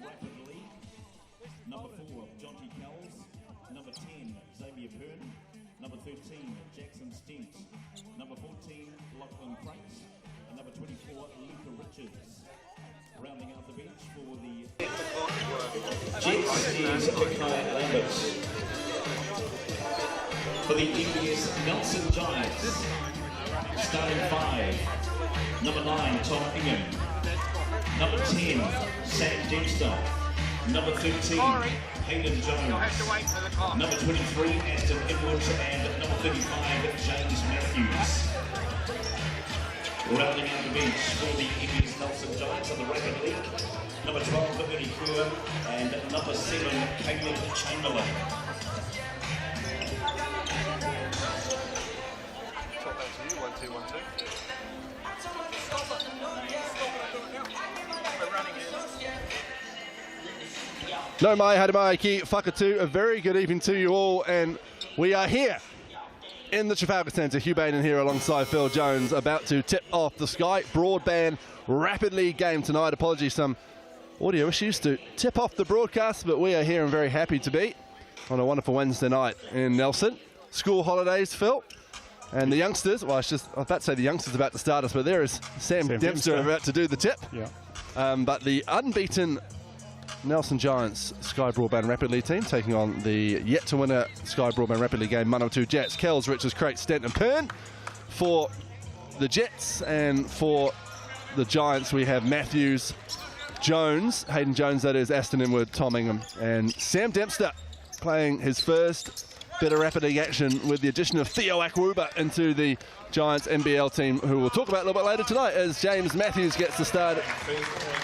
rapidly. Number 4, Jonty Kells. Number 10, Xavier Pern. Number 13, Jackson Stent. Number 14, Lachlan Crates. And number 24, Luca Richards. Rounding out the bench for the Jets is Nikai Lambert. For the EBS Nelson Giants, starting 5, number 9, Tom Ingham. Number 10, Sam Dempster. Number 13, Hayden Jones. Number 23, Aston Edwards. And number 35, James Matthews. Rounding out the bench for the EBS Nelson Giants of the Rapid League. Number 12, Ernie Kerr. And number 7, Caleb Chamberlain. Talk back to you, 1-2, 1-2. No mai, haere mai, ki whakatū. A very good evening to you all, and we are here in the Trafalgar Centre. Hugh Baden here alongside Phil Jones, about to tip off the Sky Broadband Rapid League game tonight. Apologies, some audio issues to tip off the broadcast, but we are here and very happy to be on a wonderful Wednesday night in Nelson. School holidays, Phil, and the youngsters. Well, I was about to say the youngsters about to start us, but there is Sam Dempster about to do the tip. Yeah. But the unbeaten Nelson Giants Sky Broadband Rapid League team taking on the yet-to-winner Sky Broadband Rapid League game, Manawatū Jets. Kells, Richards, Crates, Stent and Pern. For the Jets, and for the Giants we have Matthews, Jones, Hayden Jones that is, Aston Inwood, Tom Ingham, and Sam Dempster playing his first bit of Rapid League action with the addition of Theo Akwuba into the Giants NBL team, who we'll talk about a little bit later tonight as James Matthews gets the start,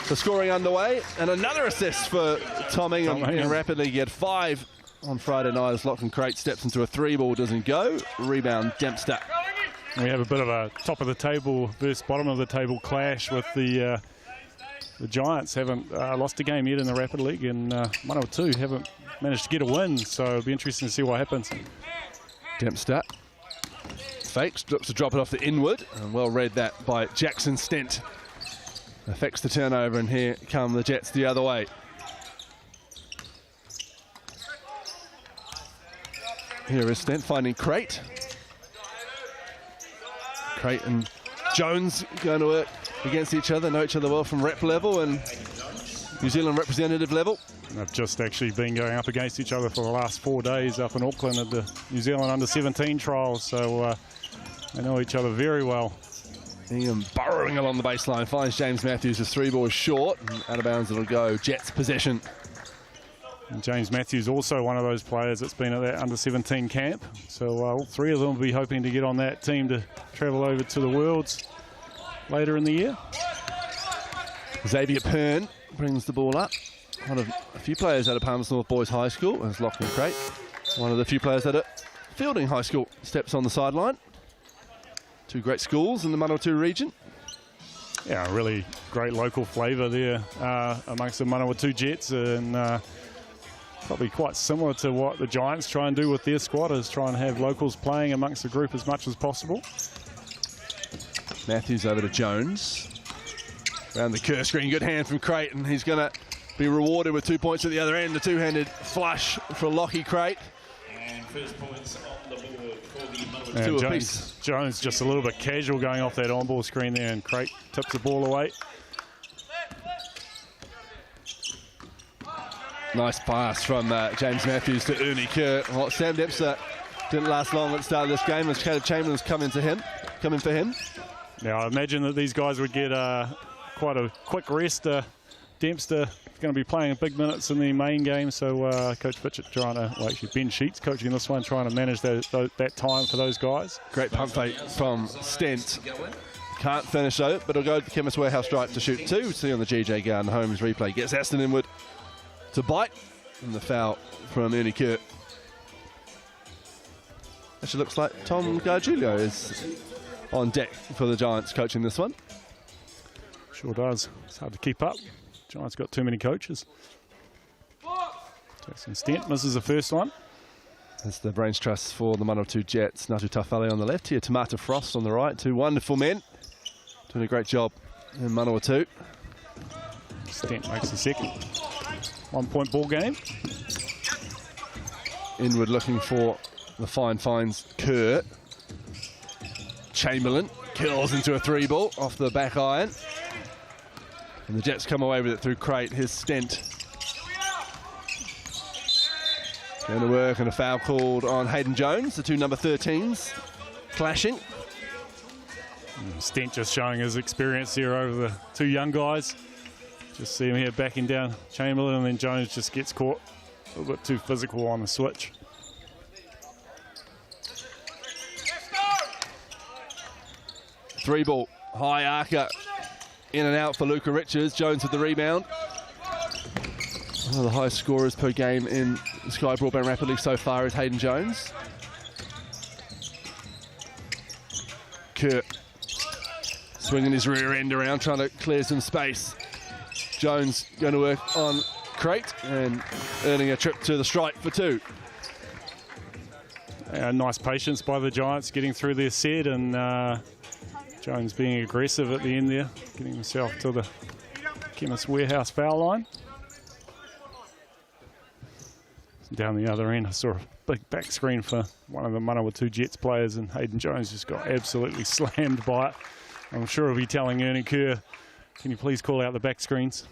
the scoring underway. And another assist for Tom Ingham in Rapid League. He had 5 on Friday night as Lachlan Crates steps into a 3-ball, doesn't go. Rebound, Dempster. We have a bit of a top of the table versus bottom of the table clash with the Giants. Haven't lost a game yet in the Rapid League, and Manawatū haven't managed to get a win, so it'll be interesting to see what happens. Dempster fakes, looks to drop it off the Inwood, and well read that by Jackson Stent. Affects the turnover, and here come the Jets the other way. Here is Stent finding Crate. Crate and Jones going to work against each other, know each other well from rep level and New Zealand representative level. They've just actually been going up against each other for the last 4 days up in Auckland at the New Zealand under-17 trials, so they know each other very well. Ingham burrowing along the baseline, finds James Matthews, his 3-ball short, and out of bounds it'll go. Jets possession. And James Matthews also one of those players that's been at that under-17 camp, so all 3 of them will be hoping to get on that team to travel over to the Worlds later in the year. Xavier Pern brings the ball up. One of a few players out of Palmerston North Boys High School, as Lachlan Crate. One of the few players out of Fielding High School steps on the sideline. 2 great schools in the Manawatū region. Yeah, a really great local flavour there amongst the Manawatū Jets, and probably quite similar to what the Giants try and do with their squad, is try and have locals playing amongst the group as much as possible. Matthews over to Jones. Around the Kerr screen, good hand from Crate, and he's going to be rewarded with 2 points at the other end. The two-handed flush for Lockie Crate. And first points on the board for the Manawatū. Jones just a little bit casual going off that on-ball screen there, and Crate tips the ball away. Nice pass from James Matthews to Ernie Kerr. Well, Sam Dempster didn't last long at the start of this game as Caleb Chamberlain's come in for him. Now, I imagine that these guys would get quite a quick rest. Dempster going to be playing big minutes in the main game, so Coach Fitchett trying to, well, actually Ben Sheets coaching this one, trying to manage that time for those guys. Great pump fake from Stent. Can't finish though, but it'll go to the Chemist Warehouse stripe to shoot 2. See on the GJ Garden Homes replay. Gets Aston Inwood to bite, and the foul from Ernie Kerr. Actually looks like Tom Gargiulio is on deck for the Giants coaching this one. Sure does. It's hard to keep up. Giants got too many coaches. Jackson Stent misses the first one. That's the brains trust for the Manawatū Jets. Ngātu Tawhale on the left here, Tamata Frost on the right. 2 wonderful men doing a great job in Manawatū. Stent makes the second. 1-point ball game. Inward looking for the fine finds Kerr. Chamberlain curls into a 3-ball off the back iron. And the Jets come away with it through Crate. Here's Stent. Going to work, and a foul called on Hayden Jones, the two number 13s clashing. Stent just showing his experience here over the two young guys. Just see him here backing down Chamberlain, and then Jones just gets caught a little bit too physical on the switch. Three-ball, high arcer, in and out for Luca Richards. Jones with the rebound. One of the highest scorers per game in the Sky Broadband Rapid League so far is Hayden Jones. Kerr swinging his rear end around, trying to clear some space. Jones going to work on Crate and earning a trip to the stripe for two. Nice patience by the Giants getting through their set, and Jones being aggressive at the end there, getting himself to the Chemist Warehouse foul line. Down the other end, I saw a big back screen for one of the Manawatū Jets players, and Hayden Jones just got absolutely slammed by it. I'm sure he'll be telling Ernie Kerr, can you please call out the back screens?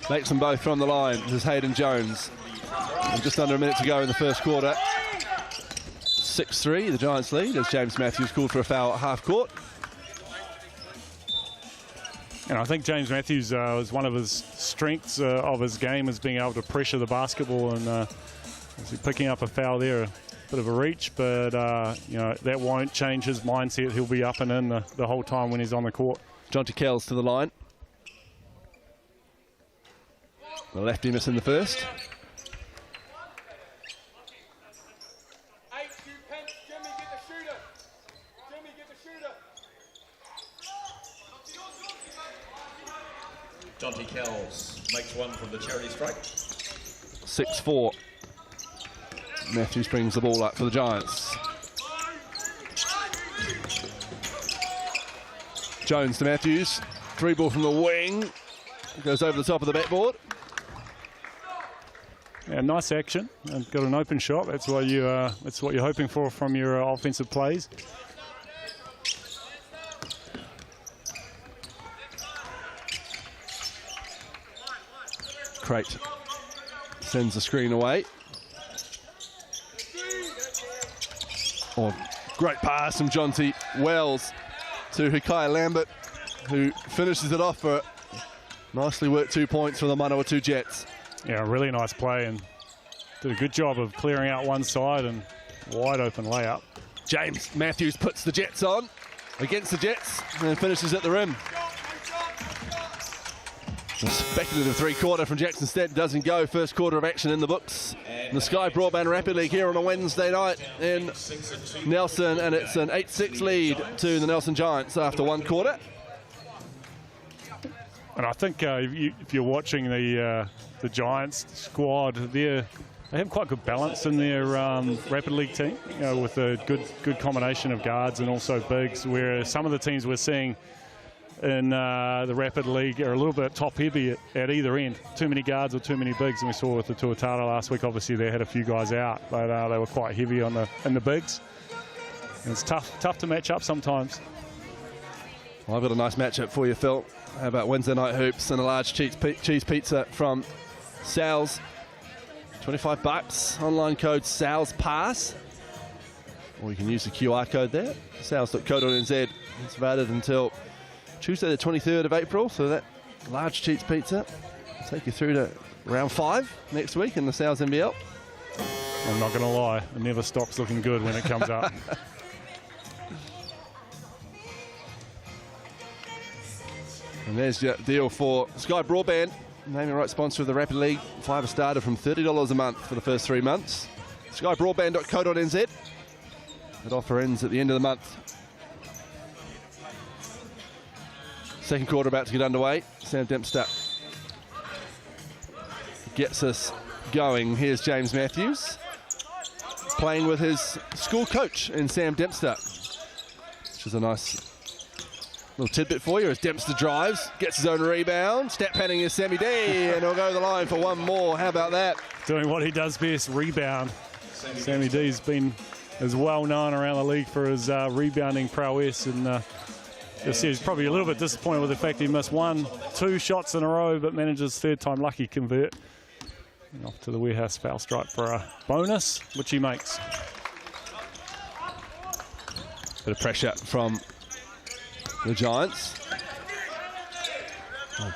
Makes them both from the line. This is Hayden Jones. And just under a minute to go in the first quarter. 6-3, the Giants lead, as James Matthews called for a foul at half court. And I think James Matthews was one of his strengths of his game, is being able to pressure the basketball, and obviously picking up a foul there, a bit of a reach, but you know, that won't change his mindset. He'll be up and in the whole time when he's on the court. Jonty Kells to the line. The lefty missing the first. Jonty Kells makes one from the charity strike. 6-4. Matthews brings the ball up for the Giants. Jones to Matthews. 3-ball from the wing. Goes over the top of the backboard. Yeah, nice action, and got an open shot. That's what you're hoping for from your offensive plays. Crate sends the screen away. Oh, great pass from Jonty Wells to Hikaya Lambert, who finishes it off for nicely worked 2 points for the Manawatū Jets. Yeah, really nice play, and did a good job of clearing out one side, and wide open layup. James Matthews puts the Jets on against the Jets and finishes at the rim. The speculative three-quarter from Jackson Stent doesn't go. First quarter of action in the books. In the Sky Broadband Rapid League here on a Wednesday night in Nelson, and it's an 8-6 lead to the Nelson Giants after one quarter. And I think if you're watching the Giants squad, they have quite good balance in their Rapid League team, you know, with a good combination of guards and also bigs, where some of the teams we're seeing in the Rapid League are a little bit top-heavy at either end. Too many guards or too many bigs, and we saw with the Tuatara last week, obviously they had a few guys out, but they were quite heavy in the bigs. And it's tough to match up sometimes. Well, I've got a nice matchup for you, Phil. How about Wednesday night hoops and a large cheese pizza from Sal's? $25. Online code SalesPass. Or you can use the QR code there. Sales.co.nz. It's valid until Tuesday the 23rd of April, so that large cheese pizza will take you through to round 5 next week in the NZNBL. I'm not going to lie, it never stops looking good when it comes up. And there's your deal for Sky Broadband, naming right sponsor of the Rapid League. Fiver starter from $30 a month for the first 3 months. skybroadband.co.nz. That offer ends at the end of the month. Second quarter about to get underway. Sam Dempster gets us going. Here's James Matthews playing with his school coach in Sam Dempster, which is a nice Little tidbit for you as Dempster drives, gets his own rebound, step padding is Sammy D, and he'll go to the line for one more. How about that? Doing what he does best, rebound. Sammy D's been as well known around the league for his rebounding prowess, and he's probably a little bit disappointed with the fact he missed 2 shots in a row, but manages third time lucky convert. And off to the warehouse foul stripe for a bonus, which he makes. Bit of pressure from the Giants.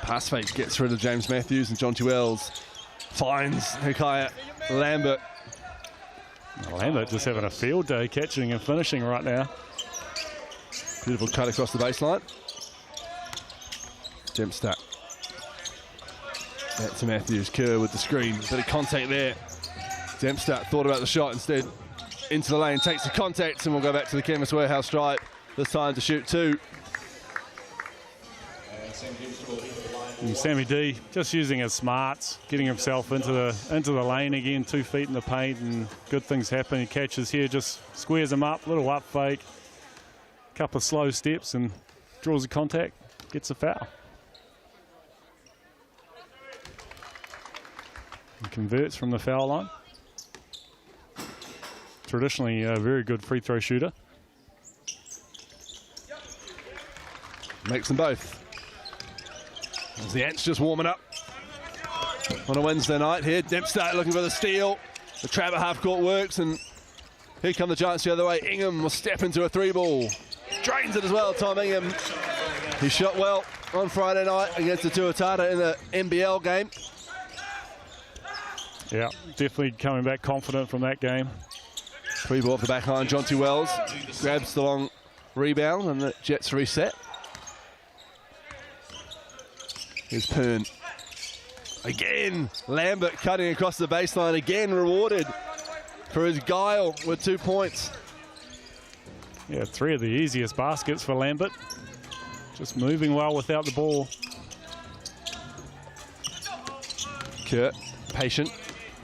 Pass fake gets rid of James Matthews, and John Wells finds Hikaya Lambert. Lambert just having a field day, catching and finishing right now. Beautiful cut across the baseline. Dempster. Back to Matthews. Kerr with the screen. Bit of contact there. Dempster thought about the shot instead. Into the lane, takes the contact, and we'll go back to the Chemist Warehouse stripe. This time to shoot 2. And Sammy D just using his smarts, getting himself into the lane again, 2 feet in the paint, and good things happen. He catches here, just squares him up, little up fake, couple of slow steps, and draws a contact, gets a foul. And converts from the foul line. Traditionally a very good free throw shooter. Makes them both. As the Ants just warming up on a Wednesday night here. Dempster looking for the steal. The trap at half court works, and here come the Giants the other way. Ingham will step into a 3-ball. Drains it as well, Tom Ingham. He shot well on Friday night against the Tuatara in the NBL game. Yeah, definitely coming back confident from that game. 3-ball off the back line. John Wells grabs the long rebound, and the Jets reset. Here's Pern. Again, Lambert cutting across the baseline, again rewarded for his guile with 2 points. Yeah, 3 of the easiest baskets for Lambert. Just moving well without the ball. Kerr, patient,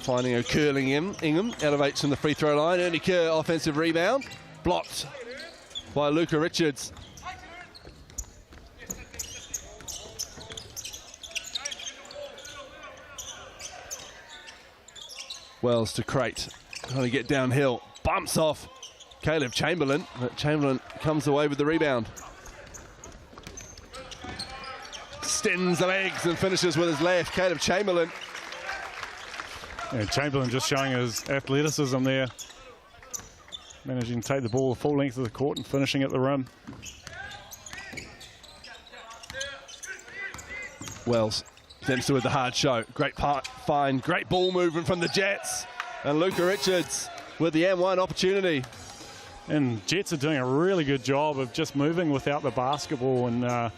finding a curling Ingham, elevates from the free throw line. Ernie Kerr, offensive rebound, blocked by Luca Richards. Wells to Crate, trying to get downhill, bumps off Caleb Chamberlain, but Chamberlain comes away with the rebound. Extends the legs and finishes with his left. Caleb Chamberlain. Yeah, Chamberlain just showing his athleticism there. Managing to take the ball the full length of the court and finishing at the rim. Wells. Dempster with the hard show. Great find, great ball movement from the Jets. And Luca Richards with the M1 opportunity. And Jets are doing a really good job of just moving without the basketball. And,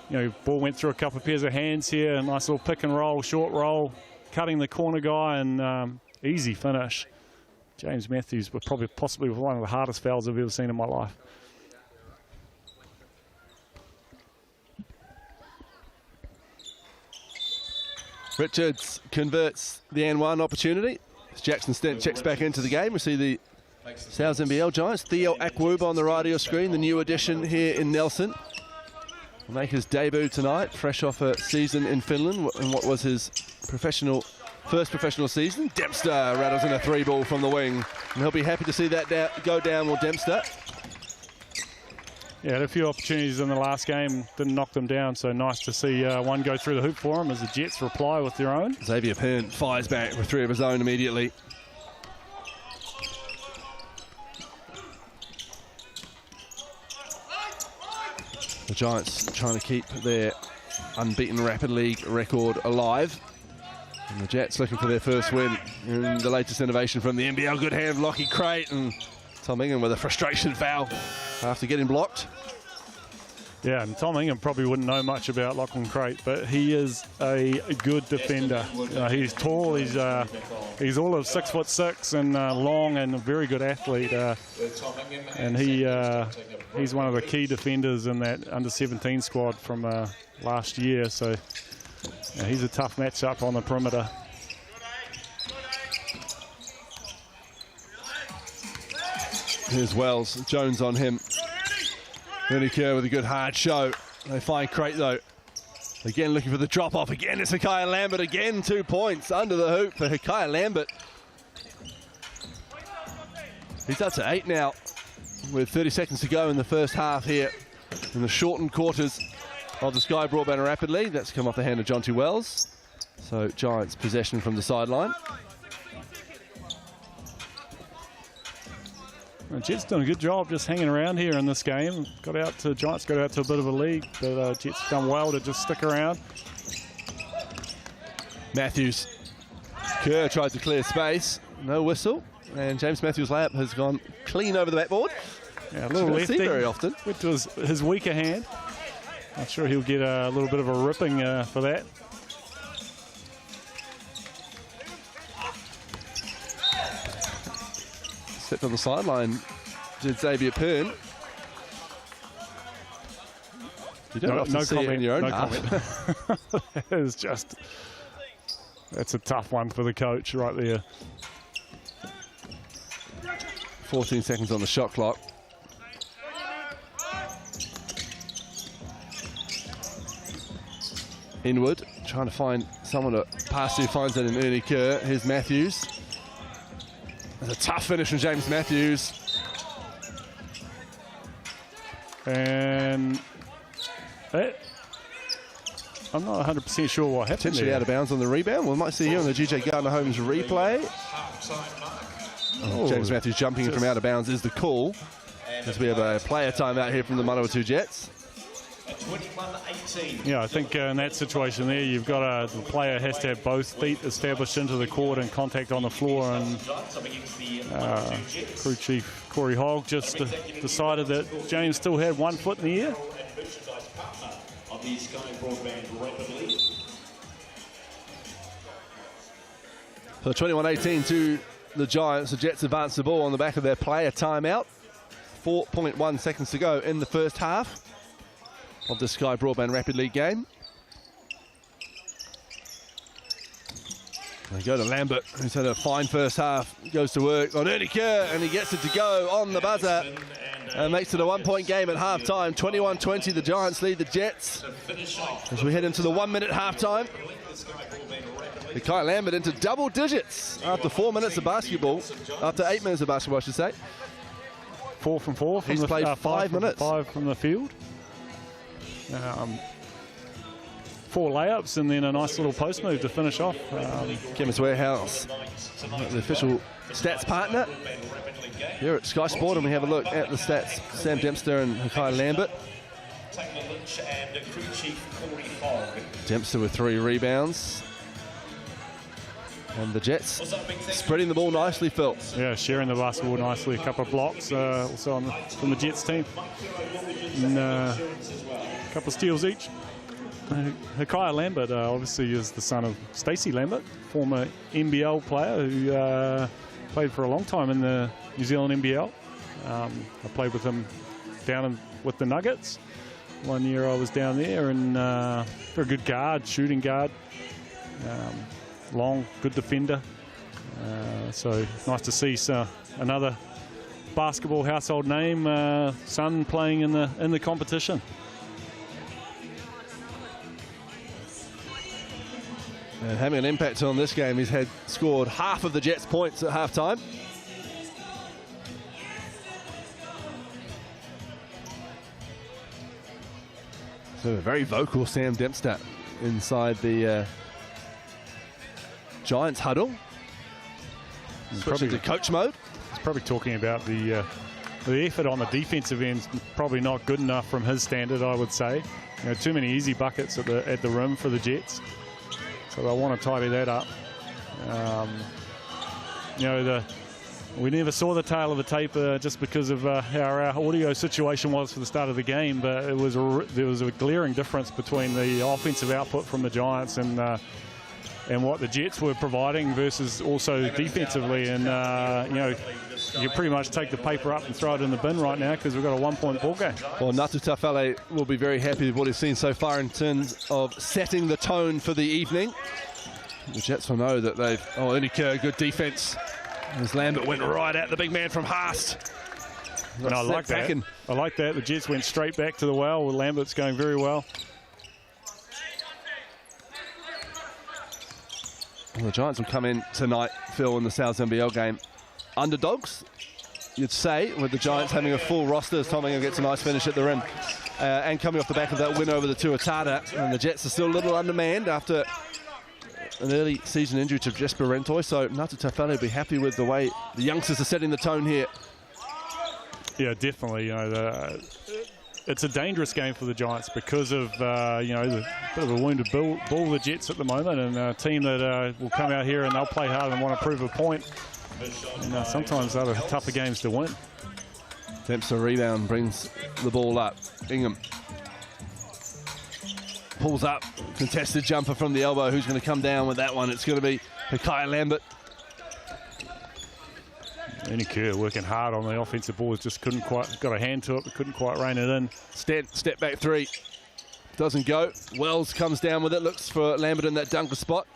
you know, ball went through a couple of pairs of hands here. A nice little pick and roll, short roll, cutting the corner guy, and easy finish. James Matthews was possibly one of the hardest fouls I've ever seen in my life. Richards converts the N1 opportunity. As Jackson Stent checks back into the game. We see the NZNBL Giants. Theo Akwuba on the right of your screen, the new addition here in Nelson. Will make his debut tonight, fresh off a season in Finland, and what was his first professional season. Dempster rattles in a 3-ball from the wing, and he'll be happy to see that go down with Dempster. Yeah, had a few opportunities in the last game, didn't knock them down, so nice to see one go through the hoop for him as the Jets reply with their own. Xavier Pern fires back with 3 of his own immediately. The Giants trying to keep their unbeaten Rapid League record alive. And the Jets looking for their first win in the latest innovation from the NBL. Good hand of Lockie Crate, and Tom Ingham with a frustration foul after getting blocked. Yeah, and Tom Ingham probably wouldn't know much about Lachlan Crate, but he is a good defender. He's tall, he's all of 6'6" and long, and a very good athlete. And he's one of the key defenders in that under-17 squad from last year. So he's a tough matchup on the perimeter. Here's Wells, Jones on him. Ernie Kerr with a good hard show. They find Crate though. Again looking for the drop off. Again it's Hikaya Lambert. Again 2 points under the hoop for Hikaya Lambert. He's up to 8 now with 30 seconds to go in the first half here in the shortened quarters of the Sky Broadband Rapidly. That's come off the hand of Jonty Wells. So Giants possession from the sideline. Well, Jets doing a good job just hanging around here in this game. Giants got out to a bit of a lead, but Jets have done well to just stick around. Matthews. Kerr tried to clear space. No whistle. And James Matthews' lap has gone clean over the backboard. Yeah, a little lefty. Very often. Went to his weaker hand. I'm sure he'll get a little bit of a ripping for that. Stepped on the sideline, did Xavier Pern. You don't often see it in your own half. It's just, that's a tough one for the coach right there. 14 seconds on the shot clock. Inward, trying to find someone to pass to, finds it in Ernie Kerr. Here's Matthews. There's a tough finish from James Matthews. And I'm not 100% sure what happened Potentially there. out of bounds on the rebound. We might see here on the GJ Gardner-Holmes replay. James Matthews jumping from out of bounds is the call. As we have a player timeout here from the Manawatū Jets. 21-18. Yeah, I think in that situation there, you've got the player has to have both feet established into the court and contact on the floor. And crew chief Corey Hogg just decided that James still had 1 foot in the air. So 21-18 to the Giants. The Jets advance the ball on the back of their player timeout. 4.1 seconds to go in the first half of the Sky Broadband Rapid League game. They go to Lambert, who's had a fine first half. Goes to work on Ernie Kerr, and he gets it to go on the buzzer. And makes it a 1 point game at half time. 21-20, the Giants lead the Jets. As we head into the 1 minute half time. Hikaya Lambert into double digits after 4 minutes of basketball. After 8 minutes of basketball, I should say. 4 from 4. He's played 5 minutes. 5 from the field. 4 layups and then a nice little post move to finish off. Chemist Warehouse, the official stats partner here at Sky Sport, and we have a look at the stats. Sam Dempster and Hikaya Lambert. Dempster with 3 rebounds. And the Jets spreading the ball nicely, Phil. Yeah, sharing the basketball nicely. A couple of blocks also from the Jets team. And a couple of steals each. Hikaya Lambert obviously is the son of Stacey Lambert, former NBL player who played for a long time in the New Zealand NBL. I played with him down with the Nuggets. 1 year I was down there, and very good guard, shooting guard. Long, good defender. So nice to see another basketball household name, son playing in the competition. And having an impact on this game, he's scored half of the Jets' points at halftime. So a very vocal Sam Dempster inside the Giants huddle. Switching to coach mode. He's probably talking about the effort on the defensive end, probably not good enough from his standard, I would say. You know, too many easy buckets at the rim for the Jets. So they want to tidy that up. You know, we never saw the tail of the tape just because of how our audio situation was for the start of the game, but there was a glaring difference between the offensive output from the Giants and what the Jets were providing versus also defensively. And you know, you pretty much take the paper up and throw it in the bin right now because we've got a 1 point ball game. Well, Ngāti Tawhale will be very happy with what he's seen so far in terms of setting the tone for the evening. The Jets will know that they've... Oh, Ernie Kerr, good defense. As Lambert went right at the big man from Haast. And I like that. I like that. The Jets went straight back to the well. Lambert's going very well. Well, the Giants will come in tonight, Phil, in the NZNBL game. Underdogs, you'd say, with the Giants having a full roster as Tom Ingham gets a nice finish at the rim. And coming off the back of that win over the Tuatara. And the Jets are still a little undermanned after an early season injury to Jesper Rentoy. So Ngāti Taufale will be happy with the way the youngsters are setting the tone here. Yeah, definitely. You know, it's a dangerous game for the Giants because of you know, the bit of a wounded bull, the Jets at the moment, and a team that will come out here and they'll play hard and want to prove a point. And sometimes they're the tougher games to win. Dempster rebound, brings the ball up. Ingham pulls up, contested jumper from the elbow. Who's going to come down with that one? It's going to be Hikai Lambert. Ernie Kerr working hard on the offensive ball, just couldn't quite, got a hand to it, but couldn't quite rein it in. Step back three, doesn't go. Wells comes down with it, looks for Lambert in that dunker spot.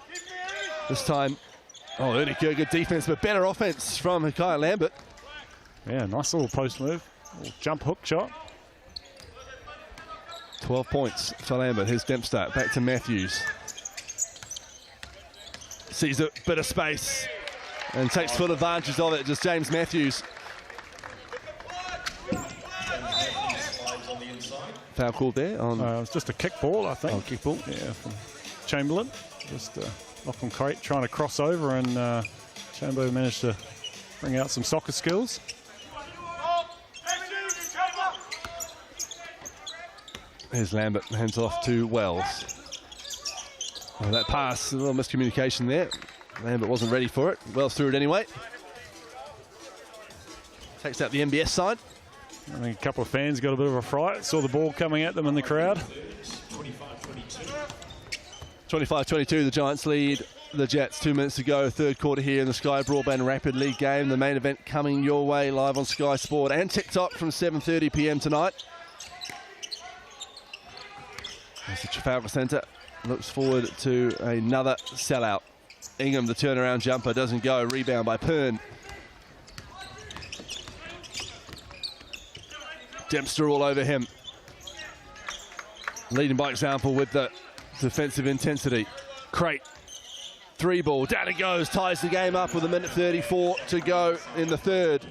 This time, oh, Ernie Kerr, good defense, but better offense from Hikai Lambert. Yeah, nice little post move, little jump hook shot. 12 points for Lambert. Here's Dempster, back to Matthews. Sees a bit of space and takes full advantage of it. Just James Matthews. Foul called there on. It was just a kick ball, I think. Oh, kick ball. Yeah, from Chamberlain. Just Lachlan Crate trying to cross over, and Chambo managed to bring out some soccer skills. Here's Lambert, hands off to Wells. Oh, that pass, a little miscommunication there. Lambert wasn't ready for it. Wells threw it anyway. Takes out the MBS side. I think a couple of fans got a bit of a fright. Saw the ball coming at them in the crowd. 25-22, the Giants lead the Jets. 2 minutes to go, third quarter here in the Sky Broadband Rapid League game. The main event coming your way live on Sky Sport and TikTok from 7:30 p.m. tonight. As the Trafalgar Centre looks forward to another sellout. Ingham, the turnaround jumper, doesn't go. Rebound by Pern. Dempster all over him. Leading by example with the defensive intensity. Crate, three ball, down it goes, ties the game up with 1:34 to go in the third.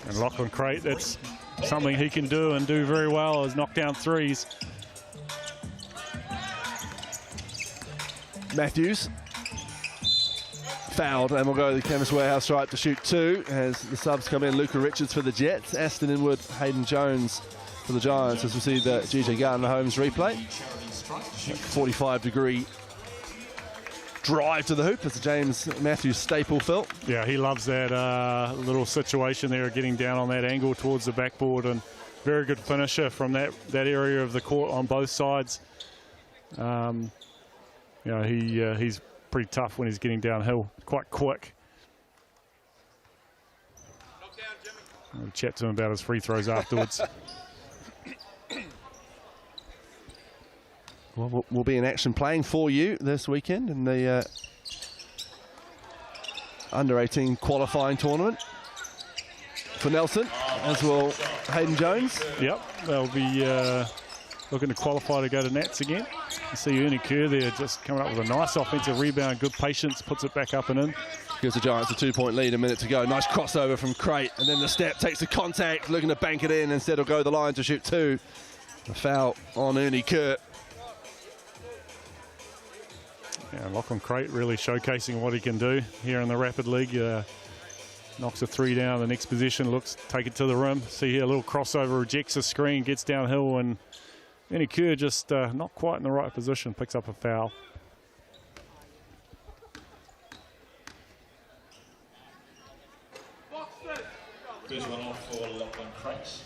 And Lachlan Crate, that's something he can do and do very well, is knock down threes. Matthews fouled, and we'll go to the Chemist Warehouse right to shoot two as the subs come in. Luca Richards for the Jets, Aston Inwood, Hayden Jones for the Giants, as we see the GJ Gardner Holmes replay. 45-degree drive to the hoop as the James Matthews staple, Phil. Yeah, he loves that little situation there, getting down on that angle towards the backboard, and very good finisher from that area of the court on both sides. You know, he's pretty tough when he's getting downhill, quite quick. I'll chat to him about his free throws afterwards. Well, we'll be in action playing for you this weekend in the under-18 qualifying tournament for Nelson, as will Hayden Jones. Yep, they'll be looking to qualify to go to Nats again. You see Ernie Kerr there just coming up with a nice offensive rebound, good patience, puts it back up and in. Gives the Giants a 2-point lead, a minute to go. Nice crossover from Crate, and then the step takes the contact, looking to bank it in. Instead, he'll go the line to shoot two. A foul on Ernie Kerr. Yeah, Lachlan Crate really showcasing what he can do here in the Rapid League. Knocks a three down, the next position, looks, take it to the rim. See here, a little crossover, rejects the screen, gets downhill, and Ernie Kerr just not quite in the right position, picks up a foul. First one off for Lachlan Crate.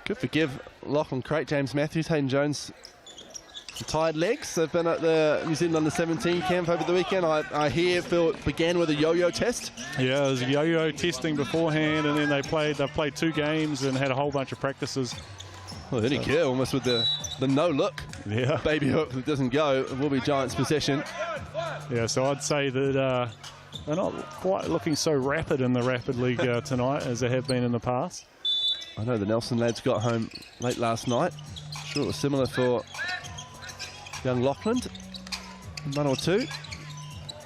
Good forgive Lachlan Crate, James Matthews, Hayden Jones. Tired legs. They've been at the New Zealand under-17 camp over the weekend. I hear Phil it began with a yo-yo test. Yeah, there was yo-yo testing beforehand, and then they've played 2 games and had a whole bunch of practices. Well, Ernie Kerr almost with the no look. Yeah. Baby hook that doesn't go. It will be Giants possession. Yeah, so I'd say that they're not quite looking so rapid in the Rapid League tonight as they have been in the past. I know the Nelson lads got home late last night. Sure it was similar for young Lachlan. Manawatū.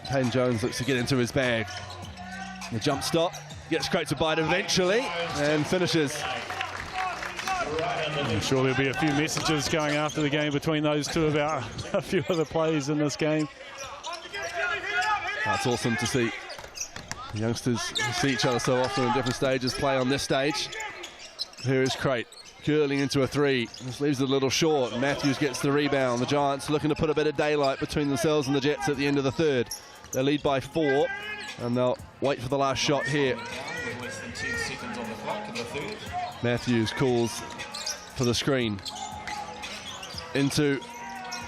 Hayden Jones looks to get into his bag. The jump stop. Gets Craig to bite eventually and finishes. I'm sure there'll be a few messages going after the game between those two about a few of the plays in this game. That's awesome to see the youngsters who see each other so often in different stages play on this stage. Here is Crate curling into a three. This leaves it a little short. Matthews gets the rebound. The Giants looking to put a bit of daylight between themselves and the Jets at the end of the third. They lead by 4 and they'll wait for the last shot here. Less than 10 seconds on the clock in the third. Matthews calls for the screen. Into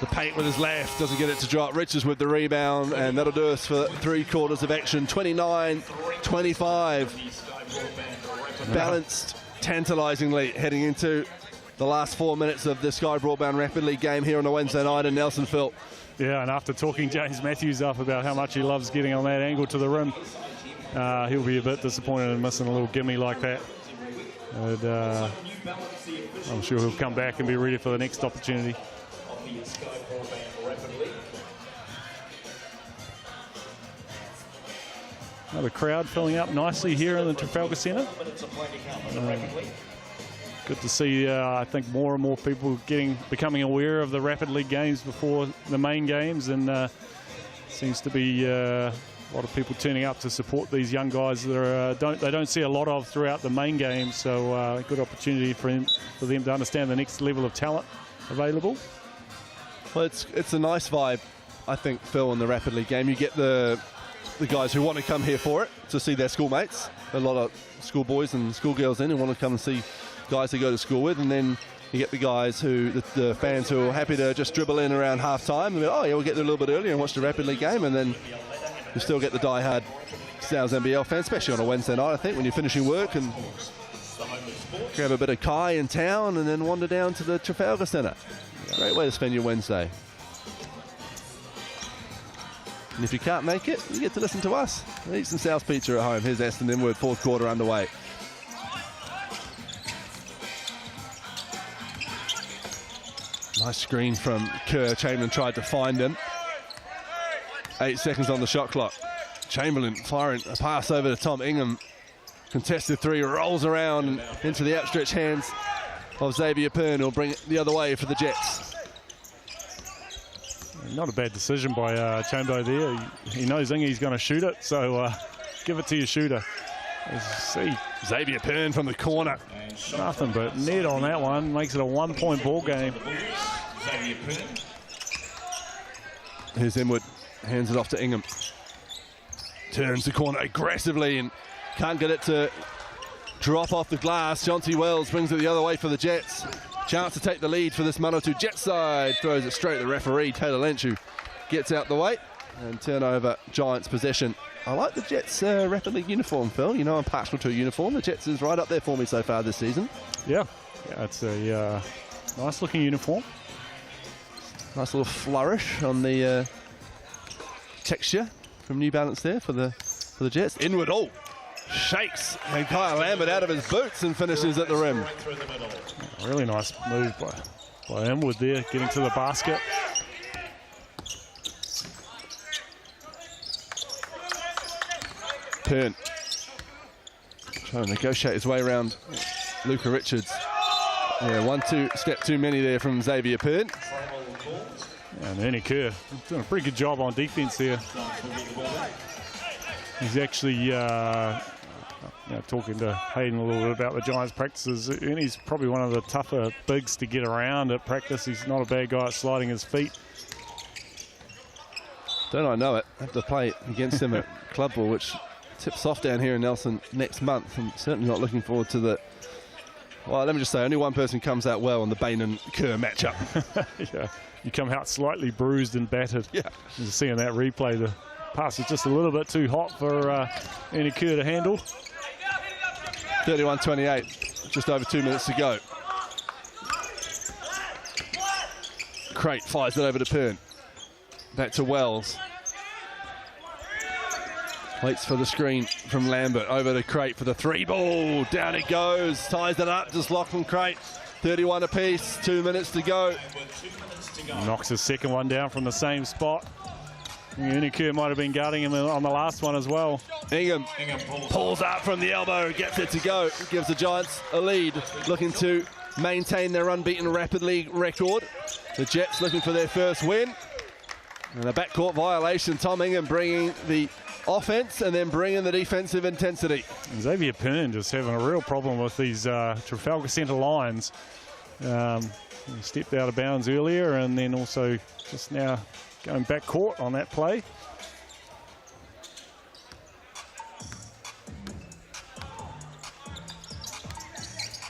the paint with his left, doesn't get it to drop. Richards with the rebound, and that'll do us for 3/4 of action. 29-25. Balanced, tantalisingly, heading into the last 4 minutes of the Sky Broadband Rapid League game here on a Wednesday night in Nelsonville. Yeah, and after talking James Matthews up about how much he loves getting on that angle to the rim, he'll be a bit disappointed in missing a little gimme like that. And, I'm sure he'll come back and be ready for the next opportunity. Another crowd filling up nicely here in the Trafalgar Centre. Good to see, I think, more and more people becoming aware of the Rapid League games before the main games, and seems to be a lot of people turning up to support these young guys that they don't see a lot of throughout the main game. So good opportunity for them to understand the next level of talent available. Well, it's a nice vibe, I think, Phil, in the Rapid League game. You get the guys who want to come here for it, to see their schoolmates. A lot of schoolboys and schoolgirls in who want to come and see guys they go to school with, and then you get the guys the fans who are happy to just dribble in around half time and go, oh yeah, we'll get there a little bit earlier and watch the Rapid League game, and then you still get the die-hard NZNBL fans, especially on a Wednesday night, I think, when you're finishing work and grab a bit of Kai in town and then wander down to the Trafalgar Centre. Great way to spend your Wednesday. And if you can't make it, you get to listen to us. Eat some South Pizza at home. Here's Aston Inwood, 4th quarter underway. Nice screen from Kerr. Chamberlain tried to find him. 8 seconds on the shot clock. Chamberlain firing a pass over to Tom Ingham. Contested three, rolls around into the outstretched hands of Xavier Pern, who'll bring it the other way for the Jets. Not a bad decision by Chambo there. He knows Ingy's going to shoot it, so give it to your shooter. See Xavier Pern from the corner. Nothing but net on that one. Makes it a 1-point ball game. Here's Inwood. Hands it off to Ingham. Turns the corner aggressively and can't get it to drop off the glass. Jonty Wells brings it the other way for the Jets. Chance to take the lead for this Manawatū Jet side. Throws it straight to the referee, Taylor Lynch, who gets out the way. And turnover, Giants possession. I like the Jets' Rapid League uniform, Phil. You know I'm partial to a uniform. The Jets is right up there for me so far this season. Yeah, it's a nice looking uniform. Nice little flourish on the texture from New Balance there for the Jets. Inwood, shakes and Kyle Lambert out of his boots and finishes at the rim. Really nice move by Inwood there, getting to the basket. Pern trying to negotiate his way around Luca Richards. Yeah, 1-2 step too many there from Xavier Pern. And Ernie Kerr doing a pretty good job on defense there. He's actually talking to Hayden a little bit about the Giants' practices. Ernie's probably one of the tougher bigs to get around at practice. He's not a bad guy at sliding his feet. Don't I know it? I have to play against him at Club Ball, which tips off down here in Nelson next month. I'm certainly not looking forward to the... Well, let me just say, only one person comes out well on the Bain and Kerr matchup. Yeah, you come out slightly bruised and battered. Yeah. You're seeing that replay, the pass is just a little bit too hot for Ernie Kerr to handle. 31-28, just over 2 minutes to go. Crate fires it over to Pern. Back to Wells. Waits for the screen from Lambert. Over to Crate for the 3-ball. Down it goes. Ties it up. Just Lachlan Crate. 31 apiece. 2 minutes to go. Knocks his second one down from the same spot. Unikur might have been guarding him on the last one as well. Ingham pulls up from the elbow, gets it to go, gives the Giants a lead, looking to maintain their unbeaten Rapid League record. The Jets looking for their first win. And a backcourt violation. Tom Ingham bringing the offense and then bringing the defensive intensity. Xavier Pern just having a real problem with these Trafalgar centre lines. He stepped out of bounds earlier and then also just now going back court on that play.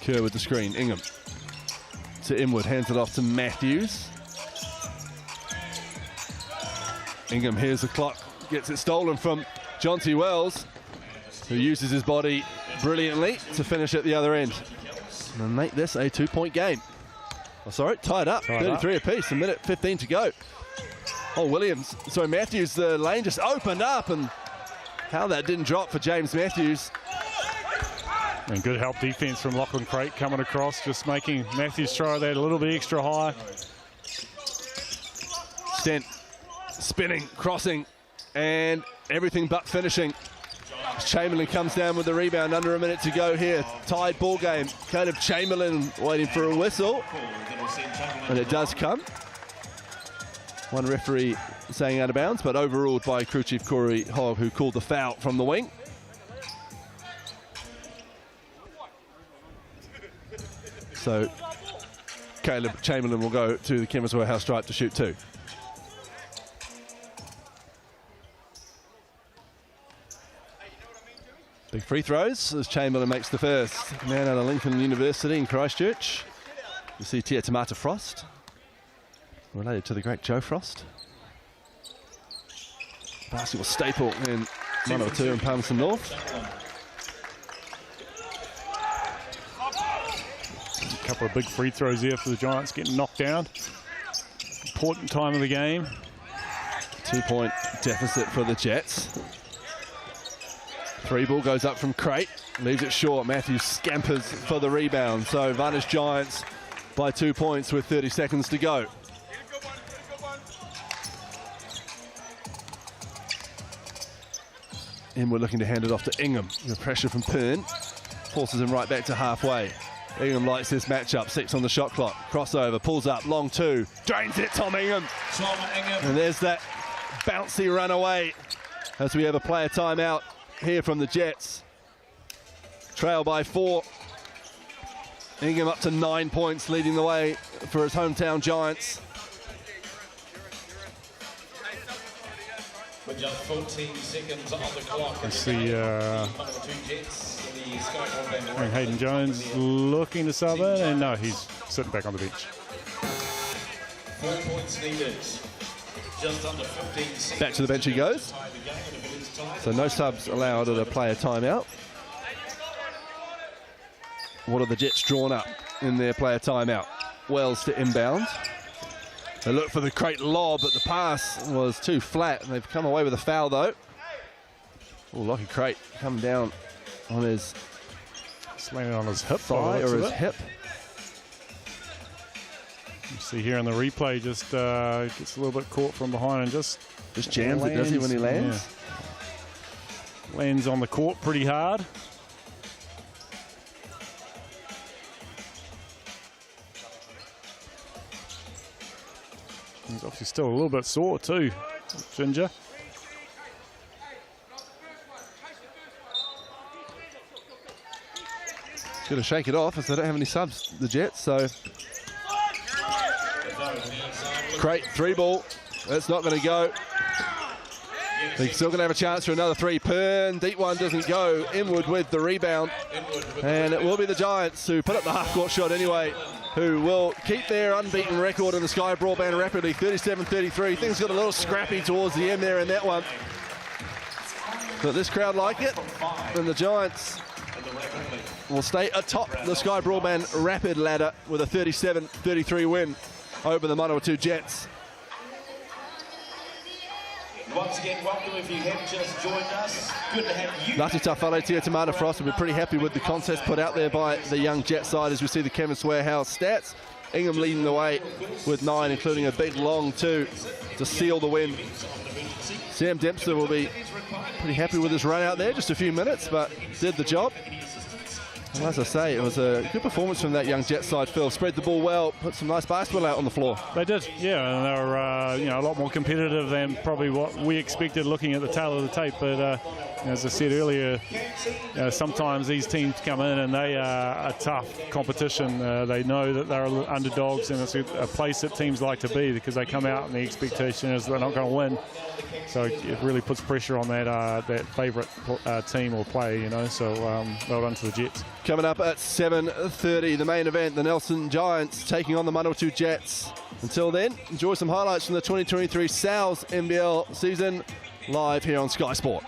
Kerr with the screen. Ingham to Inwood, hands it off to Matthews. Ingham hears the clock, gets it stolen from Jonty Wells, who uses his body brilliantly to finish at the other end and make this a 2-point game. Oh, sorry, tied up, 33 apiece, 1:15 to go. Oh, Matthews, the lane just opened up, and how that didn't drop for James Matthews. And good help defense from Lachlan Crate coming across, just making Matthews try that a little bit extra high. Stent spinning, crossing, and everything but finishing. Chamberlain comes down with the rebound, under a minute to go here. Tied ball game. Caleb Chamberlain waiting for a whistle, and it does come. One referee saying out of bounds, but overruled by crew chief Corey Hogg, who called the foul from the wing. So Caleb Chamberlain will go to the Chemist Warehouse stripe to shoot 2. Big free throws as Chamberlain makes the first. Man out of Lincoln University in Christchurch. You see Tia Tamata Frost, related to the great Joe Frost. Basketball staple in Manawatū and Palmerston North. A couple of big free throws here for the Giants, getting knocked down. Important time of the game. 2-point deficit for the Jets. 3-ball goes up from Crate, leaves it short. Matthews scampers for the rebound. So Vantage Giants by 2 points with 30 seconds to go. And we're looking to hand it off to Ingham. The pressure from Pern forces him right back to halfway. Ingham likes this matchup, 6 on the shot clock. Crossover, pulls up, long 2, drains it, Tom Ingham. And there's that bouncy run away as we have a player timeout here from the Jets. Trail by 4. Ingham up to 9 points, leading the way for his hometown Giants. With just 14 seconds on the clock. I see Hayden Jones looking to sub in, and no, he's sitting back on the bench. 4 points needed. Just under 15 seconds. Back to the bench he goes. So no subs allowed at a player timeout. What are the Jets drawn up in their player timeout? Wells to inbound. They look for the Crate lob, but the pass was too flat, and they've come away with a foul though. Oh, lucky Crate come down on his Landing on his hip thigh or his hip. You see here in the replay, just gets a little bit caught from behind and just jams it, does he, when he lands? Yeah. Lands on the court pretty hard. He's obviously still a little bit sore too, Ginger. Going to shake it off as they don't have any subs, the Jets, so. Crate, 3-ball. That's not going to go. They're still going to have a chance for another 3. Pern, deep one doesn't go. Inwood with the rebound. And it will be the Giants who put up the half-court shot anyway, who will keep their unbeaten record in the Sky Broadband rapidly, 37-33. Things got a little scrappy towards the end there in that one. But this crowd like it, and the Giants will stay atop the Sky Broadband Rapid ladder with a 37-33 win over the Manawatū Jets. Once again, welcome if you have just joined us. Good to have you. Ngāti Tawhare Tia Tamata Frost will be pretty happy with the contest put out there by the young Jet side as we see the Kevin Swarehouse stats. Ingham leading the way with 9, including a big long 2 to seal the win. Sam Dempster will be pretty happy with his run out there, just a few minutes, but did the job. And as I say, it was a good performance from that young Jet side, Phil. Spread the ball well, put some nice basketball out on the floor. They did, yeah, and they were a lot more competitive than probably what we expected looking at the tail of the tape. But as I said earlier, sometimes these teams come in and they are a tough competition. They know that they're underdogs, and it's a place that teams like to be because they come out and the expectation is they're not going to win. So it really puts pressure on that favourite team or player, So well done to the Jets. Coming up at 7:30, the main event, the Nelson Giants taking on the Manawatū Jets. Until then, enjoy some highlights from the 2023 Sal's NBL season live here on Sky Sport.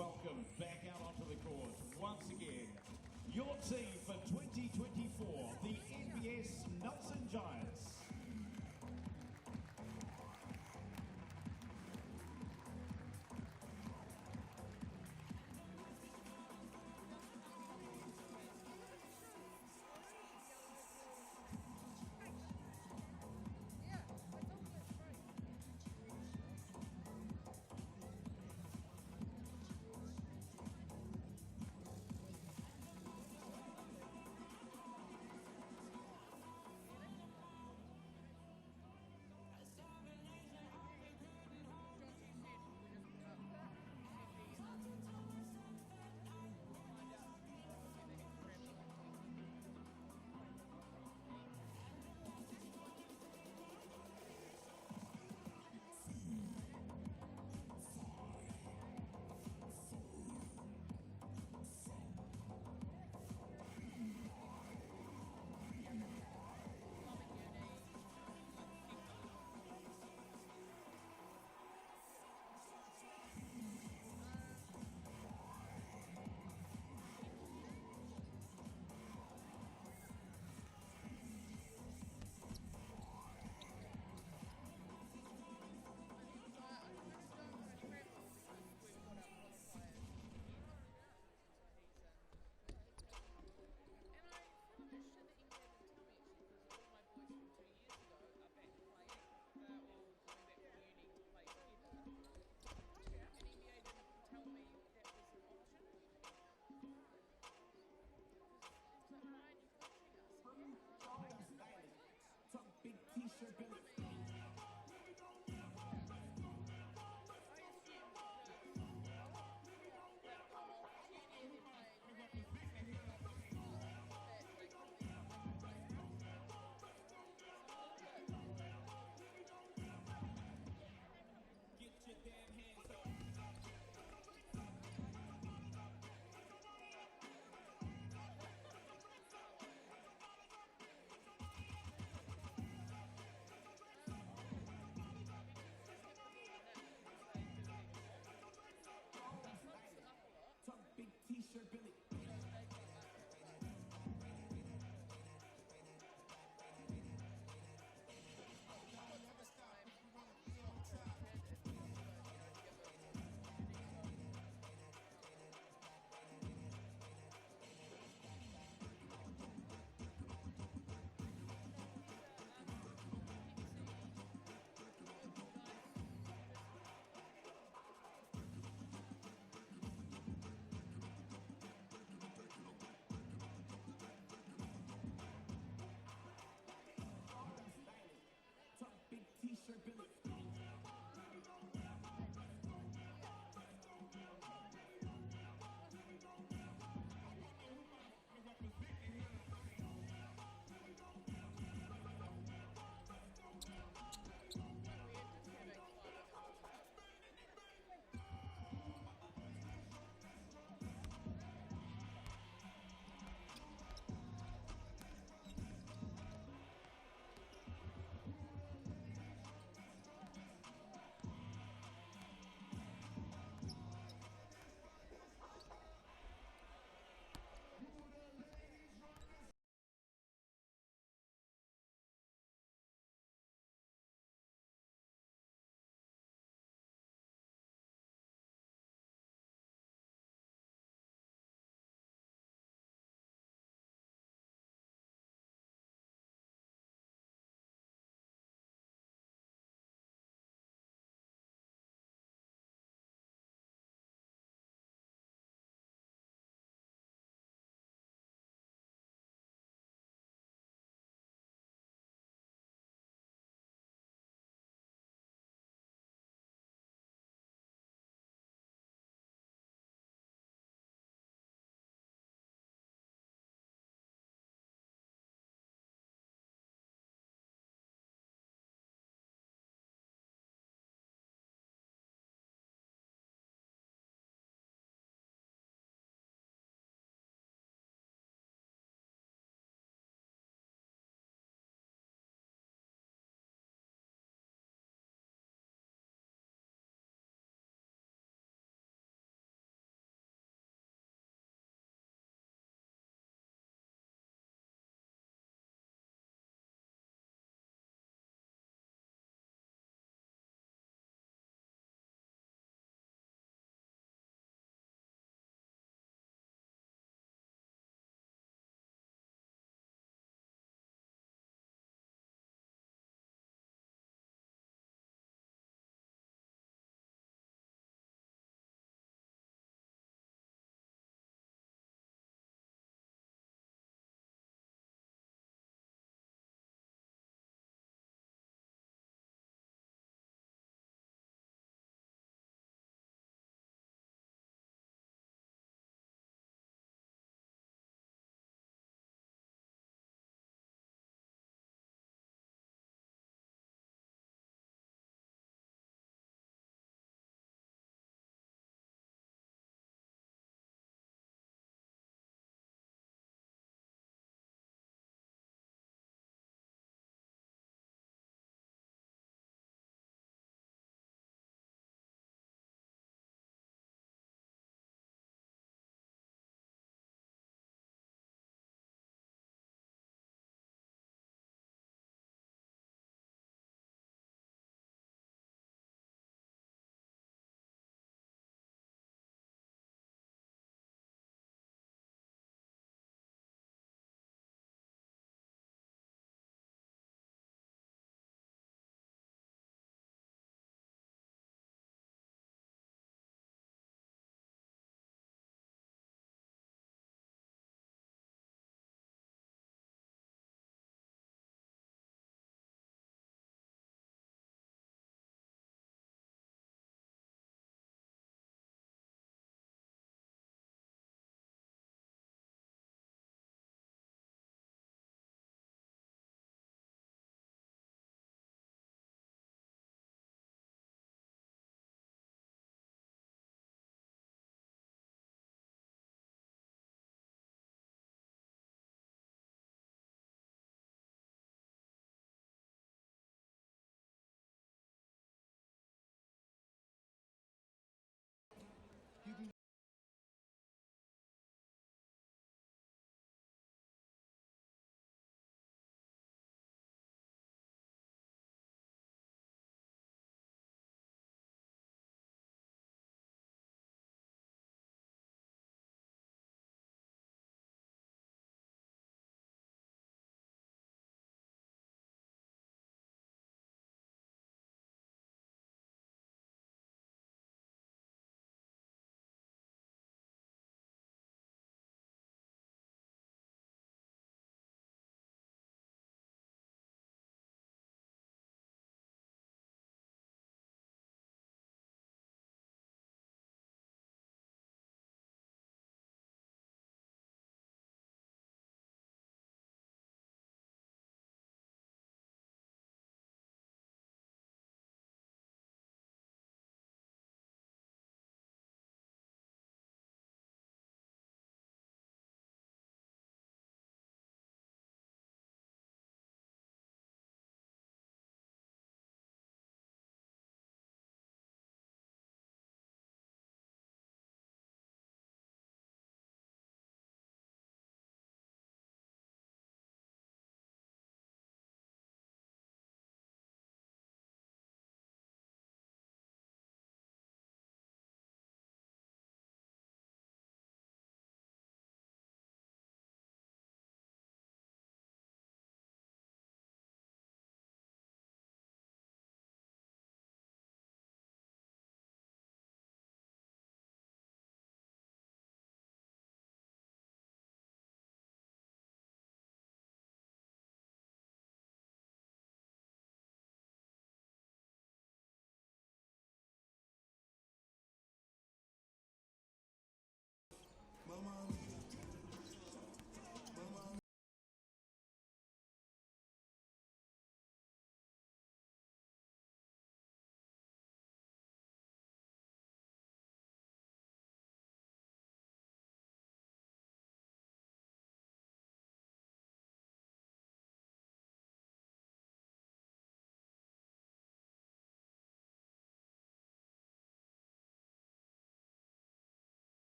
welcome back out onto the court once again your team for 2024, the NBS Nelson Giants.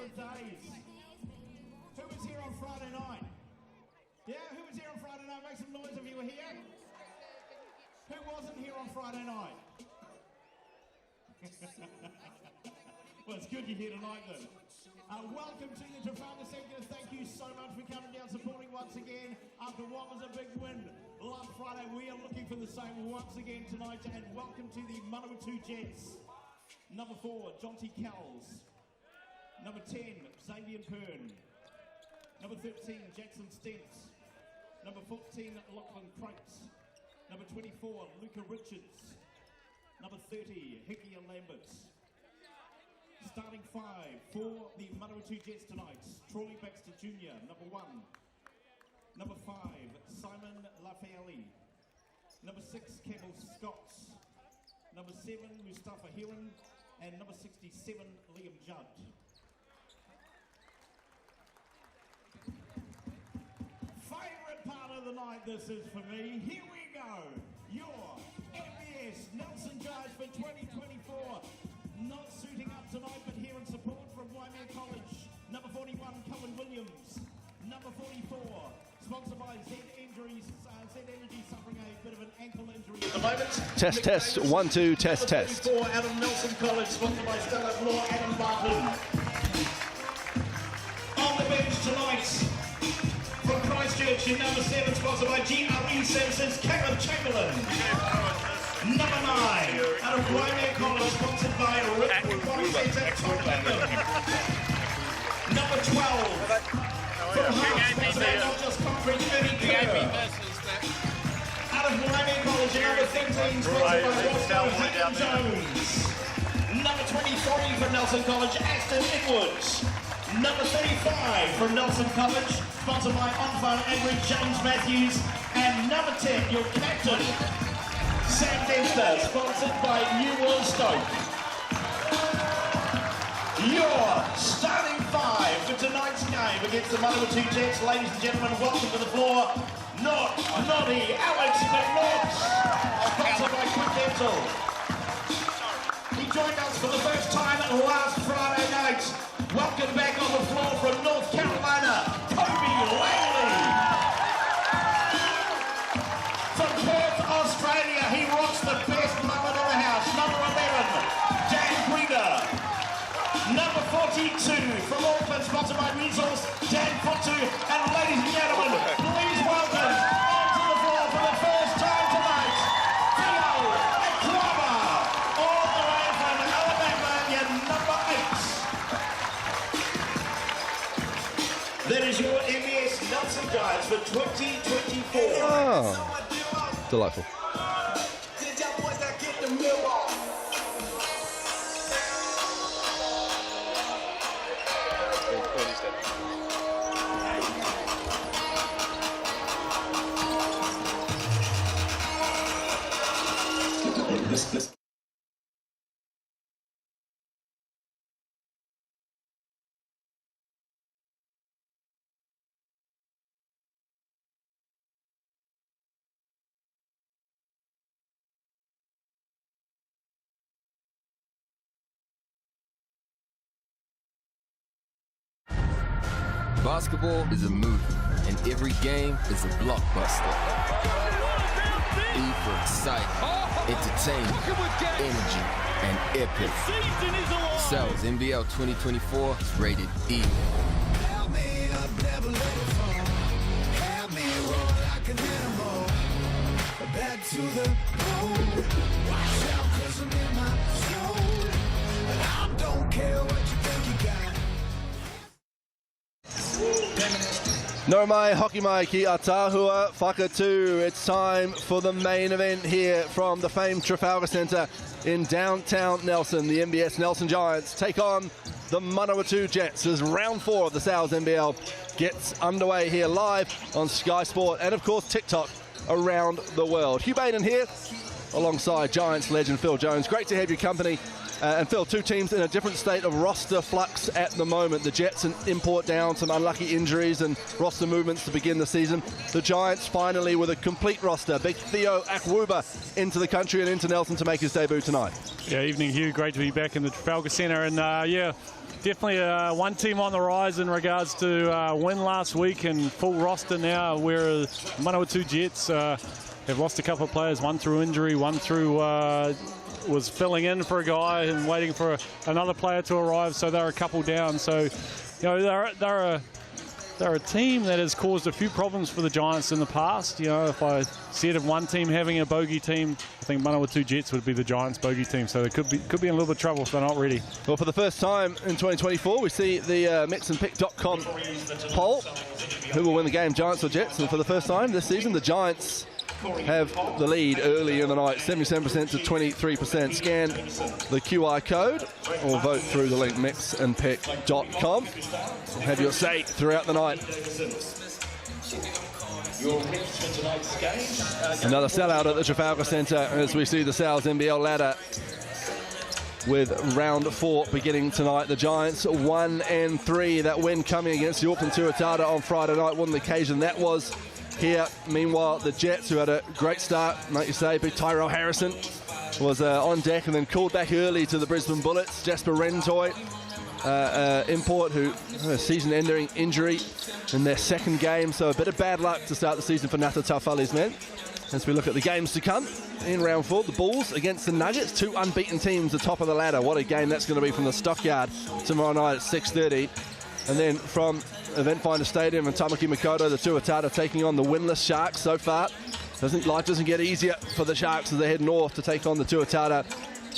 good days. Who was here on Friday night? Yeah, who was here on Friday night? Make some noise if you were here. Who wasn't here on Friday night? Well, it's good you're here tonight then. Welcome to the Trafalgar Sector. Thank you so much for coming down, supporting once again after what was a big win last Friday. We are looking for the same once again tonight, and welcome to the Manawatū Jets. Number 4, Jonty Kells. Number 10, Xavier Pern. Number 13, Jackson Stentz. Number 14, Lachlan Crates. Number 24, Luca Richards. Number 30, Hickey and Lamberts. Starting 5 for the Manawatū Jets tonight, Troy Baxter Jr., number 1. Number 5, Simon Lafayette. Number 6, Campbell Scotts. Number 7, Mustafa Heron. And number 67, Liam Judd. Favourite part of the night this is for me. Here we go. Your MBS Nelson Giants for 2024. Not suiting up tonight, but here in support from Waimea College. Number 41, Cullen Williams. Number 44, sponsored by Z Energy, suffering a bit of an ankle injury at the moment. Test, test, 1, 2, test, test. Number 34, out of Nelson College, sponsored by Stella Law, Adam Barton. On the bench tonight, from Christchurch, in number 7, sponsored by GRE Services, Caleb Chamberlain. Number 9, out of Waimea College, sponsored by Baloncesto, Tom Bingham. Number 12, from Hearts, sponsored by Not Just Concrete, Ernie Kerr. Out of Waimea College, number 13, sponsored by Roscoe Hayden Jones. Number 23 from Nelson College, Aston Edwards. Number 35 from Nelson College, sponsored by On-Phone Angry James Matthews. And number 10, your captain, Sam Dempster, sponsored by New World Stoke. Your starting 5 for tonight's game against the Manawatū Jets. Ladies and gentlemen, welcome to the floor. Noddy Alex McNaught, sponsored by Quick Dental. He joined us for the first time last Friday night. Welcome back on the floor from North Carolina, Kobe Langley. From Perth, Australia, he rocks the best mullet in the house. Number 11, Dan Greener. Number 42, from Auckland, sponsored by Resource, Dan Futu. And ladies and gentlemen, please welcome onto the floor for the first time tonight, Theo Akwaba, all the way from Alabama, your number 8. That is your MBS Nelson Giants for 2024. Oh, delightful. Did y'all boys not get the memo? Basketball is a movie, and every game is a blockbuster. E for excitement, entertainment, energy, and epic. Cells NBL 2024 is rated E. Help me up, never let it fall. Help me roll, I can handle. Back to the road. Watch out, 'cause I'm in my zone. And I don't care what you think you got. No mai, hoki mai ki atahua whakatū. It's time for the main event here from the famed Trafalgar Centre in downtown Nelson. The MBS Nelson Giants take on the Manawatū Jets as round 4 of the Sal's NBL gets underway here live on Sky Sport and of course TikTok around the world. Hugh Baden here alongside Giants legend Phil Jones. Great to have your company And Phil, two teams in a different state of roster flux at the moment. The Jets an import down, some unlucky injuries and roster movements to begin the season. The Giants finally with a complete roster. Big Theo Akwuba into the country and into Nelson to make his debut tonight. Yeah, evening Hugh, great to be back in the Trafalgar Centre, and yeah, definitely one team on the rise in regards to win last week and full roster now, whereas Manawatū Jets have lost a couple of players, one through injury, one through was filling in for a guy and waiting for another player to arrive, so they're a couple down. So, you know, they're a team that has caused a few problems for the Giants in the past. You know, if I said of one team having a bogey team, I think Manawatū Jets would be the Giants' bogey team. So they could be in a little bit of trouble if they're not ready. Well, for the first time in 2024, we see the MetsandPick.com poll: who will win the game, Giants or Jets? And for the first time this season, the Giants have the lead early in the night, 77% to 23%. Scan the QR code or vote through the link mixandpick.com. Have your say throughout the night. Another sellout at the Trafalgar Centre as we see the NZNBL ladder with round 4 beginning tonight. The Giants 1-3. That win coming against the Auckland Tuatara on Friday night. What an occasion that was. Here, meanwhile, the Jets, who had a great start, like you say, big Tyrell Harrison was on deck and then called back early to the Brisbane Bullets. Jasper Rentoy, import, who had a season-ending injury in their second game, so a bit of bad luck to start the season for Ngāti Taufale's men. As we look at the games to come in round 4, the Bulls against the Nuggets, two unbeaten teams atop of the ladder. What a game that's going to be from the Stockyard tomorrow night at 6:30. And then from Event Finder Stadium in Tamaki Makaurau, the Tuatara taking on the winless Sharks so far. Life doesn't get easier for the Sharks as they head north to take on the Tuatara.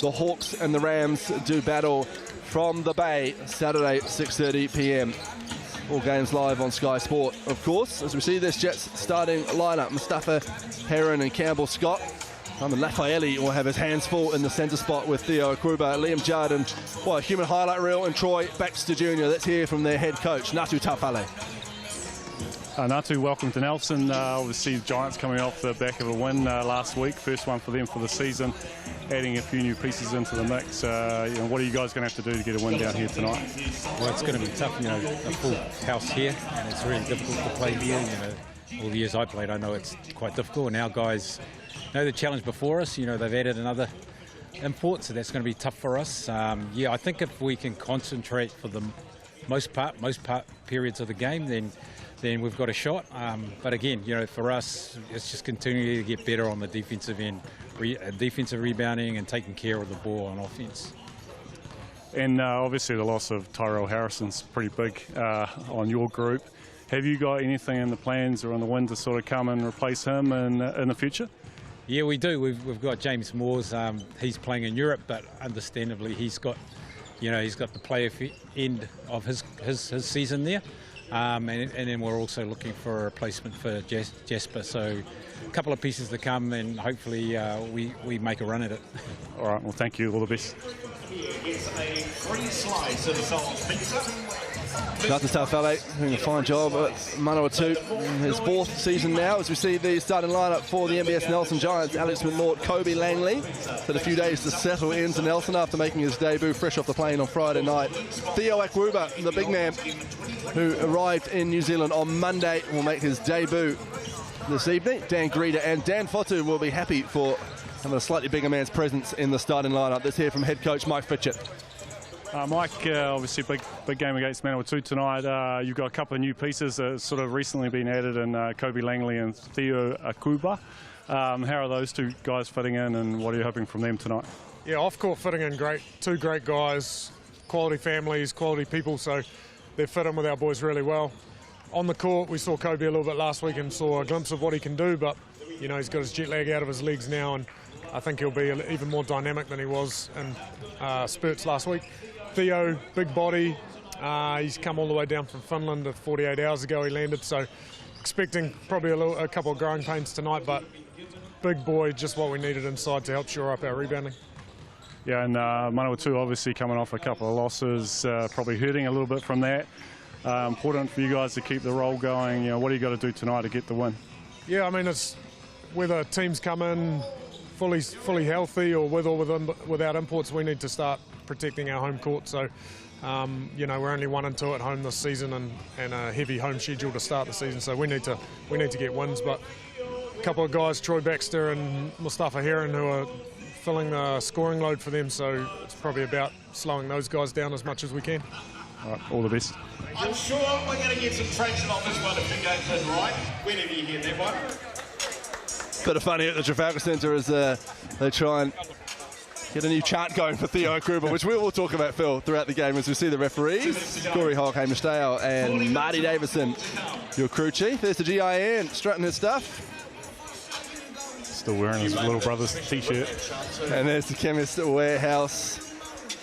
The Hawks and the Rams do battle from the Bay, Saturday, 6:30 p.m. All games live on Sky Sport, of course. As we see this Jets starting lineup, Mustafa Heron and Campbell Scott. Lafayette will have his hands full in the centre spot with Theo Akwuba, Liam Judd, and a human highlight reel, and Troy Baxter Jr. Let's hear from their head coach, Ngāti Taufale. Ngāti, welcome to Nelson. Obviously, the Giants coming off the back of a win last week, first one for them for the season, adding a few new pieces into the mix. You know, what are you guys going to have to do to get a win down here tonight? Well, it's going to be tough, you know, a full house here, and it's really difficult to play here. You know, all the years I played, I know it's quite difficult, and our guys know the challenge before us. You know, they've added another import, so that's going to be tough for us. Yeah, I think if we can concentrate for the most part periods of the game, then we've got a shot. But again, you know, for us, it's just continuing to get better on the defensive end, defensive rebounding and taking care of the ball on offense. And obviously the loss of Tyrell Harrison's pretty big on your group. Have you got anything in the plans or on the wind to sort of come and replace him in the future? Yeah, we do. We've got James Moores. He's playing in Europe, but understandably he's got the player end of his season there. And then we're also looking for a replacement for Jasper. So a couple of pieces to come, and hopefully we make a run at it. All right, well, thank you. All the best. It's a free slice of salt pizza. Ngāti Taufale doing a fine job at Manawatū in his 4th season now, as we see the starting lineup for the NBS Nelson Giants. Alex McNaught, Kobe Langley. Had a few days to settle into Nelson after making his debut fresh off the plane on Friday night. Theo Akwuba, the big man who arrived in New Zealand on Monday, will make his debut this evening. Dan Greeder and Dan Fotu will be happy for having a slightly bigger man's presence in the starting lineup. Let's hear from head coach Mike Fitchett. Mike, obviously big game against Manawatū tonight. You've got a couple of new pieces that have sort of recently been added in Kobe Langley and Theo Akwuba. How are those two guys fitting in, and what are you hoping from them tonight? Yeah, off-court fitting in great. Two great guys, quality families, quality people, so they fit in with our boys really well. On the court, we saw Kobe a little bit last week and saw a glimpse of what he can do, but you know, he's got his jet lag out of his legs now, and I think he'll be even more dynamic than he was in spurts last week. Theo, big body, he's come all the way down from Finland 48 hours ago he landed, so expecting probably a couple of growing pains tonight, but big boy, just what we needed inside to help shore up our rebounding. Yeah, and Manawatū obviously coming off a couple of losses, probably hurting a little bit from that. Important for you guys to keep the roll going. You know, what do you got to do tonight to get the win? Yeah, I mean, it's whether teams come in fully healthy or with or without imports, we need to start protecting our home court. So, you know, we're only 1-2 at home this season, and a heavy home schedule to start the season. So we need to get wins. But a couple of guys, Troy Baxter and Mustafa Heron, who are filling the scoring load for them. So it's probably about slowing those guys down as much as we can. All right, all the best. I'm sure we're going to get some traction on this one if you games in, right? Whenever you hear that one. Bit of fun here at the Trafalgar Centre as they try and get a new chant going for Theo Kruber, which we will talk about, Phil, throughout the game as we see the referees. Corey Hogg, Hamish Dale and Marty Davison, your crew chief. There's the GIN strutting his stuff. Still wearing his little brother's T-shirt. And there's the Chemist Warehouse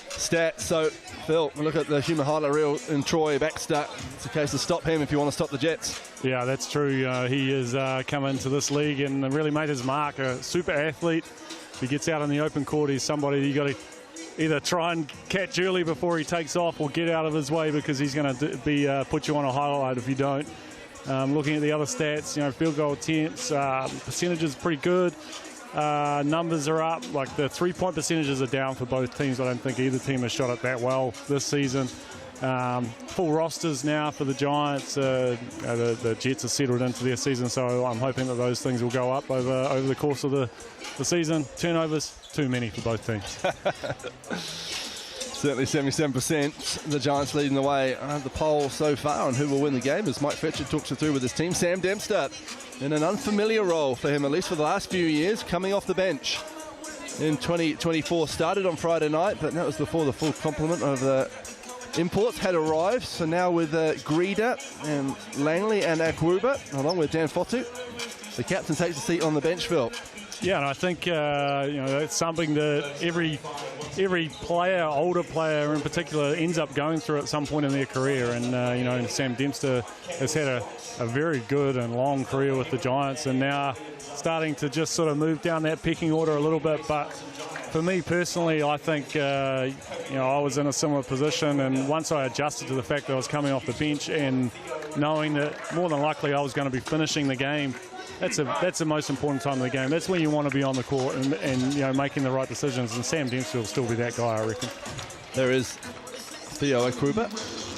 stats. So, Phil, look at the human highlight reel in Troy Baxter. It's a case to stop him if you want to stop the Jets. Yeah, that's true. He has come into this league and really made his mark. A super athlete. If he gets out in the open court, he's somebody you got to either try and catch early before he takes off or get out of his way, because he's going to be put you on a highlight if you don't. Looking at the other stats, you know, field goal attempts, percentages pretty good. Numbers are up. Like the three-point percentages are down for both teams. I don't think either team has shot it that well this season. Full rosters now for the Giants. The Jets are settled into their season, so I'm hoping that those things will go up over the course of the season. Turnovers, too many for both teams. Certainly 77%. The Giants leading the way. The poll so far on who will win the game as Mike Fletcher talks it through with his team. Sam Dempster in an unfamiliar role for him, at least for the last few years, coming off the bench in 2024. Started on Friday night, but that was before the full complement of the imports had arrived. So now with Greeder and Langley and Akwuba, along with Dan Fotu, the captain takes a seat on the bench, Phil. Yeah, and I think that's something that every player, older player in particular, ends up going through at some point in their career. And and Sam Dempster has had a very good and long career with the Giants, and now starting to just sort of move down that pecking order a little bit. But for me personally, I think I was in a similar position, and once I adjusted to the fact that I was coming off the bench and knowing that more than likely I was going to be finishing the game. That's the most important time of the game. That's when you want to be on the court and making the right decisions. And Sam Dempster will still be that guy, I reckon. There is Theo Kruber,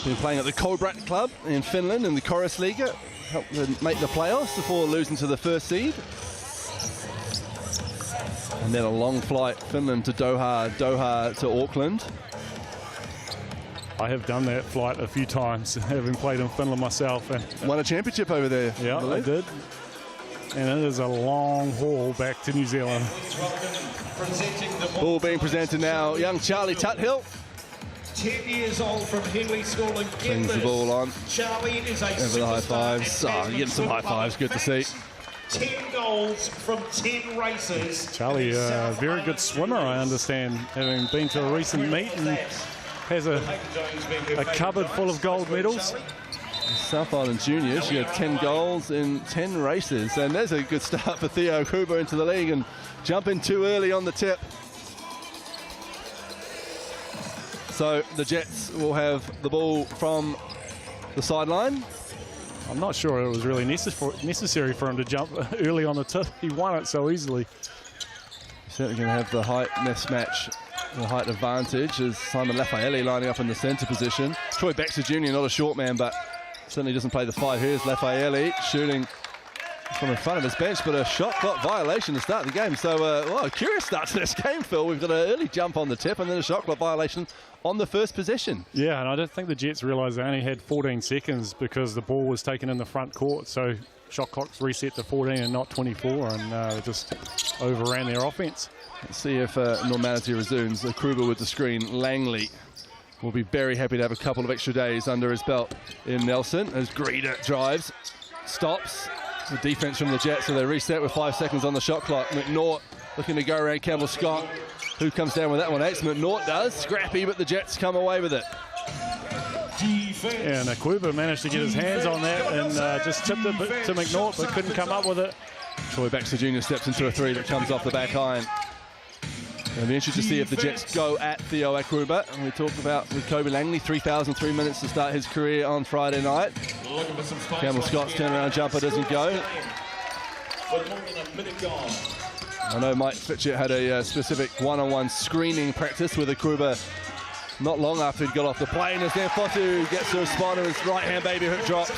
been playing at the Kobrat Club in Finland in the Chorus Liga. Helped them make the playoffs before losing to the first seed. And then a long flight, Finland to Doha, Doha to Auckland. I have done that flight a few times, having played in Finland myself. And won a championship over there. Yeah, I did. And it is a long haul back to New Zealand. Ball being presented now. Young Charlie Tuthill. 10 years old from Henley School and brings the ball on. Charlie is a over the high fives. Getting some high fives. Good to see. 10 goals from 10 races. Charlie, a very good swimmer, I understand, having been to a recent meet and has a cupboard full of gold medals. South Island Juniors, she had 10 goals in 10 races, and there's a good start for Theo Kruber into the league and jumping too early on the tip. So the Jets will have the ball from the sideline. I'm not sure it was really necessary for him to jump early on the tip. He won it so easily. Certainly going to have the height mismatch, the height advantage as Simon Lafayette lining up in the centre position. Troy Baxter Jr., not a short man, but certainly doesn't play the five. Here's Lafayette shooting from in front of his bench, but a shot clock violation to start the game. So, a curious start to this game, Phil. We've got an early jump on the tip and then a shot clock violation on the first possession. Yeah, and I don't think the Jets realised they only had 14 seconds because the ball was taken in the front court. So shot clock's reset to 14 and not 24, and just overran their offence. Let's see if normality resumes. Kruber with the screen. Langley will be very happy to have a couple of extra days under his belt in Nelson as Greeder drives, stops. The defense from the Jets, so they reset with 5 seconds on the shot clock. McNaught looking to go around Campbell Scott. Who comes down with that one? McNaught does. Scrappy, but the Jets come away with it. Yeah, and Akwuba managed to get his hands on that and just tipped it to McNaught, but couldn't come up with it. Troy Baxter Jr. steps into a three that comes off the back iron. It'll be interesting to see if the Jets go at Theo Akwuba. And we talked about with Kobe Langley, 3,003 minutes to start his career on Friday night. Campbell Scott's turnaround jumper doesn't go. I know Mike Fitchett had a specific one-on-one screening practice with Akwuba Not long after he'd got off the plane, as Manawatū gets to a spot and his right-hand baby hook drops.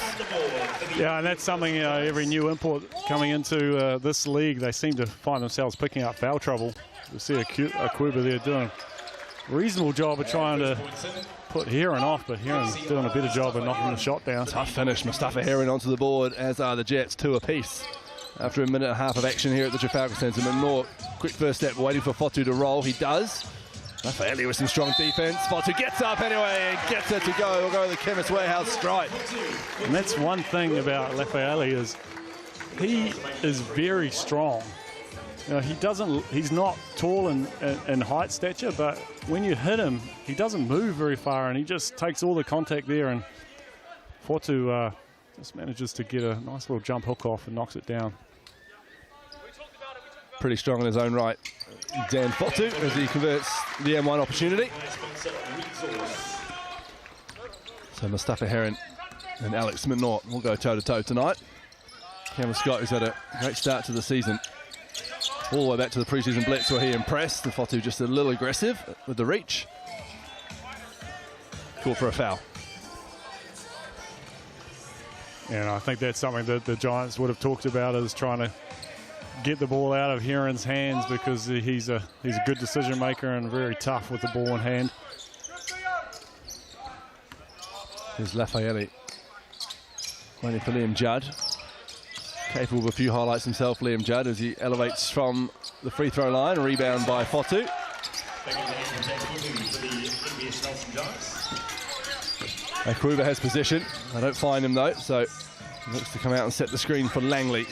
Yeah, and that's something every new import coming into this league, they seem to find themselves picking up foul trouble. You see Akuba there doing a reasonable job of trying to put Heron off, but Heron's doing a better job of knocking the shot down. Tough finish, Mustafa Heron onto the board, as are the Jets, 2 apiece. After a minute and a half of action here at the Trafalgar Centre, McNaught, quick first step, waiting for Fotu to roll. He does. Rafaeli with some strong defence. Fotu gets up anyway and gets it to go. We'll go to the Chemist Warehouse stripe. And that's one thing about Rafaeli is he is very strong. You know, he's not tall in height stature, but when you hit him, he doesn't move very far and he just takes all the contact there, and Fotu just manages to get a nice little jump hook off and knocks it down. Pretty strong in his own right, Dan Fotu, as he converts the M1 opportunity. So Mustafa Heron and Alex McNaught will go toe-to-toe tonight. Cameron Scott, who's had a great start to the season, all the way back to the pre-season blitz where he impressed. And Fotu just a little aggressive with the reach. Call for a foul. And I think that's something that the Giants would have talked about, is trying to get the ball out of Heron's hands, because he's a good decision maker and very tough with the ball in hand. Here's Rafaeli waiting for Liam Judd. Capable of a few highlights himself, Liam Judd, as he elevates from the free throw line. A rebound by Fotu. Akuba has position. I don't find him though, so he looks to come out and set the screen for Langley.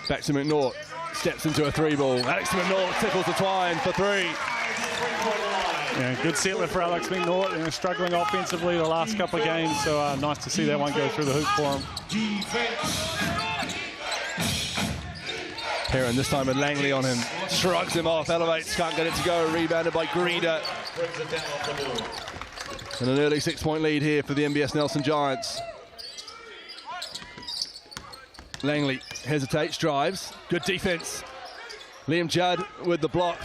Back to McNaught. Steps into a 3-ball. Alex McNaught tickles the twine for 3. Yeah, good settler for Alex McNaught. You know, struggling offensively the last couple of games, so nice to see that one go through the hoop for him. Heron this time with Langley on him. Shrugs him off, elevates, can't get it to go. Rebounded by Greeder. And an early 6-point lead here for the MBS Nelson Giants. Langley hesitates, drives. Good defense. Liam Judd with the block.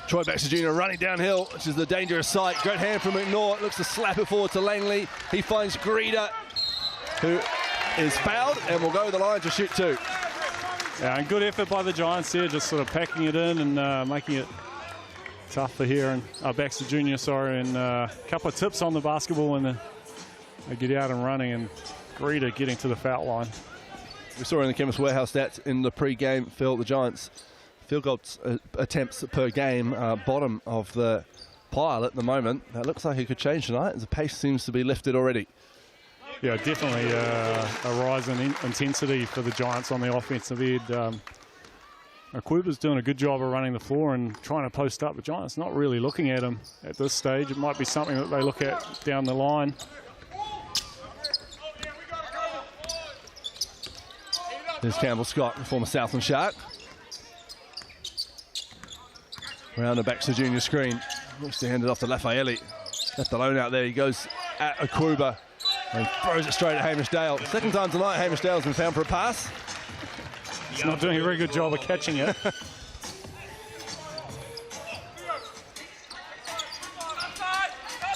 Troy Baxter Jr. running downhill, which is the dangerous sight. Great hand from McNaught. Looks to slap it forward to Langley. He finds Greeder, who is fouled and will go to the line to shoot 2. Yeah, and good effort by the Giants there, just sort of packing it in and making it tough for here. And Baxter Jr., sorry, and a couple of tips on the basketball, and they get out and running, and Greeder getting to the foul line. We saw in the Chemist Warehouse stats in the pre-game, Phil, the Giants' field goal attempts per game, bottom of the pile at the moment. That looks like it could change tonight, as the pace seems to be lifted already. Yeah, definitely a rise in intensity for the Giants on the offensive end. Akuba's doing a good job of running the floor and trying to post up. The Giants not really looking at him at this stage. It might be something that they look at down the line. There's Campbell Scott, the former Southland Shark. Around the Baxter Jr. screen. Looks to hand it off to Rafaeli. Left alone out there. He goes at Akuba and throws it straight at Hamish Dale. Second time tonight, Hamish Dale's been found for a pass. He's not doing a very good job of catching it.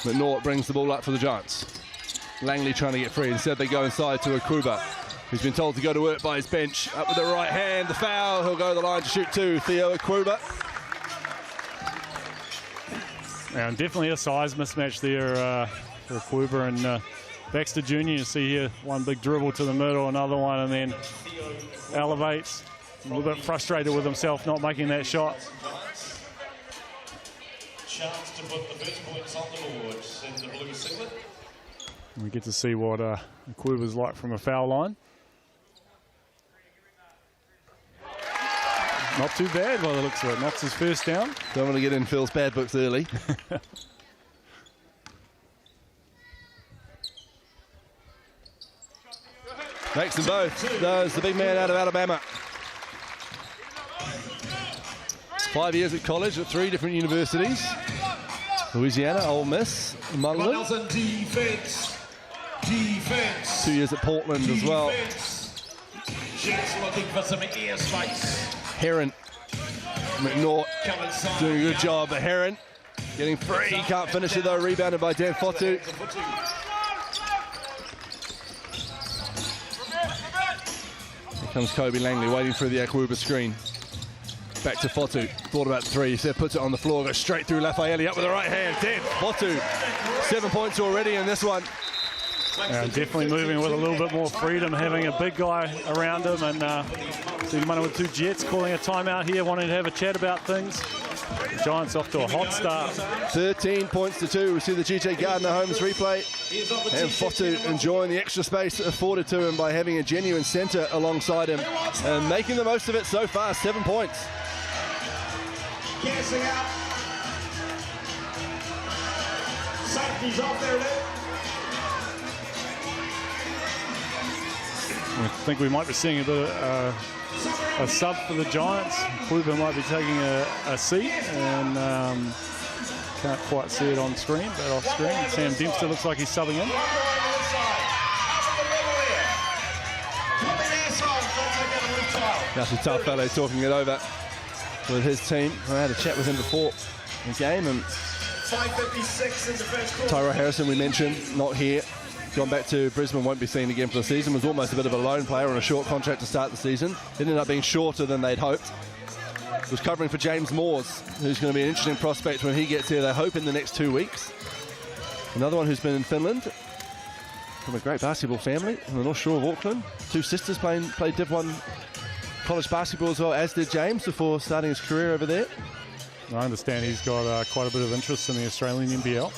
McNaught brings the ball up for the Giants. Langley trying to get free. Instead, they go inside to Akuba, who's been told to go to work by his bench. Up with the right hand, the foul. He'll go to the line to shoot 2. Theo Akuba. And definitely a size mismatch there for Akuba and Baxter Jr. You see here one big dribble to the middle, another one, and then elevates. A little bit frustrated with himself not making that shot. Chance to put the first points on the board in the blue singlet. We get to see what Akuba's like from a foul line. Not too bad by the looks of it. Knocks his first down. Don't want to get in Phil's bad books early. Makes them both. Does the big man out of Alabama. 5 years at college at 3 different universities. Louisiana, Ole Miss, among them. Defense. Defense. 2 years at Portland as well. Jets looking for some ear space. Heron. McNaught doing a good job. But Heron Getting free, can't finish it though, rebounded by Dan Fotu. Here comes Kobe Langley, waiting for the Akwuba screen. Back to Fotu, thought about three, so puts it on the floor, goes straight through Lafayette, up with the right hand. Dan Fotu, 7 points already in this one. Definitely moving with a little bit more freedom, having a big guy around him, and see the Manawatū Jets calling a timeout here, wanting to have a chat about things. The Giants off to a hot start. 13 points to 2. We see the GJ Gardner Holmes replay. And Fotu enjoying the extra space afforded to him by having a genuine centre alongside him and making the most of it so far. 7 points. Gassing out. Safety's off there, Luke. I think we might be seeing a bit of a sub for the Giants. Kluber might be taking a seat, and can't quite see it on screen, but off screen. Sam Dempster looks like he's subbing in. That's a tough fellow talking it over with his team. I had a chat with him before the game, and 5:56 in the first quarter. Tyro Harrison, we mentioned, not here. Gone back to Brisbane, won't be seen again for the season. Was almost a bit of a lone player on a short contract to start the season. It ended up being shorter than they'd hoped. Was covering for James Moores, who's going to be an interesting prospect when he gets here, they hope, in the next 2 weeks. Another one who's been in Finland, from a great basketball family on the North Shore of Auckland. 2 sisters played Div 1 college basketball as well, as did James, before starting his career over there. I understand he's got quite a bit of interest in the Australian NBL.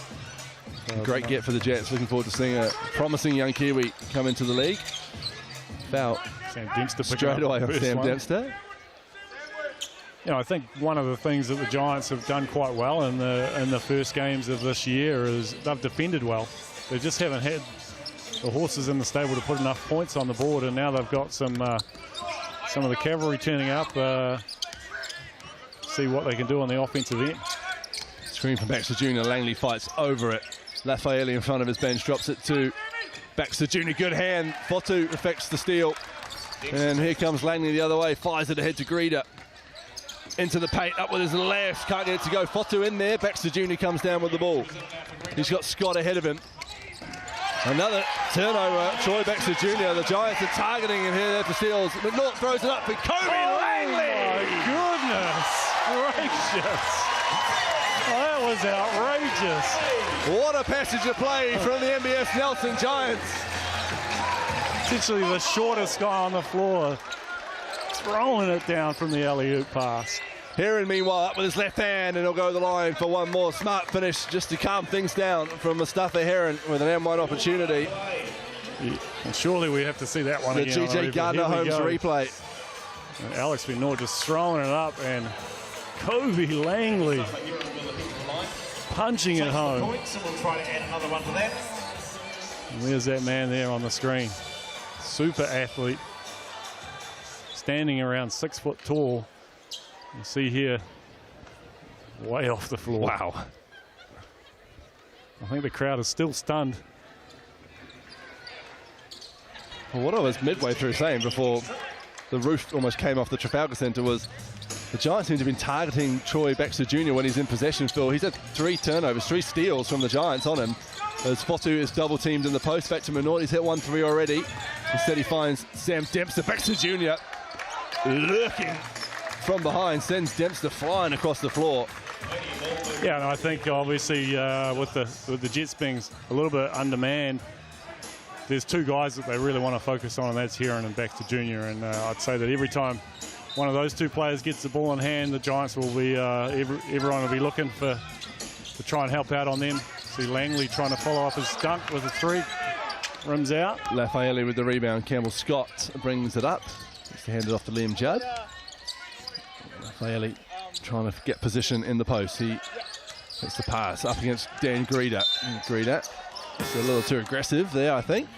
Great get for the Jets. Looking forward to seeing a promising young Kiwi come into the league. Foul Sam Dempster straight away on Sam Dempster. You know, I think one of the things that the Giants have done quite well in the first games of this year is they've defended well. They just haven't had the horses in the stable to put enough points on the board, and now they've got some of the cavalry turning up. See what they can do on the offensive end. Screen from Baxter Jr. Langley fights over it. Lafayette in front of his bench drops it to Baxter Jr. Good hand. Fotu affects the steal. And here comes Langley the other way. Fires it ahead to Greeder. Into the paint, up with his left. Can't get it to go. Fotu in there. Baxter Jr. comes down with the ball. He's got Scott ahead of him. Another turnover. Troy Baxter Jr. The Giants are targeting him here there for steals. McNaught throws it up for Kobe Langley. My goodness gracious. Oh, that was outrageous. What a passage of play from the MBS Nelson Giants. Essentially the shortest guy on the floor, throwing it down from the alley-oop pass. Heron, meanwhile, up with his left hand, and he'll go to the line for one more. Smart finish just to calm things down from Mustafa Heron with an M1 opportunity. Yeah, and surely we have to see that one the again. GJ Gardner Holmes replay. And Alex McNaught just throwing it up, and Kobe Langley punching it home. We'll try to add another one for that. And there's that man there on the screen. Super athlete. Standing around 6 foot tall. You see here, way off the floor. Wow. I think the crowd is still stunned. Well, what I was midway through saying before the roof almost came off the Trafalgar Centre was the Giants seem to have been targeting Troy Baxter Jr. when he's in possession, Phil. He's had 3 turnovers, 3 steals from the Giants on him. As Fotu is double teamed in the post. Back to McNaught. He's hit 1-3 already. Instead he finds Sam Dempster. Baxter Jr. lurking from behind. Sends Dempster flying across the floor. Yeah, and I think obviously with the Jets being a little bit undermanned, there's 2 guys that they really want to focus on, and that's Heron and Baxter Jr. And I'd say that every time one of those 2 players gets the ball in hand, the Giants will be, everyone will be looking to try and help out on them. See Langley trying to follow up his dunk with a 3. Rims out. Lafayette with the rebound. Campbell Scott brings it up. Just to hand it off to Liam Judd. Lafayette trying to get position in the post. He gets the pass up against Dan Greeder. Greeder is a little too aggressive there, I think.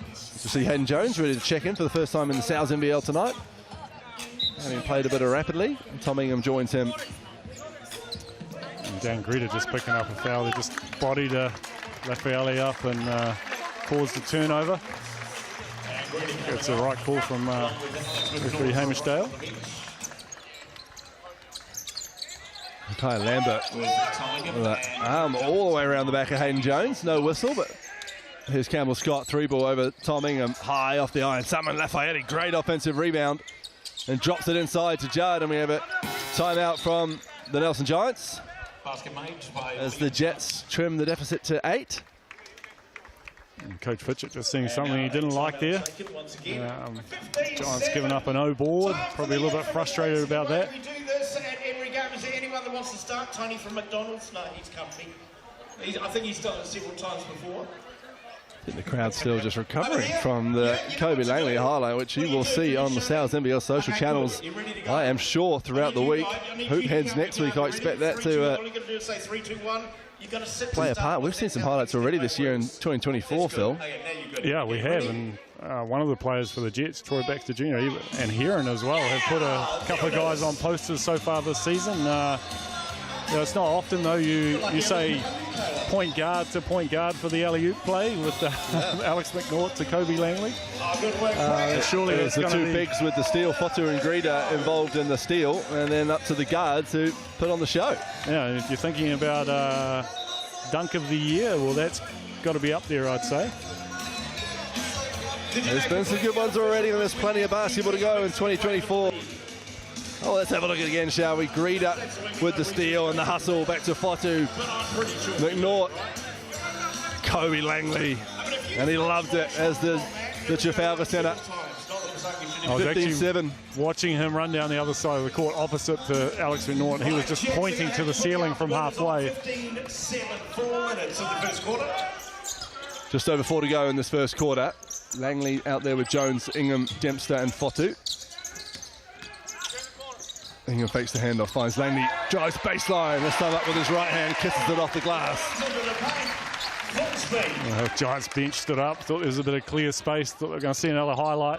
You see Hayden Jones ready to check in for the first time in the South NBL tonight. Having played a bit of rapidly. Tom Ingham joins him. And Dan Greeder just picking up a foul. They just bodied Lafayette up and caused a turnover. It's the right call from referee Hamish Dale. Ty Lambert with an arm all the way around the back of Hayden Jones. No whistle, but here's Campbell Scott. 3-ball over Tom Ingham. High off the iron. Salmon Lafayette. Great offensive rebound. And drops it inside to Judd. And we have a timeout from the Nelson Giants as the Jets trim the deficit to 8. And Coach Fitchett just seeing something he didn't like there. Giants giving up an O board. Probably a little bit frustrated about that. We do this at every game. Is there anyone that wants to start? Tony from McDonald's? No, he's company. I think he's done it several times before. I think the crowd's still just recovering from the Kobe Langley highlight, which you will see on the NZNBL social channels, I am sure, throughout the week. Hoop heads next week. I expect that to play a part. We've seen some highlights already this year in 2024, Phil. Yeah, we have. And one of the players for the Jets, Troy Baxter Jr., and Heron as well, have put a couple of guys on posters so far this season. It's not often, though, you say point guard to point guard for the alley-oop play with Alex McNaught to Kobe Langley. Surely it's the two bigs with the steal, Fotu and Greta, involved in the steal, and then up to the guards who put on the show. Yeah, if you're thinking about dunk of the year, well, that's got to be up there, I'd say. There's been some good ones already, and there's plenty of basketball to go in 2024. Oh, let's have a look again, shall we? Greta with the steal and the hustle. Back to Fotu. McNaught. Kobe Langley. And he loved it as the Trafalgar Centre. 15-7. Watching him run down the other side of the court opposite to Alex McNaught. He was just pointing to the ceiling from halfway. 15-7, 4 minutes of the first quarter. Just over 4 to go in this first quarter. Langley out there with Jones, Ingham, Dempster and Fotu. Ingham fakes the handoff, finds Langley, drives baseline, this time up with his right hand, kisses it off the glass. Giants bench stood up, thought there was a bit of clear space, thought they were going to see another highlight.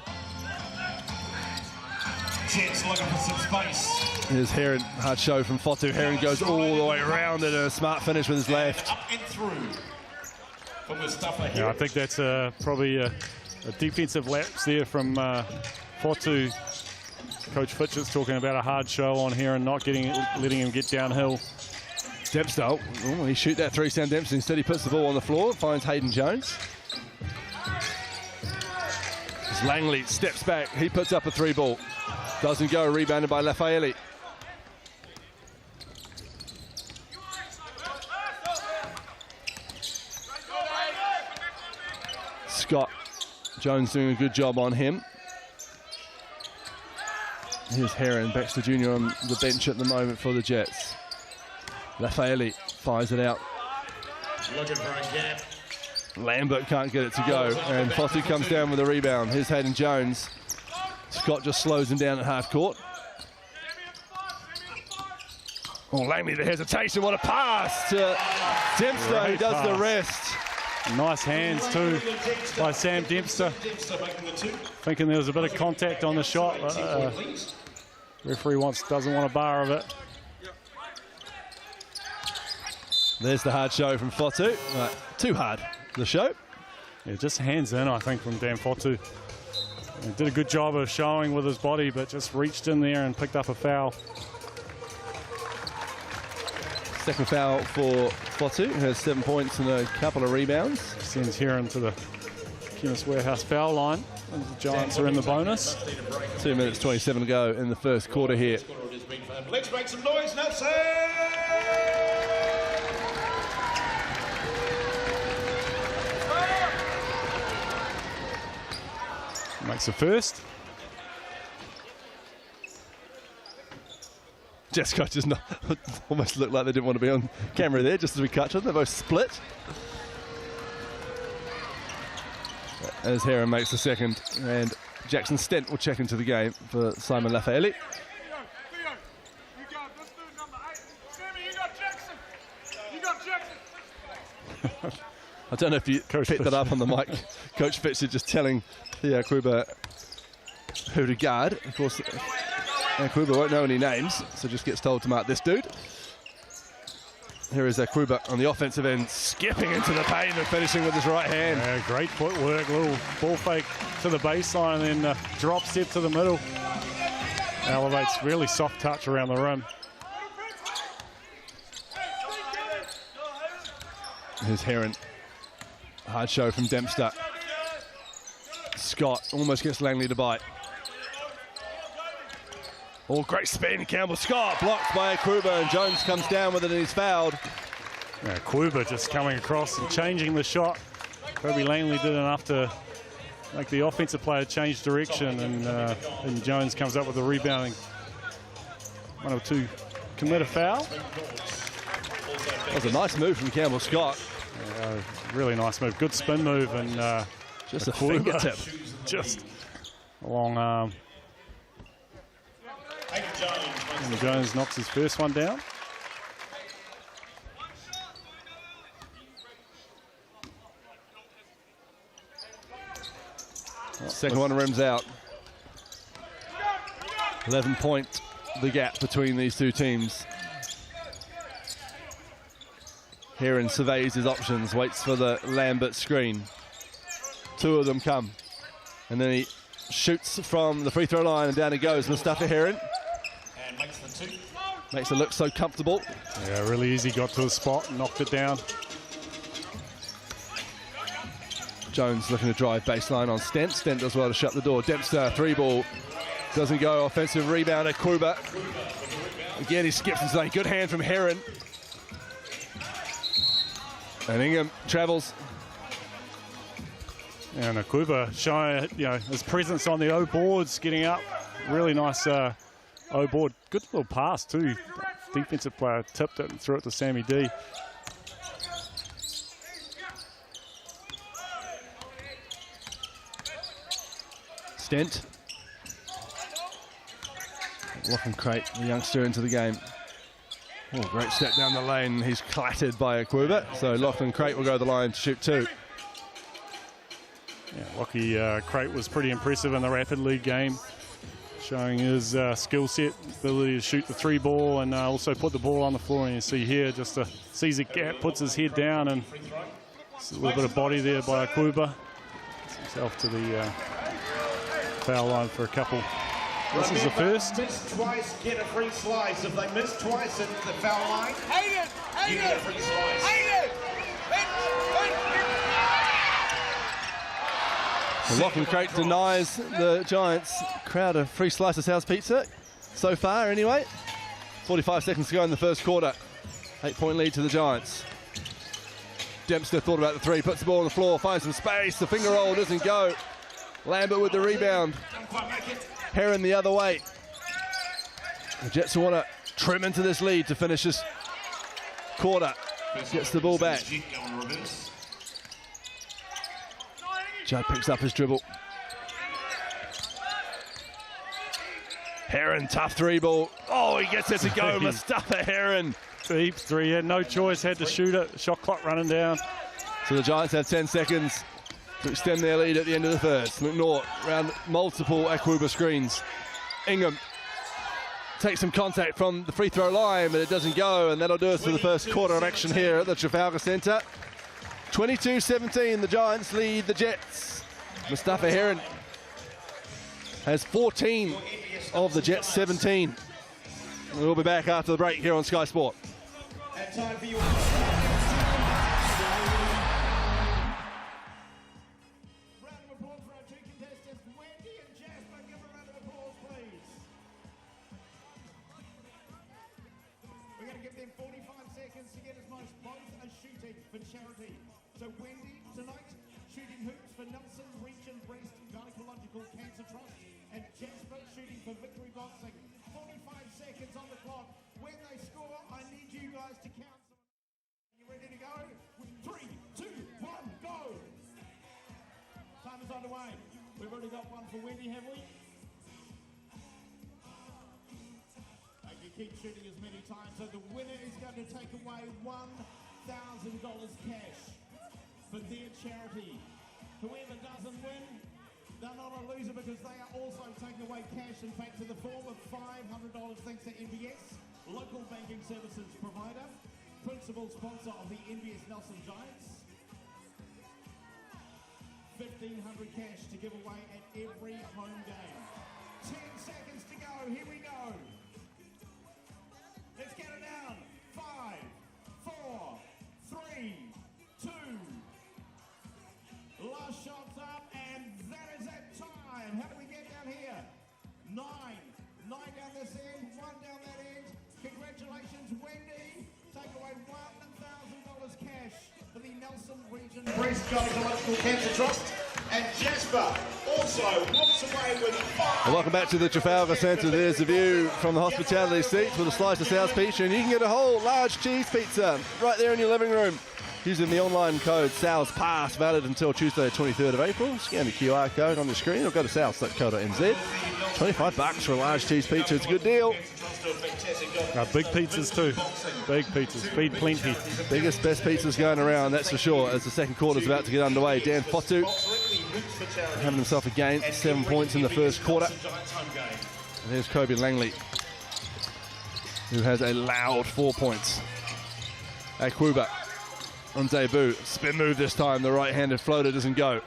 Jets looking for some space. Here's Heron, hard show from Fotu. Heron goes all the way around and a smart finish with his left. Up and through from the stuffer here. Yeah, I think that's probably a defensive lapse there from Fotu. Coach Fitchett's talking about a hard show on here and not letting him get downhill. Dempster, he shoot that three-sound Dempster. Instead he puts the ball on the floor, finds Hayden Jones. As Langley steps back, he puts up a 3-ball. Doesn't go, rebounded by Lafayette. Scott, Jones doing a good job on him. Here's Heron, Baxter Jr. on the bench at the moment for the Jets. Lafayette fires it out. Looking for a gap. Lambert can't get it to go, and Fotu comes down with a rebound. Here's Hayden Jones. Scott just slows him down at half court. Oh, Langley, the hesitation. What a pass to Dempster, who does the rest. Nice hands too by Sam Dempster. Thinking there was a bit of contact on the shot. Referee doesn't want a bar of it. There's the hard show from Fotu. Too hard, the show. Yeah, just hands in, I think, from Dan Fotu. He did a good job of showing with his body, but just reached in there and picked up a foul. Second foul for Fotu, who has 7 points and a couple of rebounds. Sends Heron to the Chemist Warehouse foul line. And the Giants are in the bonus. 2 minutes 27 to go in the first quarter here. Let's make some noise, Nelson! Makes the first. Jets coaches almost looked like they didn't want to be on camera there just as we catch them. They're both split. As Heron makes the second, and Jackson Stent will check into the game for Simon Lafayette. I don't know if you picked that up on the mic. Coach Fitch is just telling Theo Kruber who to guard. Of course, Kruber won't know any names, so just gets told to mark this dude. Here is Kruber on the offensive end, skipping into the paint and finishing with his right hand. Yeah, great footwork, little ball fake to the baseline and then drop step to the middle. Elevates, really soft touch around the rim. Here's Heron. Hard show from Dempster. Scott almost gets Langley to bite. Oh, great spin. Campbell Scott blocked by Akuba, and Jones comes down with it and he's fouled. Yeah, Akuba just coming across and changing the shot. Kobe Langley did enough to make the offensive player change direction, and Jones comes up with the rebounding. Manawatū commit a foul. That was a nice move from Campbell Scott. Really nice move. Good spin move, and just a fingertip. Just a long arm. And Jones knocks his first one down. Second one rims out. 11-point the gap between these two teams. Heron surveys his options, waits for the Lambert screen. Two of them come. And then he shoots from the free throw line and down he goes. Mustafa Heron. And makes the two. Makes it look so comfortable. Yeah, really easy. Got to the spot and knocked it down. Jones looking to drive baseline on Stent. Stent does well to shut the door. Dempster, three ball. Doesn't go. Offensive rebound at Kuba. Again, he skips his lane. Good hand from Heron. And Ingham travels. And Akuba showing, his presence on the O boards, getting up. Really nice O board. Good little pass too. Defensive player tipped it and threw it to Sammy D. Stent. Lachlan Crate, the youngster, into the game. Oh, great step down the lane. He's clattered by Akuba. So Lachlan Crate will go to the line to shoot two. Yeah, Lockie Crate was pretty impressive in the Rapid League game, showing his skill set, ability to shoot the three ball and also put the ball on the floor. And you see here, just sees a gap, puts his head down, and a little bit of body there by Akuba. Gets himself to the foul line for a couple. This is the first. Miss twice, get a free slice. If they miss twice at the foul line, you get a free slice. Well, Lachlan Crate denies the Giants crowd a free slice of Sal's Pizza. So far, anyway. 45 seconds to go in the first quarter. 8-point lead to the Giants. Dempster thought about the three, puts the ball on the floor, finds some space. The finger roll doesn't go. Lambert with the rebound. Heron the other way. The Jets want to trim into this lead to finish this quarter. Gets the ball back. Judd picks up his dribble. Heron, tough three ball. Oh, he gets it to go. Mustafa Heron. Deep three, had no choice, had to shoot it. Shot clock running down. So the Giants have 10 seconds to extend their lead at the end of the first. McNaught around multiple Akuba screens. Ingham takes some contact from the free throw line, but it doesn't go, and that'll do us for the first quarter of action here at the Trafalgar Centre. 22-17, the Giants lead the Jets. Mustafa Heron has 14 of the Jets' 17. We'll be back after the break here on Sky Sport. And time for you. So Wendy, tonight, shooting hoops for Nelson Region Breast Gynecological Cancer Trust, and Jasper shooting for Victory Boxing. 45 seconds on the clock. When they score, I need you guys to count. You ready to go? 3, 2, 1, go! Time is underway. We've already got one for Wendy, have we? You keep shooting as many times, so the winner is going to take away $1,000 cash for their charity. Whoever doesn't win, they're not a loser because they are also taking away cash, in fact, to the form of $500 thanks to NBS, local banking services provider, principal sponsor of the NBS Nelson Giants. 1,500 cash to give away at every home game. 10 seconds to go, here we go. Let's get it down. 5, 4, 3, 9 down this end, 1 down that end. Congratulations, Wendy. Take away $1,000 cash for the Nelson Region Breast Gynecological Cancer Trust. And Jasper also walks away with 5. Well, welcome back to the Trafalgar Centre. There's a view from the hospitality seats with a slice of South pizza, and you can get a whole large cheese pizza right there in your living room using the online code SALSPASS, valid until Tuesday, 23rd of April. Scan the QR code on the screen or go to sals.co.nz. $25 for a large cheese pizza. It's a good deal. Big pizzas too. Big pizzas. Feed plenty. Biggest, best pizzas going around, that's for sure, as the second quarter's about to get underway. Dan Fotu having himself a game, 7 points in the first quarter. And there's Kobe Langley, who has a loud 4 points. Akwuba on debut. Spin move this time. The right-handed floater doesn't go.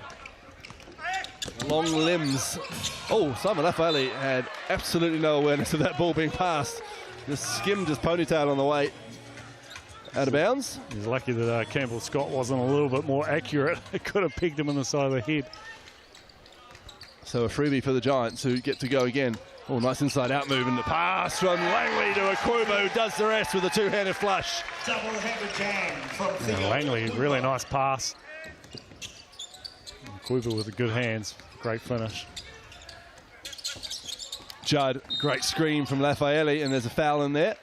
Long limbs. Oh, Simon Lafayette had absolutely no awareness of that ball being passed. Just skimmed his ponytail on the way out of bounds. He's lucky that Campbell Scott wasn't a little bit more accurate. It could have pegged him in the side of the head. So a freebie for the Giants, who get to go again. Oh, nice inside-out move, and the pass from Langley to Akwuba, who does the rest with a two-handed flush. Double-handed jam from Langley, really nice pass. Akwuba with the good hands. Great finish. Judd, great screen from Lafayette, and there's a foul in there.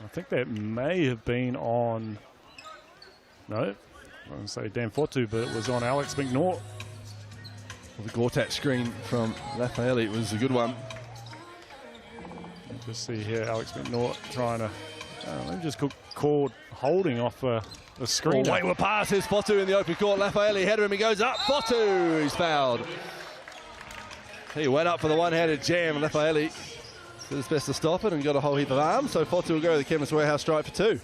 I think that may have been on... No, I was going to say Dan Fotu, but it was on Alex McNaught. Well, the Gortat screen from Lafayette was a good one. Just see here, Alex McNaught trying to... maybe just called holding off a screen. Oh, wait, we'll pass. Here's Fotu in the open court. Lafayette header him, he goes up. Fotu, he's fouled. He went up for the one-handed jam. Lafayette did his best to stop it and got a whole heap of arms. So Fotu will go to the Chemist Warehouse strike for 2.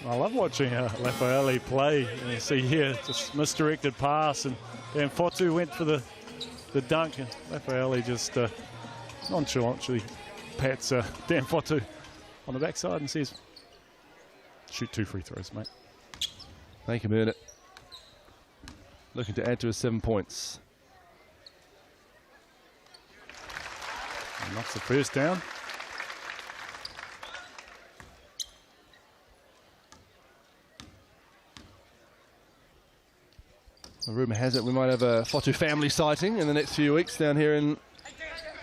I love watching Lafayette play. You see here, just misdirected pass, and Dan Fotu went for the dunk, and Lafayette just nonchalantly pats Dan Fotu on the backside and says, shoot 2 free throws, mate. Thank you, Burnett. Looking to add to his 7 points. And knocks the first down. The rumour has it we might have a Fotu family sighting in the next few weeks down here in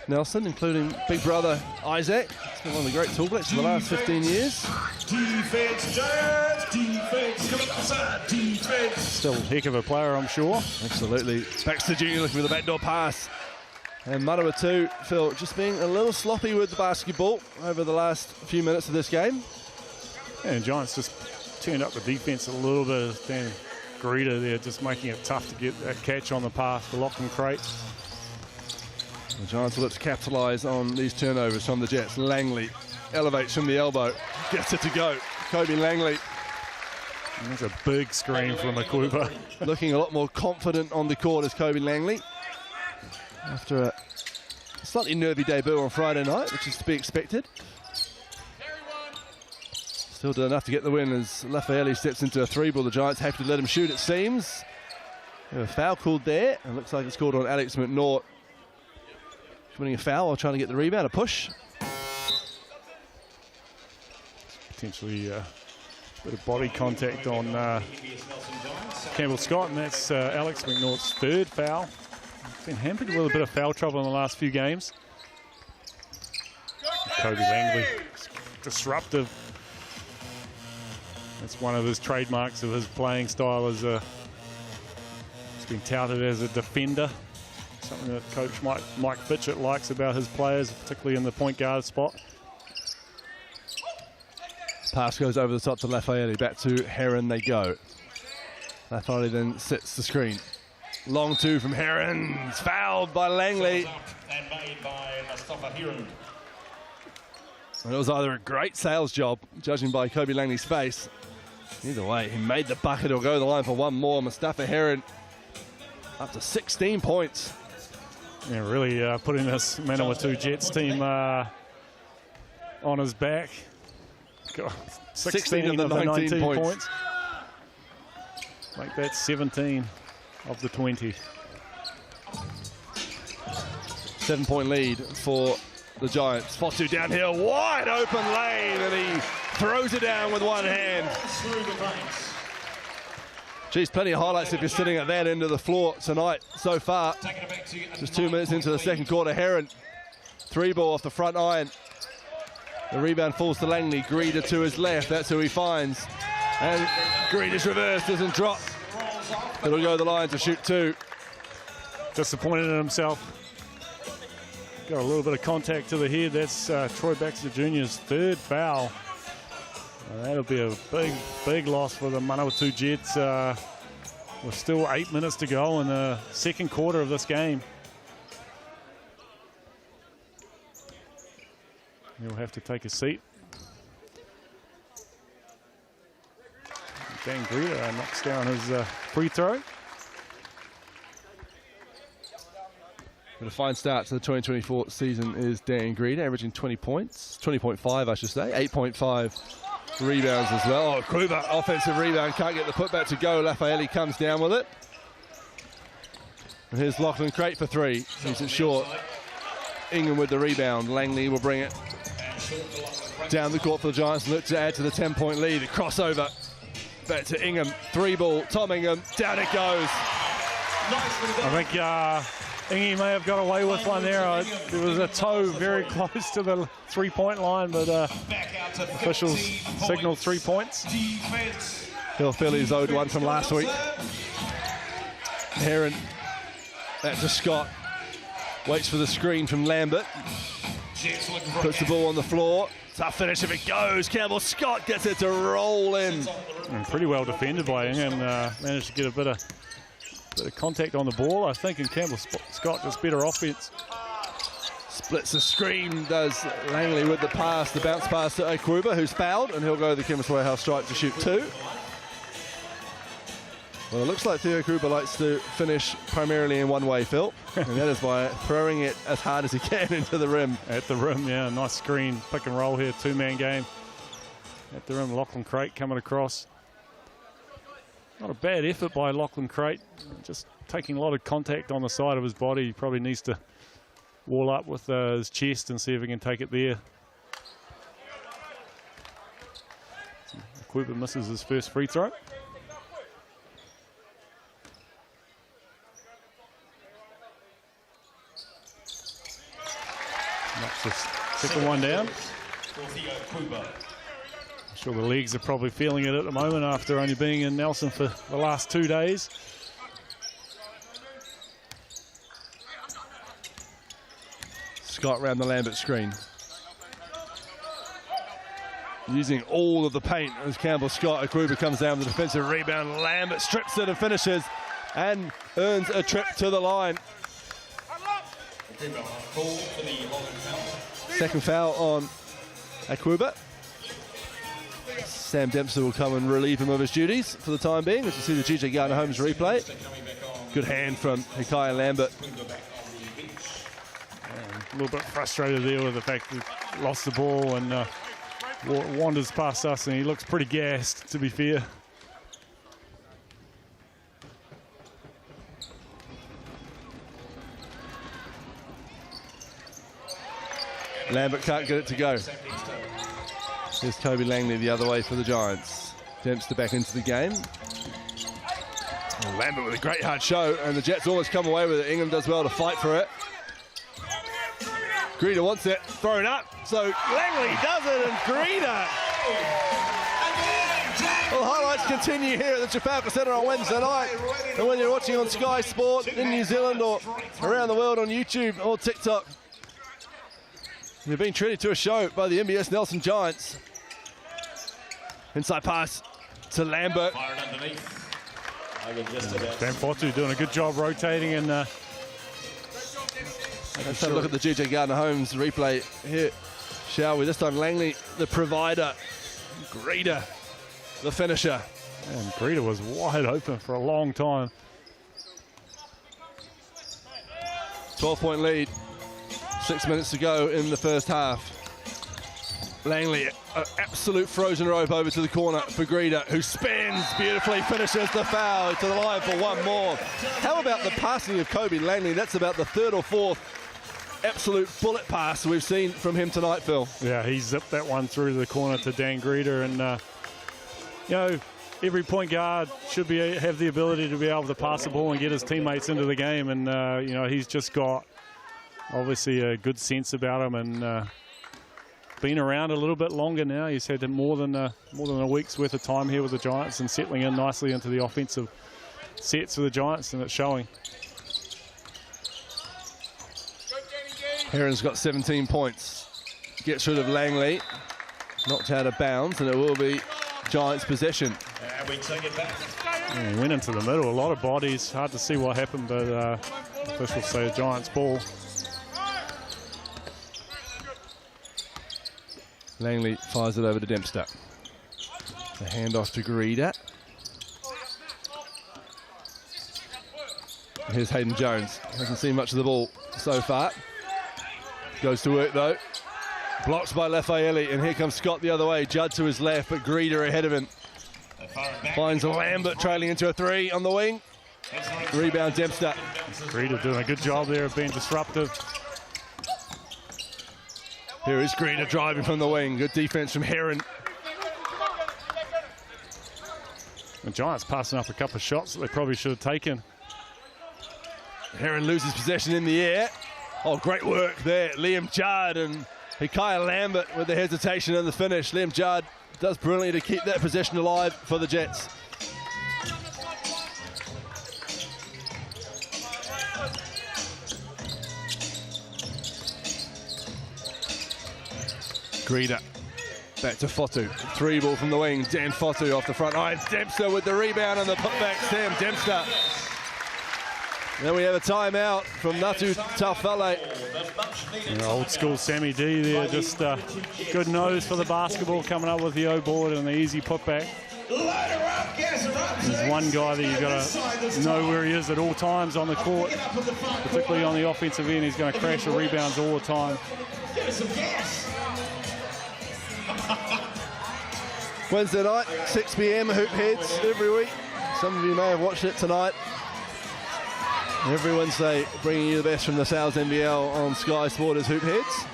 Nelson, including big brother Isaac. He's been one of the great All Blacks for the last 15 years. Defense, Giants! Defense, coming outside, defense! Still a heck of a player, I'm sure. Absolutely. Baxter Jr. looking for the backdoor pass. And Manawatū, Phil, just being a little sloppy with the basketball over the last few minutes of this game. Yeah, and Giants just turned up the defense a little bit. Dan Greeter there, just making it tough to get that catch on the pass for Lachlan Crate. The Giants will look to capitalise on these turnovers from the Jets. Langley elevates from the elbow, gets it to go. Kobe Langley. And that's a big screen from Akwuba. Looking a lot more confident on the court as Kobe Langley. After a slightly nervy debut on Friday night, which is to be expected. Still did enough to get the win as Lafayette steps into a 3-ball. The Giants happy to let him shoot, it seems. We have a foul called there, and looks like it's called on Alex McNaught. Winning a foul while trying to get the rebound, a push. Potentially a bit of body contact on Campbell Scott, and that's Alex McNaught's 3rd foul. Been hampered with a bit of foul trouble in the last few games. Kobe Langley, disruptive. That's one of his trademarks of his playing style. He's been touted as a defender. Something that Coach Mike Fitchett likes about his players, particularly in the point guard spot. Pass goes over the top to Lafayette. Back to Heron they go. Lafayette then sets the screen. Long 2 from Heron. It's fouled by Langley. And made by Mustafa Heron. And it was either a great sales job, judging by Kobe Langley's face. Either way, he made the bucket. He'll go to the line for one more. Mustafa Heron up to 16 points. Yeah, really putting this Manawatū Jets team on his back. God, 16 of the 19 points. Make that 17 of the 20. 7-point lead for the Giants. Fotu downhill, wide open lane, and he throws it down with one hand. Geez, plenty of highlights if you're sitting at that end of the floor tonight so far. Just 2 minutes into the second quarter. Heron, 3-ball off the front iron. The rebound falls to Langley. Greeder to his left, that's who he finds. And Greeder's reverse doesn't drop. It'll go to the line to shoot 2. Disappointed in himself. Got a little bit of contact to the head. That's Troy Baxter Jr.'s 3rd foul. That'll be a big loss for the Manawatū Jets. We're still 8 minutes to go in the second quarter of this game. He'll have to take a seat. Dan Greeder knocks down his free throw. But a fine start to the 2024 season is Dan Greeder, averaging 20 points, 20.5 I should say, 8.5 rebounds as well. Oh, Kruber, offensive rebound, can't get the putback to go. Lafayette comes down with it. And here's Lachlan Crate for 3. He's it short. Ingham with the rebound. Langley will bring it down the court for the Giants. Look to add to the 10-point lead. A crossover. Back to Ingham. 3-ball. Tom Ingham. Down it goes. I think Ingham may have got away with one there. There was a toe very close to the 3-point line, but officials signaled 3 points. Hill Phillies owed one from last week. Heron. That's to Scott. Waits for the screen from Lambert. Puts the ball on the floor. Tough finish if it goes. Campbell Scott gets it to roll in. And pretty well defended by Ingham. Managed to get a bit of contact on the ball, I think, and Campbell Scott just better offense. Splits the screen, does Langley with the pass, the bounce pass to Akuba, who's fouled, and he'll go to the Chemist Warehouse stripe to shoot 2. Well, it looks like Theo Akuba likes to finish primarily in one way, Phil, and that is by throwing it as hard as he can into the rim. At the rim, yeah, nice screen, pick and roll here, 2-man game. At the rim, Lachlan Crate coming across. Not a bad effort by Lachlan Crate, just taking a lot of contact on the side of his body. He probably needs to wall up with his chest and see if he can take it there. Akuba misses his first free throw. Knocks the second one down. I'm sure the legs are probably feeling it at the moment after only being in Nelson for the last 2 days. Scott round the Lambert screen. Using all of the paint as Campbell Scott. Akuba comes down with the defensive rebound. Lambert strips it and finishes and earns a trip to the line. Second foul on Akuba. Sam Dempster will come and relieve him of his duties for the time being. As you see the GJ Gardner-Holmes replay. Good hand from Hikaya Lambert. A little bit frustrated there with the fact that he lost the ball and wanders past us, and he looks pretty gassed, to be fair. Lambert can't get it to go. Here's Kobe Langley the other way for the Giants. Dempster back into the game. Oh, Lambert with a great hard show, and the Jets almost come away with it. Ingham does well to fight for it. Greeder wants it, thrown up, so Langley does it, and Greeder. Well, the highlights continue here at the Trafalgar Centre on Wednesday night. And when you're watching on Sky Sport in New Zealand or around the world on YouTube or TikTok, you've been treated to a show by the MBS Nelson Giants. Inside pass to Lambert. Dan Fotu doing a good job rotating, and let's have a look at the GJ Gardner-Holmes replay here, shall we? This time Langley, the provider. Greeder, the finisher. And Greeder was wide open for a long time. 12-point lead. 6 minutes to go in the first half. Langley, an absolute frozen rope over to the corner for Greeder, who spins beautifully, finishes the foul to the line for one more. How about the passing of Kobe Langley? That's about the 3rd or 4th absolute bullet pass we've seen from him tonight, Phil. Yeah, he zipped that one through the corner to Dan Greeter, and you know, every point guard should have the ability to be able to pass the ball and get his teammates into the game, and you know, he's just got obviously a good sense about him, and been around a little bit longer now. He's had more than a week's worth of time here with the Giants and settling in nicely into the offensive sets for the Giants, and it's showing. Heron's got 17 points. Gets rid of Langley. Knocked out of bounds, and it will be Giants' possession. And we take it back. Yeah, he went into the middle. A lot of bodies. Hard to see what happened, but officials say Giants ball. Langley fires it over to Dempster. The handoff to Greeter. Here's Hayden Jones. Hasn't seen much of the ball so far. Goes to work though. Blocked by Lafayette, and here comes Scott the other way. Judd to his left, but Greeter ahead of him. Finds Lambert trailing into a three on the wing. Rebound Dempster. Greeter doing a good job there of being disruptive. Here is Greeter driving from the wing. Good defense from Heron. The Giants passing up a couple of shots that they probably should have taken. Heron loses possession in the air. Oh, great work there. Liam Judd and Hikaya Lambert with the hesitation and the finish. Liam Judd does brilliantly to keep that possession alive for the Jets. Greeter back to Fotu. Three ball from the wing. Dan Fotu off the front. Oh, it's Dempster with the rebound and the putback. Sam Dempster. Then we have a timeout from Natu Taufale. Old school Sammy D there, just good nose for the basketball, coming up with the O-board and the easy putback. There's one guy that you've got to know where he is at all times on the court, particularly on the offensive end. He's going to crash the rebounds all the time. Wednesday night, 6 p.m, Hoop Heads every week. Some of you may have watched it tonight. Every Wednesday, bringing you the best from the NZNBL on Sky Sport as Hoop Heads.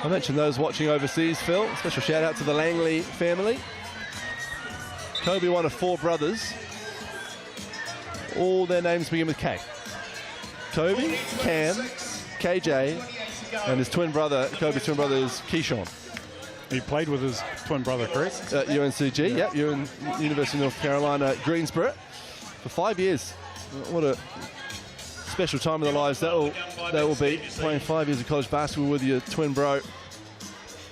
I mentioned those watching overseas, Phil. Special shout out to the Langley family. Kobe, one of 4 brothers. All their names begin with K. Kobe, Cam, KJ, and his twin brother, Kobe's twin brother is Keyshawn. He played with his twin brother, correct? At UNCG, yeah, University of North Carolina, Greensboro, for 5 years. What a special time in their lives that will be, playing 5 years of college basketball with your twin bro.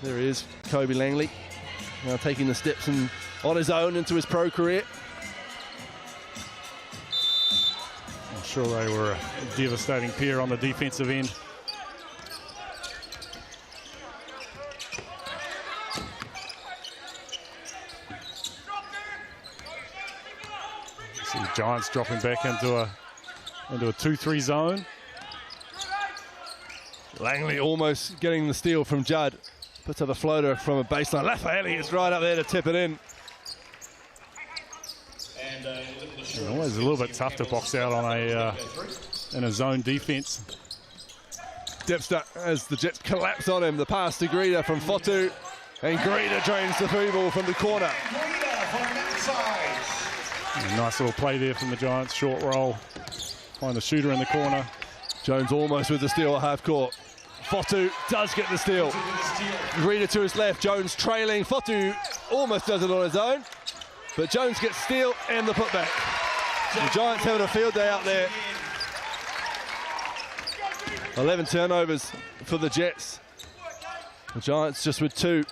There he is, Kobe Langley, now taking the steps on his own into his pro career. I'm sure they were a devastating pair on the defensive end. See the Giants dropping back into a 2-3 zone. Langley almost getting the steal from Judd. Puts up a floater from a baseline. Lafayette is right up there to tip it in. Always a little bit tough to box out on in a zone defense. Dempster, as the Jets collapse on him, the pass to Greeter from Fotu, and Greeter drains the free ball from the corner. A nice little play there from the Giants, short roll. Find the shooter in the corner. Jones almost with the steal at half court. Fotu does get the steal. Greeter to his left, Jones trailing. Fotu almost does it on his own, but Jones gets steal and the putback. The Giants having a field day out there. 11 turnovers for the Jets. The Giants just with 2.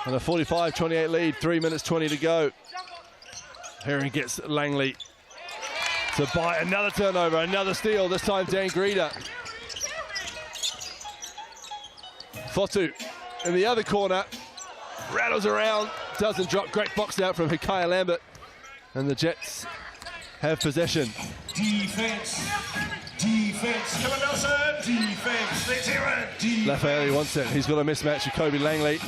And a 45-28 lead, 3 minutes 20 to go. Herring gets Langley to buy another turnover, another steal, this time Dan Greeter. Fotu in the other corner, rattles around, doesn't drop. Great box out from Hikaya Lambert. And the Jets have possession. Defense. Come on, Nelson. Defense. Let's hear it. Defense. Lafayette wants it. He's got a mismatch with Kobe Langley,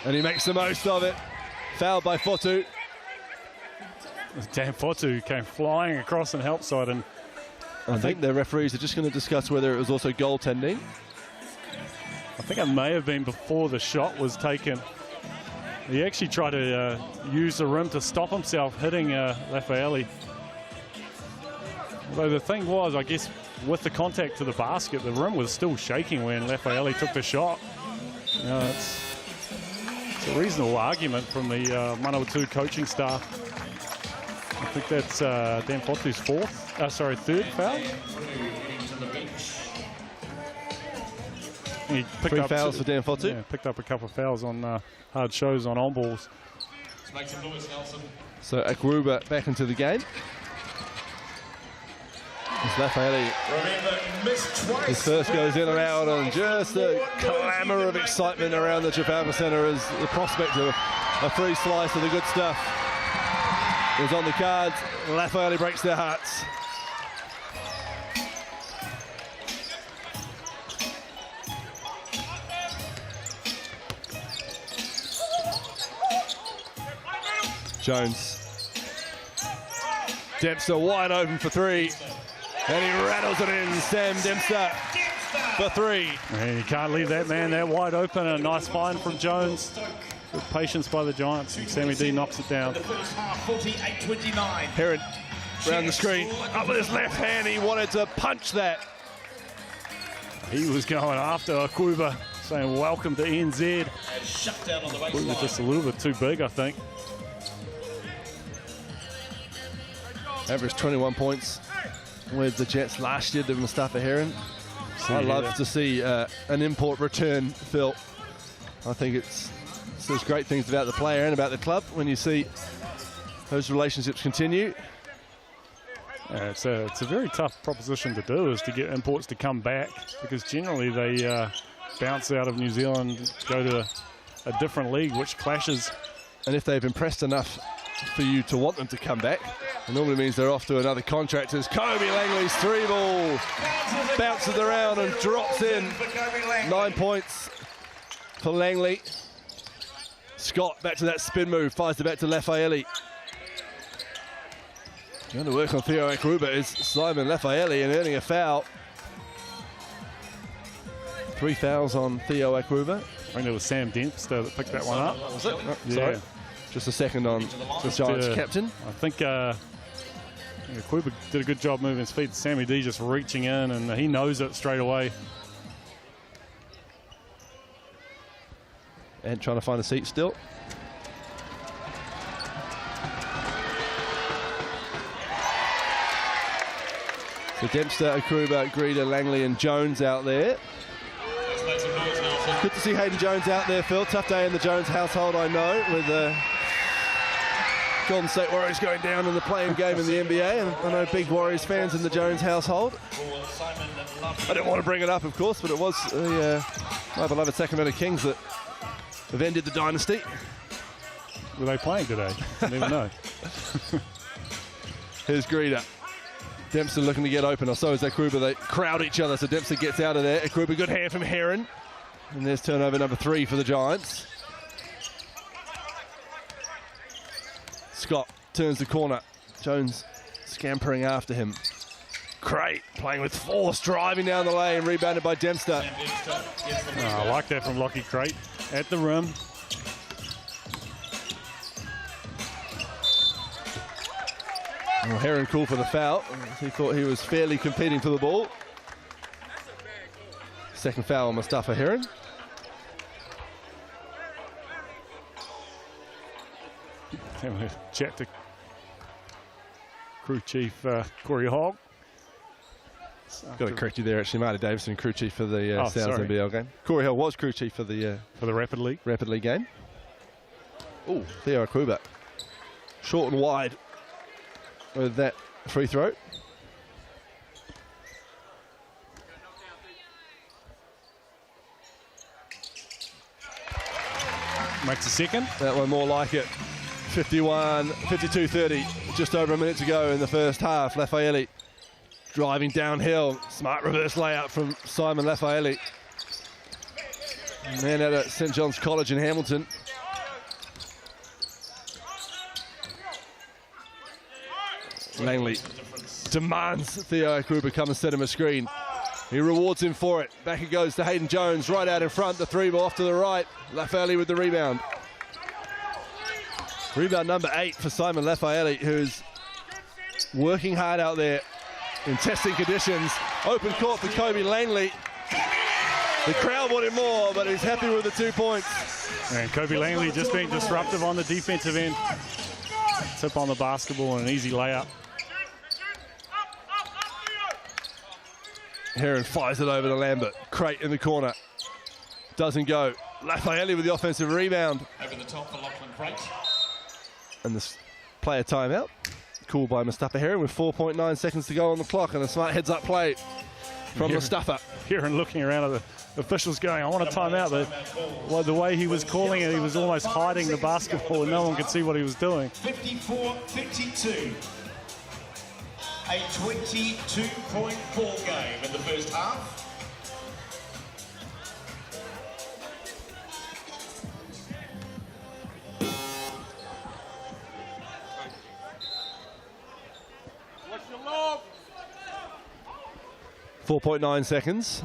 and he makes the most of it. Fouled by Fotu. Manawatū came flying across and help side, and I think the referees are just going to discuss whether it was also goaltending. I think it may have been before the shot was taken. He actually tried to use the rim to stop himself hitting Raffaele. Although the thing was, I guess, with the contact to the basket, the rim was still shaking when Raffaele took the shot. You know, it's a reasonable argument from the Manawatū coaching staff. I think that's Manawatū's third foul. He picked Three up fouls for Manawatū. Yeah, picked up a couple of fouls on hard shows on balls. So Akruba back into the game. As Raffaele, his first goes in and out, and just a clamour of excitement around the Trafalgar Centre as the prospect of a free slice of the good stuff is on the cards. Raffaele breaks their hearts. Jones. Dempster wide open for three. And he rattles it in. Sam Dempster for three. And you can't leave that man that wide open. A nice find from Jones. Good patience by the Giants. And Sammy D knocks it down. Heron around the screen. Up with his left hand. He wanted to punch that. He was going after Akruba, saying welcome to NZ. Akruba just a little bit too big, I think. Averaged 21 points with the Jets last year to Mustafa Heron. I love to see an import return, Phil. I think it says great things about the player and about the club when you see those relationships continue. Yeah, it's a very tough proposition to do, is to get imports to come back, because generally they bounce out of New Zealand, go to a different league, which clashes. And if they've impressed enough for you to want them to come back, it normally means they're off to another contract. As Kobe Langley's three ball bounces around and drops in. 9 points for Langley. Scott back to that spin move, fires it back to Raffaele. Going to work on Theo Akruba is Simon Raffaele, and earning a foul. 3 fouls on Theo Akruba. I think it was Sam Dempster that picked that one up. Was it? Oh, yeah. Sorry. Just a second on the Giants captain. I think Akruba did a good job moving his feet. Sammy D just reaching in, and he knows it straight away. And trying to find a seat still. So Dempster, Akruba, Greeder, Langley and Jones out there. Good to see Hayden Jones out there, Phil. Tough day in the Jones household, I know, with the Golden State Warriors going down in the play-in game in the NBA, and I know big Warriors fans in the Jones household. I didn't want to bring it up, of course, but it was my beloved Sacramento Kings that have ended the dynasty. Were they playing today? I never know. Here's Greeder. Dempster looking to get open, or so is Akruba. They crowd each other, so Dempster gets out of there. Akruba, good hand from Heron. And there's turnover number 3 for the Giants. Scott turns the corner. Jones scampering after him. Crate playing with force, driving down the lane, rebounded by Dempster. Oh, I like that from Lockie Crate at the rim. Well, Heron called for the foul. He thought he was fairly competing for the ball. Second foul on Mustafa Heron. Chat to crew chief Corey Hogg. Got to correct you there, actually. Marty Davison, crew chief for the NZNBL game. Corey Hill was crew chief for the Rapid League game. Oh, Theo Akruba. Short and wide with that free throw. Makes a second. That one more like it. 52-30, just over a minute to go in the first half. Raffaele driving downhill. Smart reverse layout from Simon Raffaele. Man out at St. John's College in Hamilton. Langley demands Theo Kruber come and set him a screen. He rewards him for it. Back it goes to Hayden Jones, right out in front. The three ball off to the right. Lafayette with the rebound. Rebound number 8 for Simon Lafayette, who's working hard out there in testing conditions. Open court for Kobe Langley. The crowd wanted more, but he's happy with the 2 points. And Kobe Langley just being disruptive on the defensive end. Tip on the basketball and an easy layup. Heron fires it over to Lambert. Crate in the corner. Doesn't go. Lafayette with the offensive rebound. Over the top for Lachlan Crate. And this player timeout. Called by Mustafa Heron with 4.9 seconds to go on the clock, and a smart heads-up play from Mustafa. Heron looking around at the officials going, I want a timeout. But the way he was calling it, he was almost hiding the basketball and no one could see what he was doing. 54-52. A 22-point ball game in the first half. What's your love? 4.9 seconds.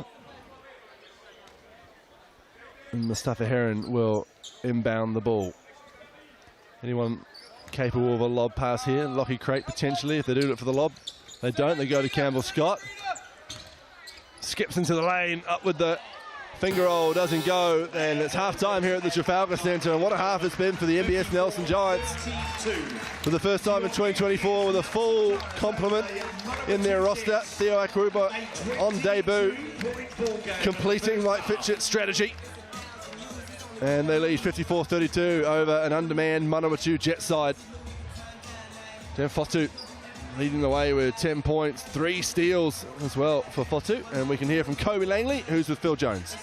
And Mustafa Heron will inbound the ball. Anyone capable of a lob pass here? Lockie Crate potentially, if they do it for the lob. They don't, they go to Campbell Scott. Skips into the lane, up with the finger roll, doesn't go. And it's half time here at the Trafalgar Centre. And what a half it's been for the NBS Nelson Giants. For the first time in 2024 with a full complement in their roster. Theo Akruba on debut, completing Mike Fitchett's strategy. And they lead 54-32 over an undermanned Manawatū Jet side. Jen Fotu leading the way with 10 points, 3 steals as well for Fotu. And we can hear from Kobe Langley, who's with Phil Jones.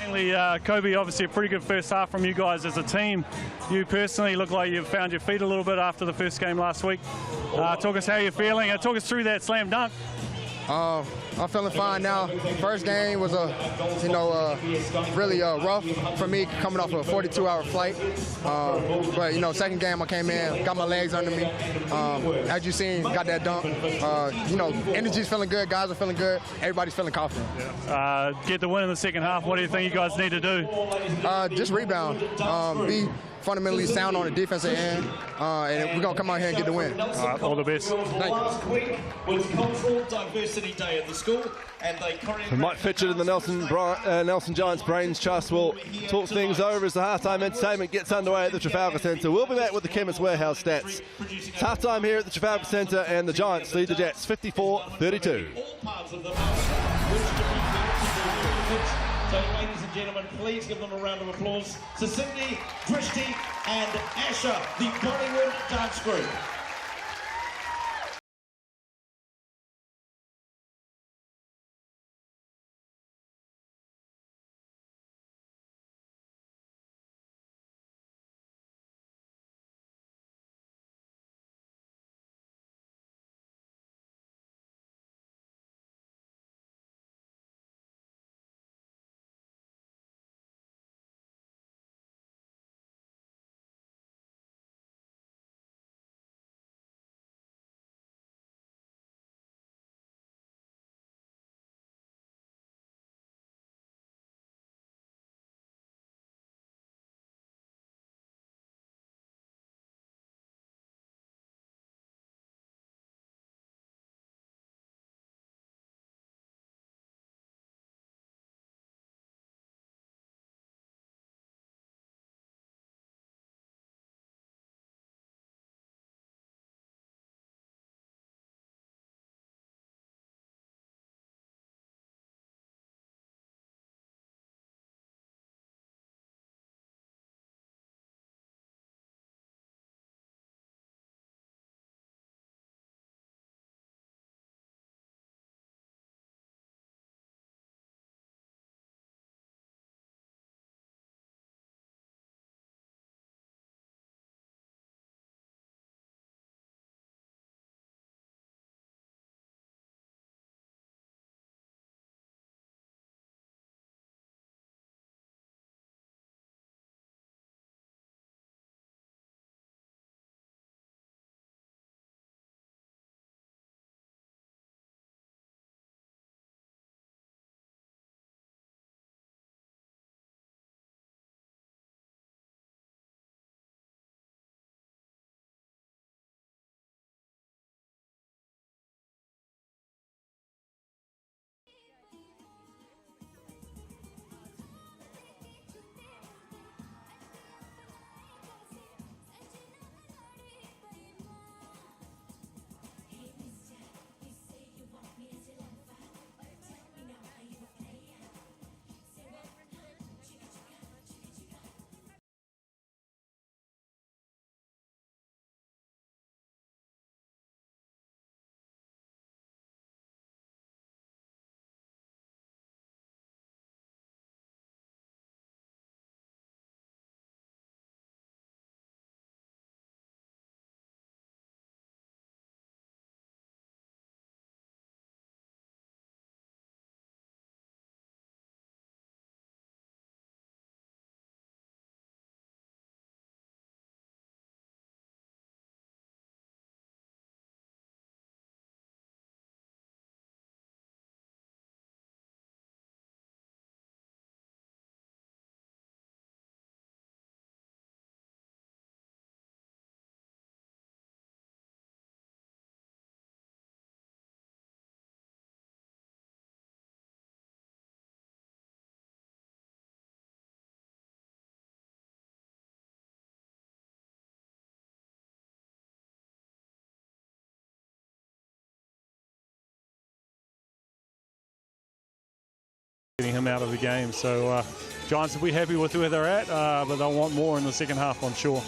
Langley, Kobe, obviously a pretty good first half from you guys as a team. You personally look like you've found your feet a little bit after the first game last week. Talk us how you're feeling. Talk us through that slam dunk. I'm feeling fine now. First game was really rough for me coming off a 42-hour flight. But second game I came in, got my legs under me. As you seen, got that dunk. Energy's feeling good. Guys are feeling good. Everybody's feeling confident. Get the win in the second half. What do you think you guys need to do? Just rebound. Be fundamentally sound on the defensive end, and we're gonna come out here and get the win. All the best. Thank you. Last week was Cultural Diversity Day at the school, and they choreographed. Mike Fitchett and the Nelson Giants Brains Trust will talk things over as the halftime entertainment gets underway at the Trafalgar Centre. We'll be back with the Chemist Warehouse stats. It's halftime here at the Trafalgar Centre, and the Giants lead the Jets 54-32. So, ladies and gentlemen, please give them a round of applause to Cindy, Drishti, and Asher, the Bollywood dance group. getting him out of the game. So Giants will be happy with where they're at, but they'll want more in the second half, I'm sure.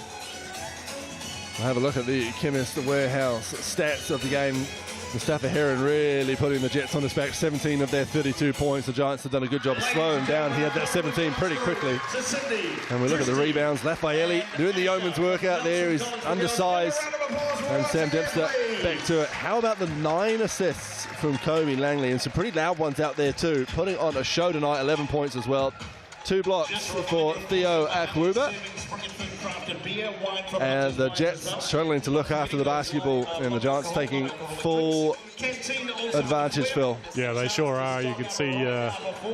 We'll have a look at the Chemist Warehouse stats of the game. Mustafa Heron really putting the Jets on his back. 17 of their 32 points. The Giants have done a good job of slowing down. He had that 17 pretty quickly. And we look at the rebounds. Lafayette doing the yeoman's work out there. He's undersized. And Sam Dempster back to it. How about the 9 assists from Kobe Langley? And some pretty loud ones out there too. Putting on a show tonight. 11 points as well. 2 blocks for Theo Akwuba. And the Jets struggling to look after the basketball, and the Giants taking full advantage, Phil. Yeah, they sure are. You can see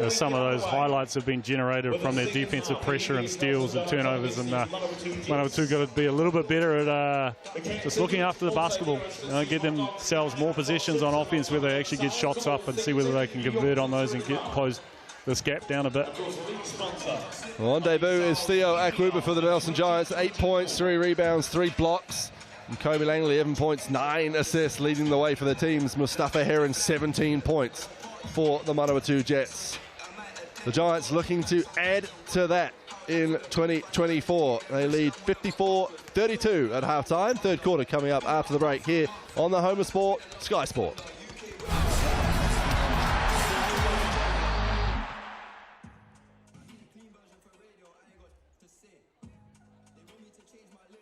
some of those highlights have been generated from their defensive pressure and steals and turnovers, and Manawatū got to be a little bit better at just looking after the basketball. Get themselves more possessions on offense where they actually get shots up and see whether they can convert on those and close this gap down a bit. Well, on debut is Theo Akwuba for the Nelson Giants. 8 points, 3 rebounds, 3 blocks. And Kobe Langley, 11 points, 9 assists, leading the way for the teams. Mustafa Heron, 17 points for the Manawatū Jets. The Giants looking to add to that in 2024. They lead 54-32 at halftime. Third quarter coming up after the break here on the home of sport, Sky Sport.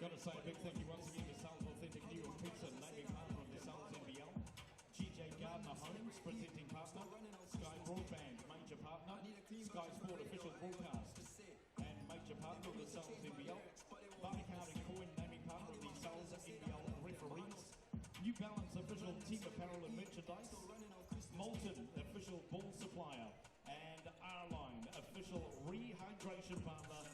Got to say a big thank you once again to Sal's Authentic New York Pizza, naming partner of the Sal's NBL. GJ Gardner Homes, presenting partner. Sky Broadband, major partner. Sky Sport official broadcast and major partner of the Sal's NBL. Barcard and Coin, naming partner of the Sal's NBL referees. New Balance official team apparel and merchandise. Molten official ball supplier. And R-Line official rehydration partner.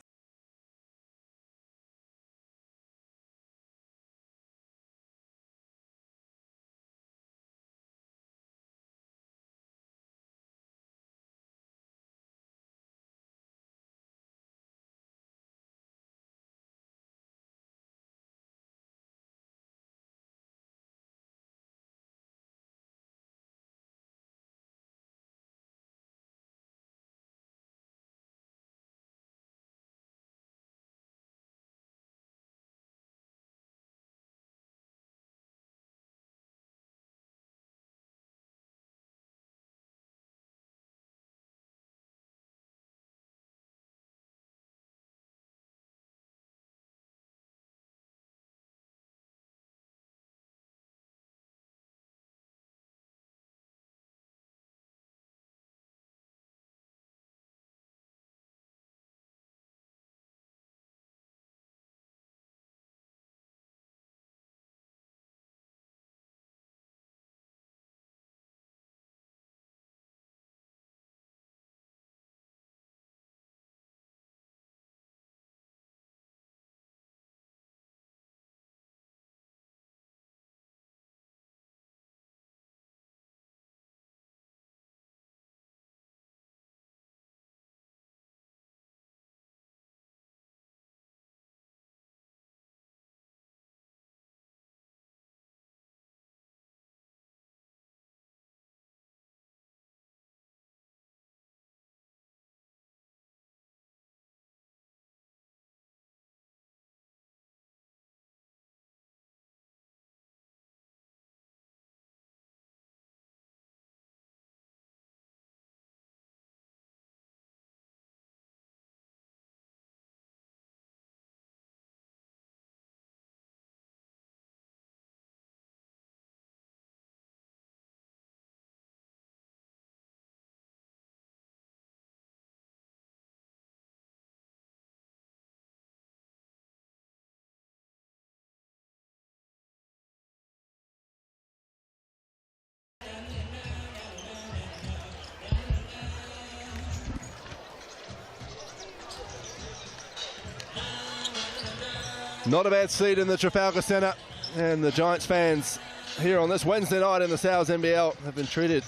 Not a bad seat in the Trafalgar Centre, and the Giants fans here on this Wednesday night in the Sal's NBL have been treated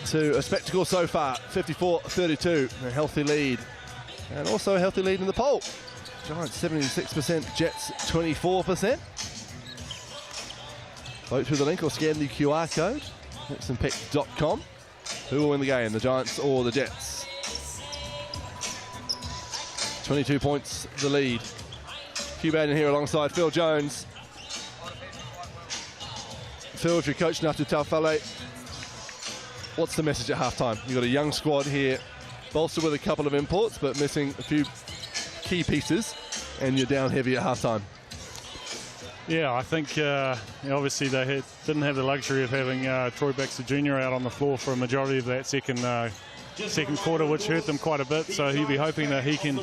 to a spectacle so far. 54-32, a healthy lead, and also a healthy lead in the poll. Giants 76%, Jets 24%. Vote through the link or scan the QR code, nextandpick.com. Who will win the game, the Giants or the Jets? 22 points, the lead. Hugh Baden here alongside Phil Jones. Phil, if you're coaching after Trafalgar, what's the message at halftime? You've got a young squad here, bolstered with a couple of imports, but missing a few key pieces, and you're down heavy at halftime. Yeah, I think obviously they didn't have the luxury of having Troy Baxter Jr. out on the floor for a majority of that second quarter, which hurt them quite a bit. So he'll be hoping that he can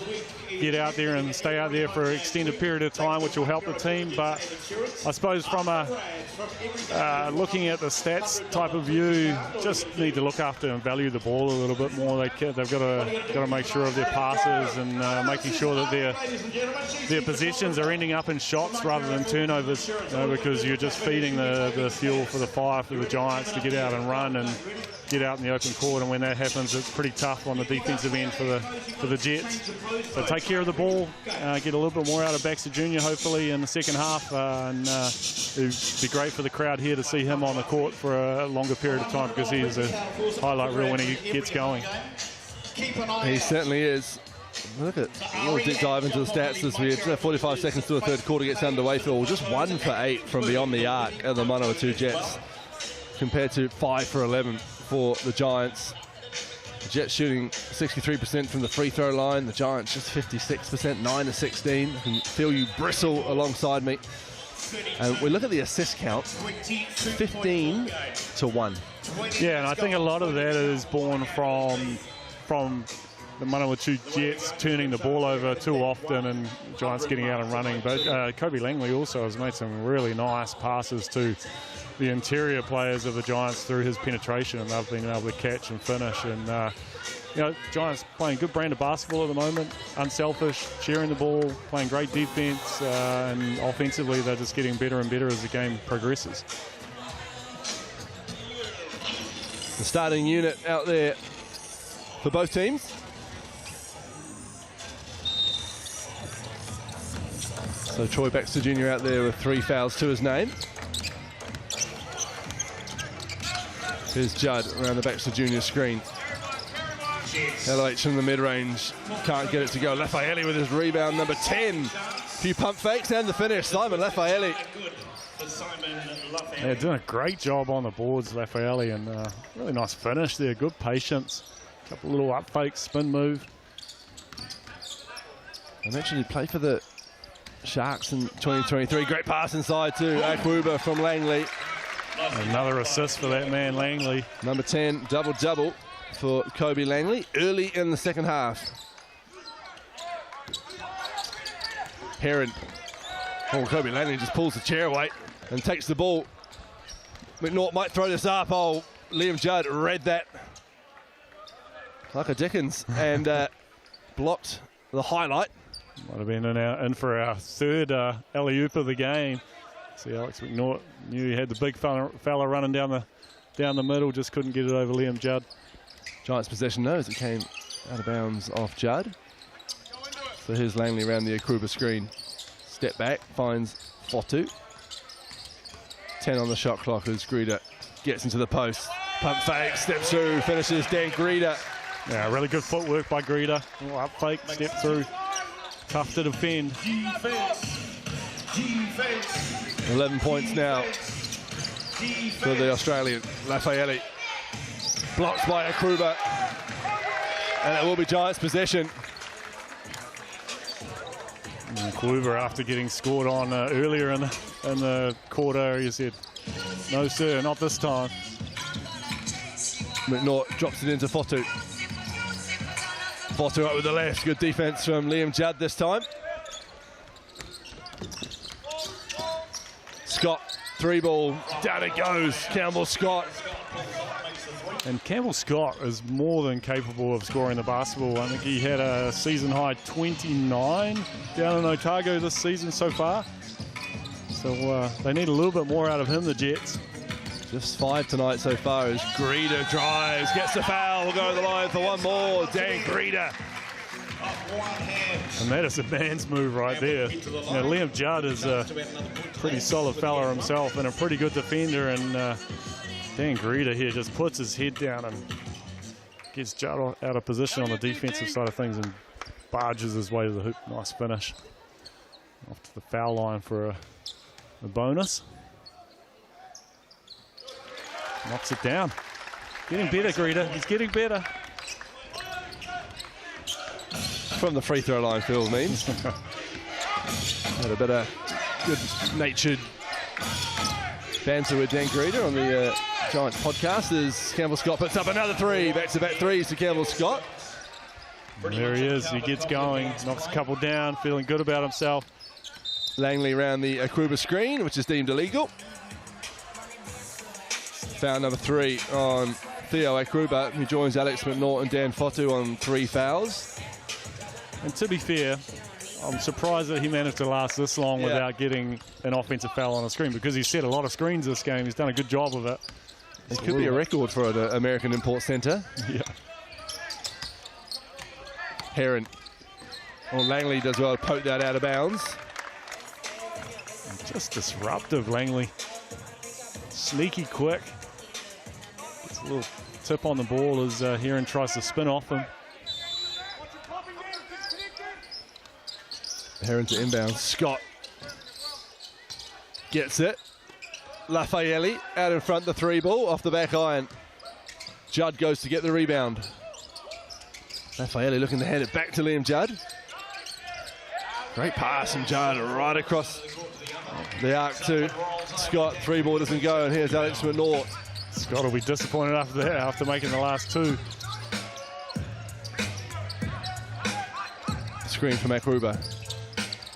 get out there and stay out there for an extended period of time, which will help the team. But I suppose from looking at the stats type of view, just need to look after and value the ball a little bit more. They've got to make sure of their passes and making sure that their possessions are ending up in shots rather than turnovers, because you're just feeding the fuel for the fire for the Giants to get out and run and get out in the open court, and when that happens, it's pretty tough on the defensive end for the Jets. So take care of the ball, get a little bit more out of Baxter Jr. hopefully in the second half, and it'd be great for the crowd here to see him on the court for a longer period of time, because he is a highlight reel when he gets going. He certainly is. Look at a little deep dive into the stats as we had 45 seconds to the third quarter gets underway. Phil, just 1 for 8 from beyond the arc at the Manawatū Jets, compared to 5 for 11 for the Giants. The Jets shooting 63% from the free throw line. The Giants just 56%, 9 to 16. I can feel you bristle alongside me. And we look at the assist count, 15 to 1. Yeah, and I think a lot of that is born from the Manawatū Jets turning the ball over too often and Giants getting out and running. But Kobe Langley also has made some really nice passes to the interior players of the Giants through his penetration, and they've been able to catch and finish. And Giants playing good brand of basketball at the moment, unselfish, sharing the ball, playing great defense, and offensively they're just getting better and better as the game progresses. The starting unit out there for both teams. So Troy Baxter Jr. out there with 3 fouls to his name. Here's Judd around the Baxter Jr. screen. LH from the mid-range, can't get it to go. Lafayette with his rebound, number 10. Few pump fakes and the finish. Simon Lafayette. Yeah, doing a great job on the boards, Lafayette, and really nice finish there. Good patience. Couple little up fakes, spin move. I mentioned he played for the Sharks in 2023. Great pass inside to Akwuba from Langley. Another assist for that man, Langley. Number 10, double-double for Kobe Langley early in the second half. Heron. Oh, Kobe Langley just pulls the chair away and takes the ball. McNaught might throw this up. Oh, Liam Judd read that like a Dickens and blocked the highlight. Might have been in for our third alley-oop of the game. See, Alex McNaught knew he had the big fella running down the middle, just couldn't get it over Liam Judd. Giants possession knows it came out of bounds off Judd. So here's Langley around the Akwuba screen. Step back, finds Fotu. 10 on the shot clock as Grida gets into the post. Pump fake, steps through, finishes Dan Grida. Yeah, really good footwork by Grida. Up fake, step through. Tough to defend. 11 points now for the Australian. Lafayette blocked by Akwuba, and it will be Giants possession. Akwuba, after getting scored on earlier in the quarter, he said, "No sir, not this time." McNaught drops it into Fotu. Fotu up with the left. Good defense from Liam Judd this time. Scott, 3 ball, down it goes. Campbell Scott. And Campbell Scott is more than capable of scoring the basketball. I think he had a season high 29 down in Otago this season so far. So they need a little bit more out of him, the Jets. Just 5 tonight so far as Grida drives, gets the foul, will go to the line for one more. Dan Grida. And that is a man's move right there. Liam Judd is a pretty solid fella himself and a pretty good defender, and Dan Greeder here just puts his head down and gets Judd out of position on the defensive side of things and barges his way to the hoop. Nice finish. Off to the foul line for a bonus. Knocks it down. Getting better, Greeder. He's getting better. From the free throw line, Phil means. Had a bit of good-natured banter with Dan Greeder on the Giants podcast as Campbell Scott puts up another three. Back-to-back threes to Campbell Scott. And there he is. He gets going. Knocks a couple down. Feeling good about himself. Langley around the Akruba screen, which is deemed illegal. Foul number 3 on Theo Akruba, who joins Alex McNaught and Dan Fotu on 3 fouls. And to be fair, I'm surprised that he managed to last this long without getting an offensive foul on a screen, because he's set a lot of screens this game. He's done a good job of it. It could be a record for an American import centre. Yeah. Heron. Well, Langley does well to poke that out of bounds. Just disruptive, Langley. Sneaky quick. Gets a little tip on the ball as Heron tries to spin off him. Heron to inbound. Scott gets it. Lafayette out in front, the 3 ball off the back iron. Judd goes to get the rebound. Lafayette looking to hand it back to Liam Judd. Great pass from Judd right across the arc to Scott. 3 ball doesn't go, and here's Alex McNaught. Scott will be disappointed after that, after making the last 2. Screen from Akruba.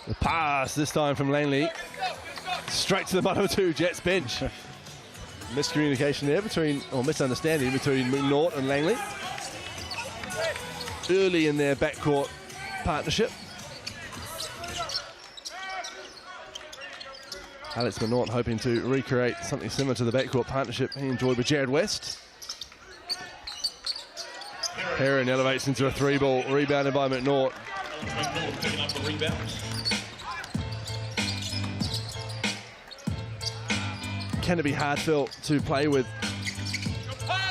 The pass this time from Langley. Straight to the Manawatū Jets bench. Miscommunication there between, or misunderstanding between McNaught and Langley. Early in their backcourt partnership. Alex McNaught hoping to recreate something similar to the backcourt partnership he enjoyed with Jared West. Heron elevates into a 3 ball, rebounded by McNaught. McNaught picking up the rebound. Can it be hard, Phil, to play with?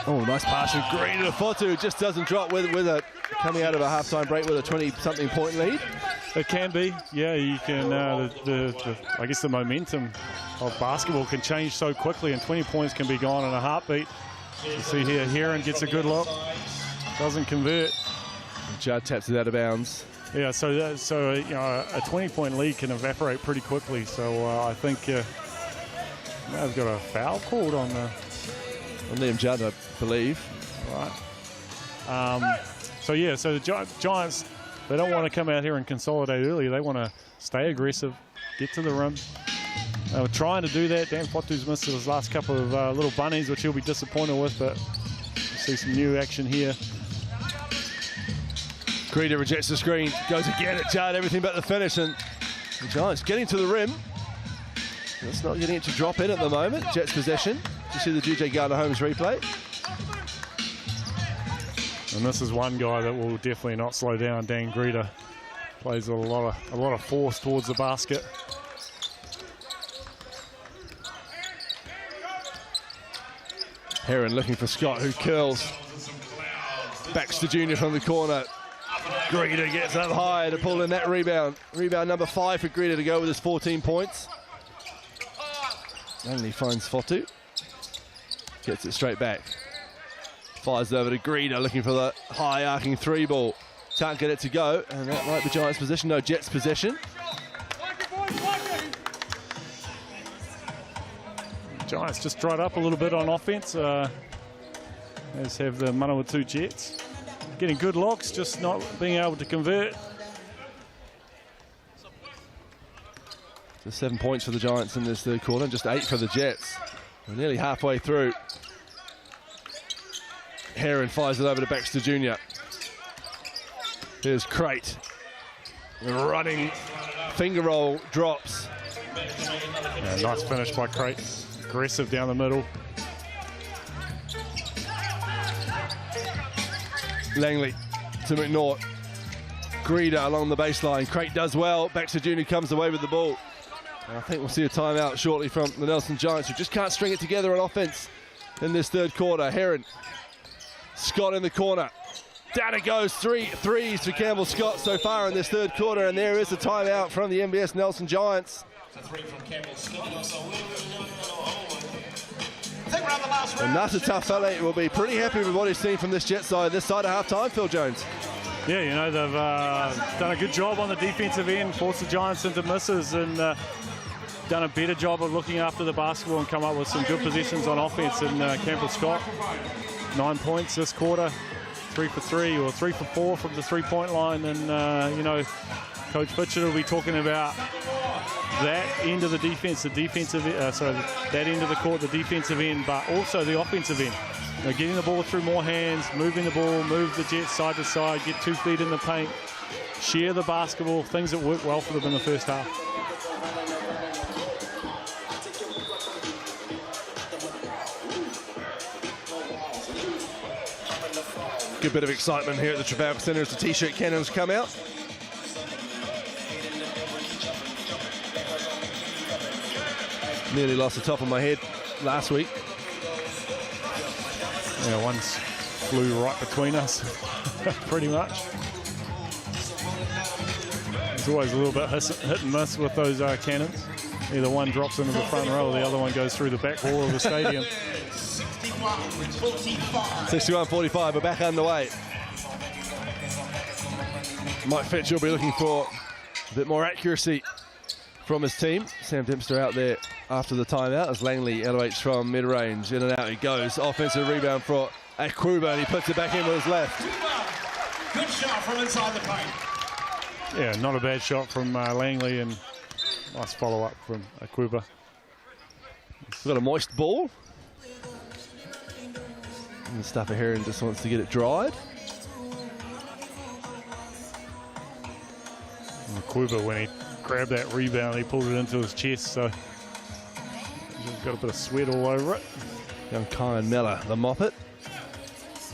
Oh, nice pass from Green to Fotu. Just doesn't drop with a coming out of a halftime break with a 20-something point lead. It can be, yeah. You can. I guess the momentum of basketball can change so quickly, and 20 points can be gone in a heartbeat. You see here, Heron gets a good look, doesn't convert. Judd taps it out of bounds. Yeah, so you know, a 20-point lead can evaporate pretty quickly. So I think they've got a foul called on Liam Judd, I believe. Right. So yeah, so the Giants, they don't want to come out here and consolidate early. They want to stay aggressive, get to the rim. They were trying to do that. Dan Fotu's missed his last couple of little bunnies, which he'll be disappointed with, but we'll see some new action here. Greeder rejects the screen, goes again at Judd, everything but the finish, and the Giants getting to the rim. It's not getting it to drop in at the moment. Jets possession. You see the GJ Gardner-Holmes replay. And this is one guy that will definitely not slow down. Dan Greeder plays a lot of force towards the basket. Heron looking for Scott, who curls. Baxter Jr. from the corner. Greeder gets up high to pull in that rebound. Rebound number 5 for Greeder to go with his 14 points. Langley finds Fotu. Gets it straight back. Fires over to Greeder looking for the high arcing 3 ball. Can't get it to go, and that might be Giants' possession. No, Jets' possession. Giants just dried up a little bit on offense, as have the Manawatū Jets. Getting good looks, just not being able to convert. Just 7 points for the Giants in this third quarter, and just 8 for the Jets. We're nearly halfway through. Heron fires it over to Baxter Jr. Here's Crate. Running finger roll drops. Yeah, nice finish by Crate. Aggressive down the middle. Langley to McNaught. Greeder along the baseline. Crate does well. Baxter Jr. comes away with the ball. And I think we'll see a timeout shortly from the Nelson Giants, who just can't string it together on offense. in this third quarter. Heron, Scott in the corner. Down it goes, 3 threes for Campbell Scott so far in this third quarter, and there is a timeout from the MBS Nelson Giants. And Ngata Tawhele will be pretty happy with what he's seen from this Jet side this side of half-time, Phil Jones. Yeah, you know, they've done a good job on the defensive end, forced the Giants into misses, and done a better job of looking after the basketball and come up with some good positions on offense. And Campbell Scott, 9 points this quarter, 3 for 3 or 3 for 4 from the three-point line. And, you know, Coach Fitchett will be talking about that end of the defense, that end of the court, the defensive end, but also the offensive end. You know, getting the ball through more hands, moving the ball, move the Jets side to side, get 2 feet in the paint, share the basketball, things that worked well for them in the first half. Good bit of excitement here at the Trafalgar Centre as the T-shirt cannons come out. Nearly lost the top of my head last week. Yeah, one's flew right between us, pretty much. It's always a little bit hit and miss with those cannons. Either one drops into the front row, or the other one goes through the back wall of the stadium. 61-45, we're back underway. Mike Fitch will be looking for a bit more accuracy from his team. Sam Dempster out there after the timeout as Langley elevates from mid-range. In and out he goes. Offensive rebound for Akruba, and he puts it back in with his left. Good shot from inside the paint. Yeah, not a bad shot from Langley, and nice follow-up from Akruba. We've got a moist ball. And Mustafa Heron just wants to get it dried. Akruba, when he grabbed that rebound, he pulled it into his chest, so he's got a bit of sweat all over it. Young Kyan Miller, the moppet,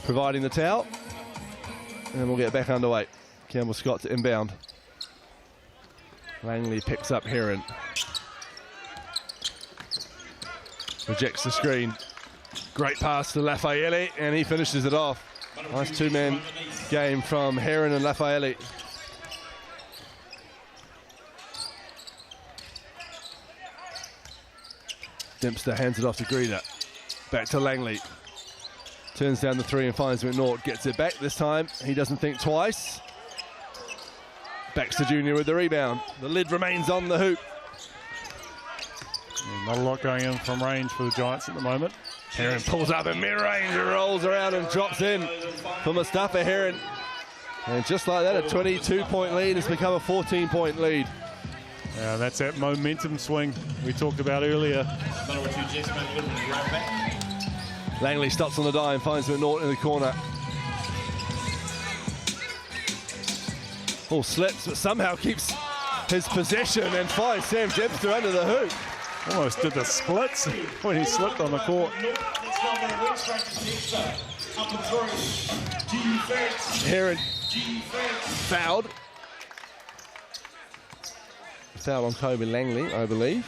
providing the towel. And we'll get back underway. Campbell Scott to inbound. Langley picks up Heron. Rejects the screen. Great pass to Lafayette, and he finishes it off. Nice two-man game from Heron and Lafayette. Dempster hands it off to Greeder. Back to Langley. Turns down the 3 and finds McNaught. Gets it back this time. He doesn't think twice. Baxter Jr. with the rebound. The lid remains on the hoop. Not a lot going in from range for the Giants at the moment. Heron pulls up in mid-range and rolls around and drops in for Mustafa Heron. And just like that, a 22-point lead has become a 14-point lead. Yeah, that's that momentum swing we talked about earlier. Langley stops on the dime, finds McNaught in the corner. Oh, slips, but somehow keeps his possession and finds Sam Dempster under the hoop. Almost did the splits when he slipped on the court. Heron fouled. Foul on Kobe Langley, I believe.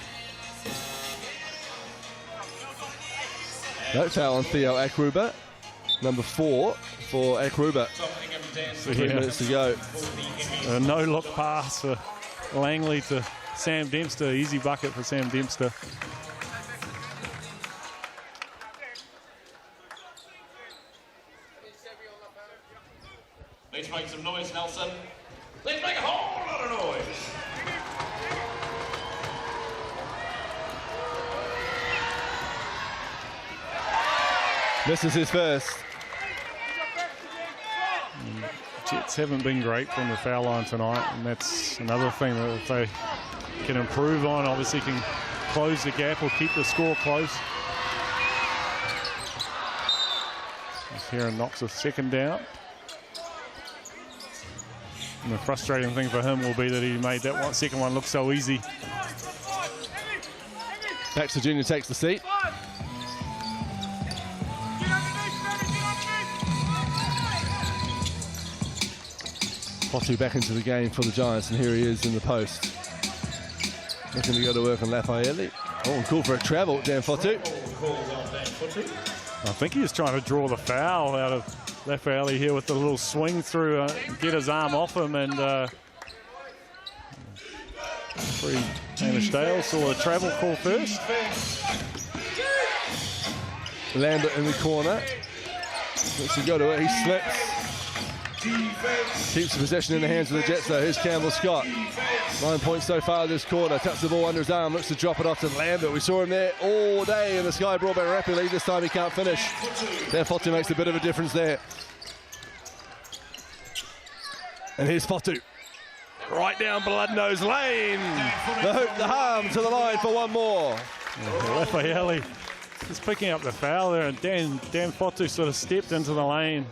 No foul on Theo Akruba. Number 4 for Akruba. 3 minutes to go. A no-look pass for Langley to Sam Dempster. Easy bucket for Sam Dempster. Let's make some noise, Nelson. Let's make a whole lot of noise. Misses his first. Jets haven't been great from the foul line tonight, and that's another thing that if they can improve on, obviously can close the gap or keep the score close. Heron knocks a second down. And the frustrating thing for him will be that he made that second one look so easy. Baxter Jr. takes the seat. Fotu back into the game for the Giants, and here he is in the post. Looking to go to work on Lafayette. Oh, call for a travel, Dan Fotu. I think he's trying to draw the foul out of Lafayette here with the little swing through, get his arm off him, and Hamish Dale saw a travel call first. Lambert in the corner. Lets him go to it, he slips. Keeps the possession in the hands of the Jets though. Here's Campbell Scott. 9 points so far this quarter. Taps the ball under his arm, looks to drop it off to Lambert. We saw him there all day in the Sky Broadband Rapid League. This time he can't finish. Dan Fotu makes a bit of a difference there. And here's Fotu. Right down Blood-Nose Lane. The hoop, the harm to the line for one more. Lafayette just picking up the foul there, and Dan Fotu sort of stepped into the lane,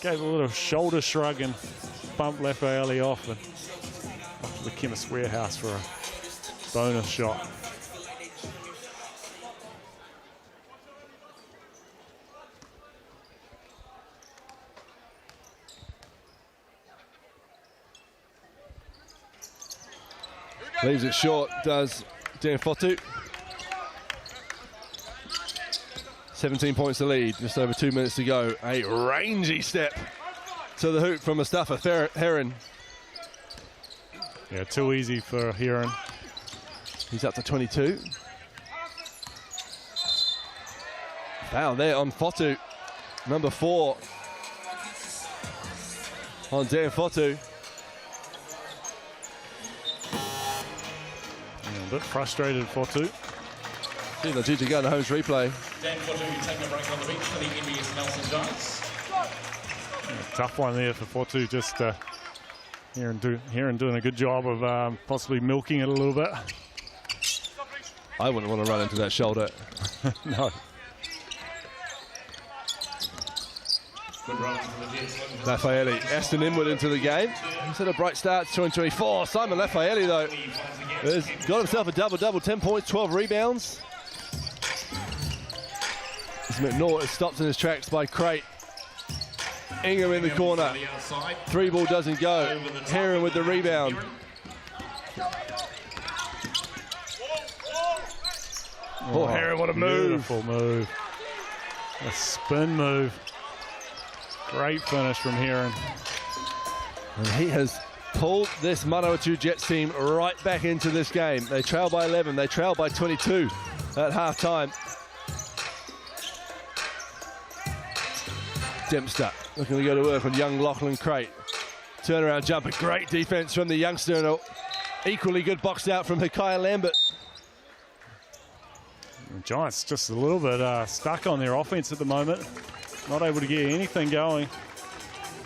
gave a little shoulder shrug and bumped Lafayette off and off to the Chemist Warehouse for a bonus shot. Leaves it short, does Dan Fotu. 17 points to lead, just over 2 minutes to go. A rangy step to the hoop from Mustafa Heron. Yeah, too easy for Heron. He's up to 22. Foul there on Fotu. Number 4 on Dan Fotu. A bit frustrated, Fotu. See the GG go to Holmes replay. Dan Fotu taking a break on the bench for the NBS Nelson Giants. Tough one there for Fotu. Just Heron doing a good job of possibly milking it a little bit. I wouldn't want to run into that shoulder. No. Good run for the Jets. Lafayette, Aston Inwood into the game. He's had a bright start, 2-24. Simon Lafayette, though, has got himself a double-double, 10 points, 12 rebounds. As McNaught is stopped in his tracks by Crate. Ingham in the corner. 3 ball doesn't go. Heron with the rebound. Oh, Heron, what a move. Beautiful move. A spin move. Great finish from Heron. And he has pulled this Manawatū Jets team right back into this game. They trail by 11. They trail by 22 at half-time. Dempster looking to go to work on young Lachlan Crate. Turnaround jumper, great defense from the youngster, and an equally good boxed out from Hikaya Lambert. The Giants just a little bit stuck on their offense at the moment. Not able to get anything going.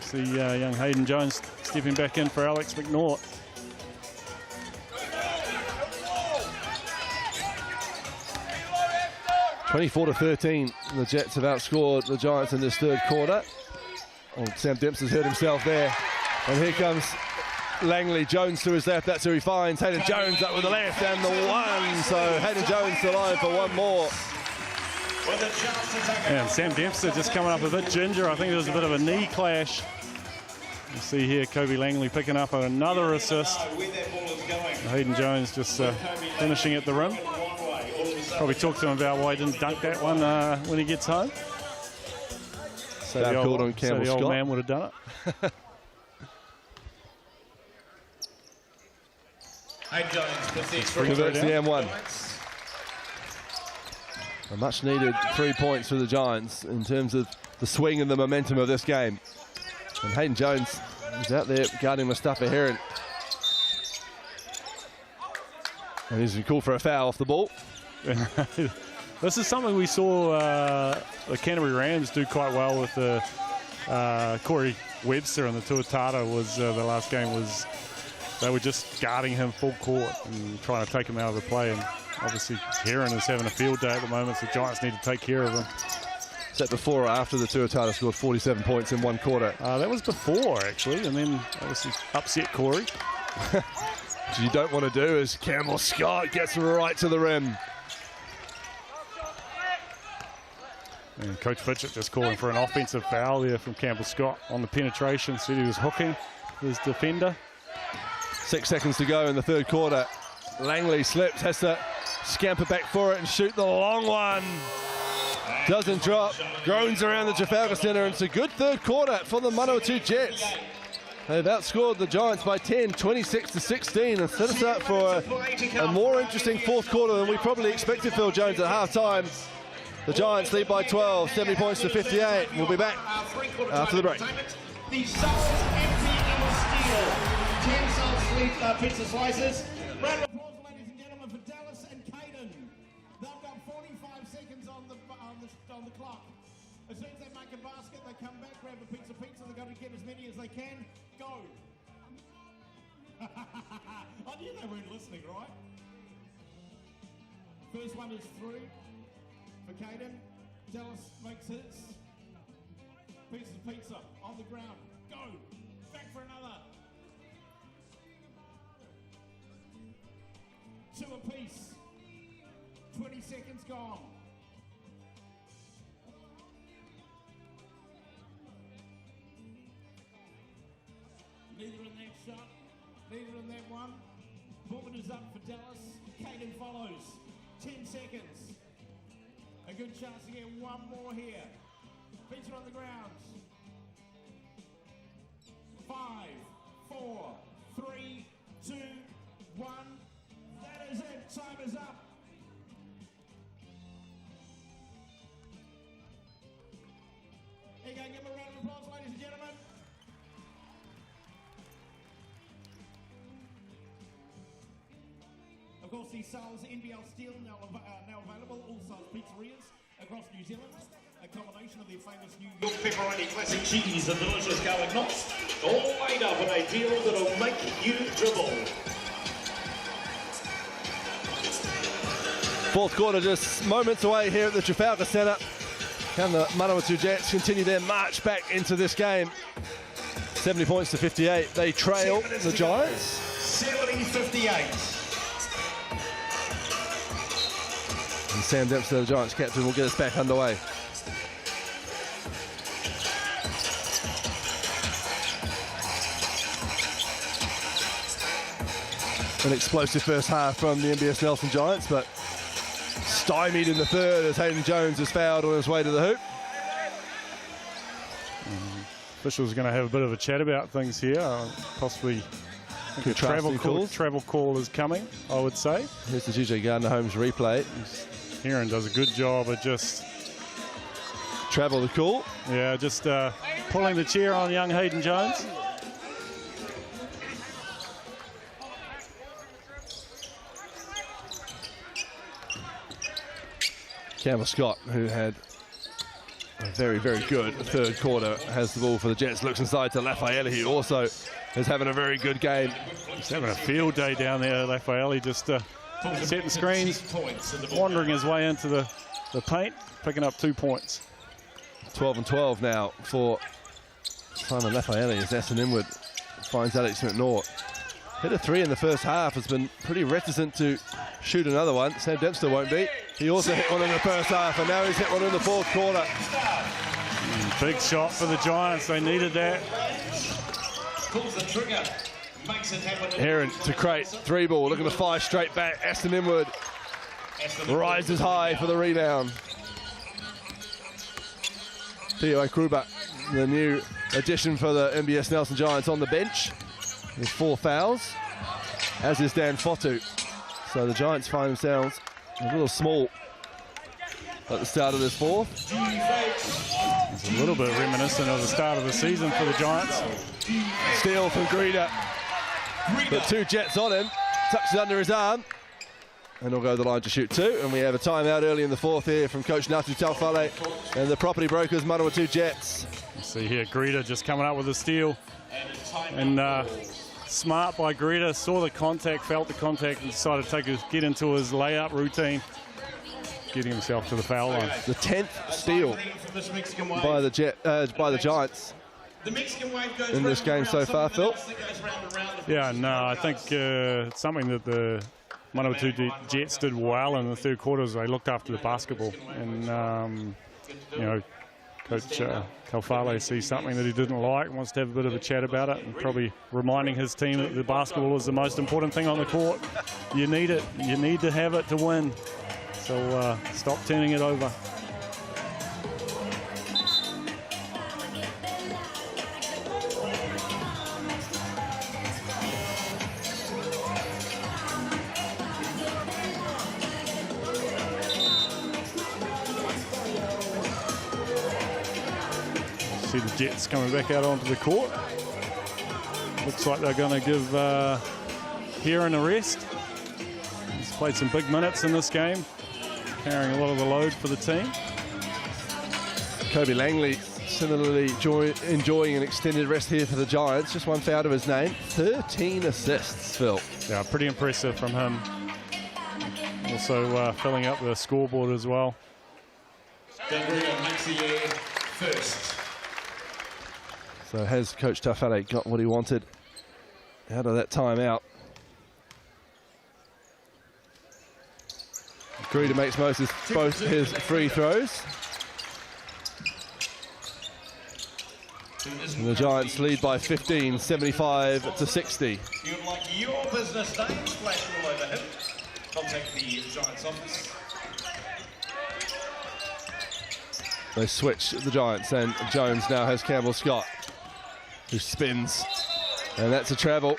See young Hayden Jones stepping back in for Alex McNaught. (24-13). The Jets have outscored the Giants in this third quarter. Oh, Sam Dempster's hurt himself there. And here comes Langley. Jones to his left. That's who he finds. Hayden Jones up with the left and the one. So Hayden Jones to line for one more. And Sam Dempster just coming up a bit ginger. I think there was a bit of a knee clash. You see here Kobe Langley picking up another assist. Hayden Jones just finishing at the rim. Probably talk to him about why he didn't dunk that one when he gets home. So the old man would have done it. Hayden Jones puts the extra Converts the M1. A much needed 3 points for the Giants in terms of the swing and the momentum of this game. And Hayden Jones is out there guarding Mustafa Heron. And he's called for a foul off the ball. This is something we saw the Canterbury Rams do quite well with the Corey Webster and the Tuatara was the last game was they were just guarding him full court and trying to take him out of the play. And obviously Heron is having a field day at the moment, so the Giants need to take care of him. Is that before or after the Tuatara scored 47 points in one quarter? That was before, actually, and then obviously upset Corey. What you don't want to do is Campbell Scott gets right to the rim. And Coach Fitchett just calling for an offensive foul there from Campbell Scott on the penetration. Said he was hooking his defender. 6 seconds to go in the third quarter. Langley slips, has to scamper back for it and shoot the long one. doesn't drop. Groans around the Trafalgar Centre, and it's a good third quarter for the Manawatū Jets. They've outscored the Giants by 10, 26-16, and set us up for a more interesting fourth quarter than we probably expected, Phil Jones, at half-time. The Giants lead by 12, 70 points to 58. We'll be back after the break. The Soul's empty in the steel. 10 Soul pizza slices. Round of applause, ladies and gentlemen, for Dallas and Caden. They've got 45 seconds on the clock. As soon as they make a basket, they come back, grab a pizza. They've got to get as many as they can. Go. I knew they weren't listening, right? First one is through for Caden. Dallas makes his. Piece of pizza on the ground. Go. Back for another. Two apiece. 20 seconds gone. Neither in that shot. Neither in that one. Movement is up for Dallas. Caden follows. 10 seconds. A good chance to get one more here. Pizza on the ground. 5, 4, 3, 2, 1. That is it. Time is up. Here you go. Give them a round of applause, ladies and gentlemen. Of course, the Soul's NBL Steel now available. All Soul's pizzerias across New Zealand. A combination of the famous New York pepperoni classic cheese and delicious garlic knots, all made up in a deal that'll make you dribble. Fourth quarter just moments away here at the Trafalgar Centre. Can the Manawatū Jets continue their march back into this game? 70 points to 58. They trail the Giants. 70-58. And Sam Dempster, the Giants captain, will get us back underway. An explosive first half from the NBS Nelson Giants, but stymied in the third as Hayden Jones is fouled on his way to the hoop. Officials are going to have a bit of a chat about things here. Possibly a travel call is coming, I would say. Here's the GJ Gardner-Holmes replay. Heron does a good job of just... Travel the call. Yeah, just pulling the chair on young Hayden Jones. Campbell Scott, who had a very, very good third quarter, has the ball for the Jets. Looks inside to Lafayette, who also is having a very good game. He's having a field day down there, Lafayette, just setting screens, wandering his way into the paint, picking up 2 points. 12 and 12 now for Simon Lafayette as Aston Inwood finds Alex McNaught. Hit a 3 in the first half, has been pretty reticent to shoot another one. Sam Dempster won't be. He also hit one in the first half, and now he's hit one in the fourth quarter. Big shot for the Giants. They needed that. Pulls the trigger. Makes it happen. Heron to Crate. 3 ball, looking to fire straight back. Aston Inwood rises high for the rebound. Theo Kruber, the new addition for the NBS Nelson Giants, on the bench with 4 fouls, as is Dan Fotu. So the Giants find themselves a little small at the start of this fourth. It's a little bit reminiscent of the start of the season for the Giants. Steal from Greeder, but 2 Jets on him, tucks it under his arm, and he'll go to the line to shoot 2. And we have a timeout early in the fourth here from Coach Ngāti Taufale and the property brokers Manawatū Jets. You see here Greeder just coming up with a steal, and smart by Greeder, saw the contact, felt the contact, and decided to get into his layup routine, getting himself to the foul line. The 10th steal by the Giants in this game so far, Phil. Yeah, no, I think it's something that the Manawatū Jets did well in the third quarter as they looked after the basketball. And, you know, Coach Taufale sees something that he didn't like, wants to have a bit of a chat about it, and probably reminding his team that the basketball is the most important thing on the court. You need it. You need to have it to win. So stop turning it over. See the Jets coming back out onto the court. Looks like they're going to give Heron a rest. He's played some big minutes in this game, carrying a lot of the load for the team. Kobe Langley similarly enjoying an extended rest here for the Giants. Just one foul to his name. 13 assists, Phil. Yeah, pretty impressive from him. Also filling up the scoreboard as well. Makes the air first. So has Coach Tafale got what he wanted out of that timeout? Greeder makes both his free throws. And the Giants lead by 15, 75 to 60. If you'd like your business names flashed all over him, contact the Giants office. They switch the Giants, and Jones now has Campbell Scott, who spins. And that's a travel.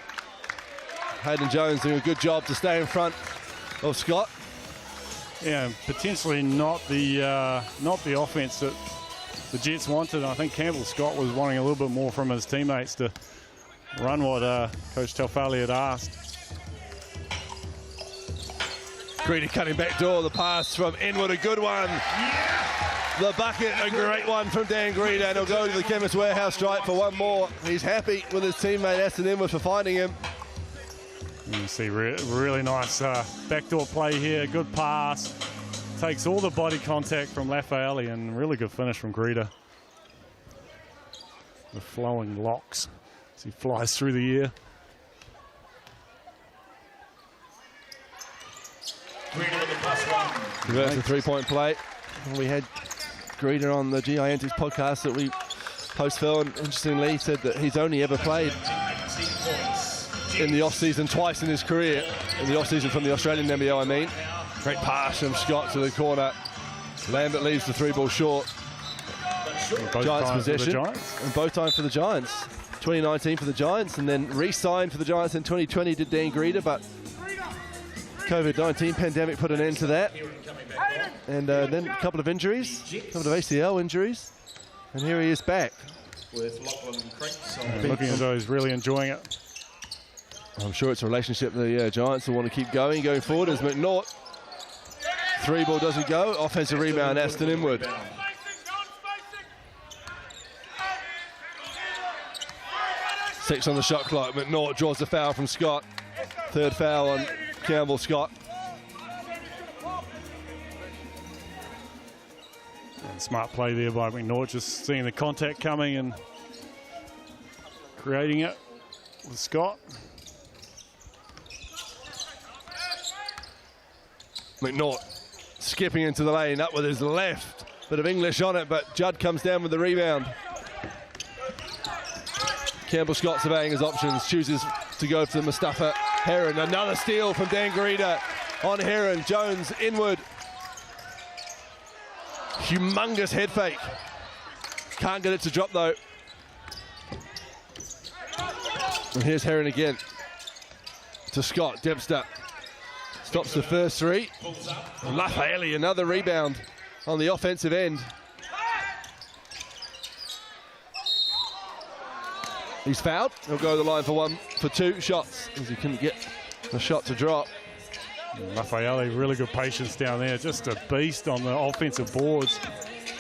Hayden Jones doing a good job to stay in front of Scott. Yeah, potentially not the offense that the Jets wanted. I think Campbell Scott was wanting a little bit more from his teammates to run what Coach Tafale had asked. Greedy cutting back door, the pass from Inwood, a good one. The bucket, a great one from Dan Greeder, and he'll go to the Chemist Warehouse stripe for one more. He's happy with his teammate Aston Inwood for finding him. You see really nice backdoor play here, good pass. Takes all the body contact from Lafayette, and really good finish from Greeder. The flowing locks as he flies through the air. Reverse the three-point play. We had Greeder on the GI Antics podcast that we post, Phil, and interestingly said that he's only ever played in the off-season twice in his career. In the off-season from the Australian NBL, I mean. Great pass from Scott to the corner. Lambert leaves the three ball short. Giants possession. And both time for the Giants. 2019 for the Giants, and then re-signed for the Giants in 2020 did Dan Greeder, but COVID-19 pandemic put an end to that. And then a couple of injuries, a couple of ACL injuries. And here he is back. Looking as though he's really enjoying it. I'm sure it's a relationship the Giants will want to keep going forward as McNaught. Three ball doesn't go. Offensive rebound, Aston Inwood. Six on the shot clock. McNaught draws the foul from Scott. Third foul on Campbell Scott. And smart play there by McNaught, just seeing the contact coming and creating it with Scott. McNaught skipping into the lane, up with his left. Bit of English on it, but Judd comes down with the rebound. Campbell Scott surveying his options, chooses to go to Mustafa Heron. Another steal from Dan Greeder on Heron. Jones, Inwood. Humongous head fake. Can't get it to drop though. And here's Heron again. To Scott, Dempster. Stops the first three. Lafayette, another rebound on the offensive end. He's fouled. He'll go to the line for two shots as he couldn't get the shot to drop. Lafayette, really good patience down there. Just a beast on the offensive boards.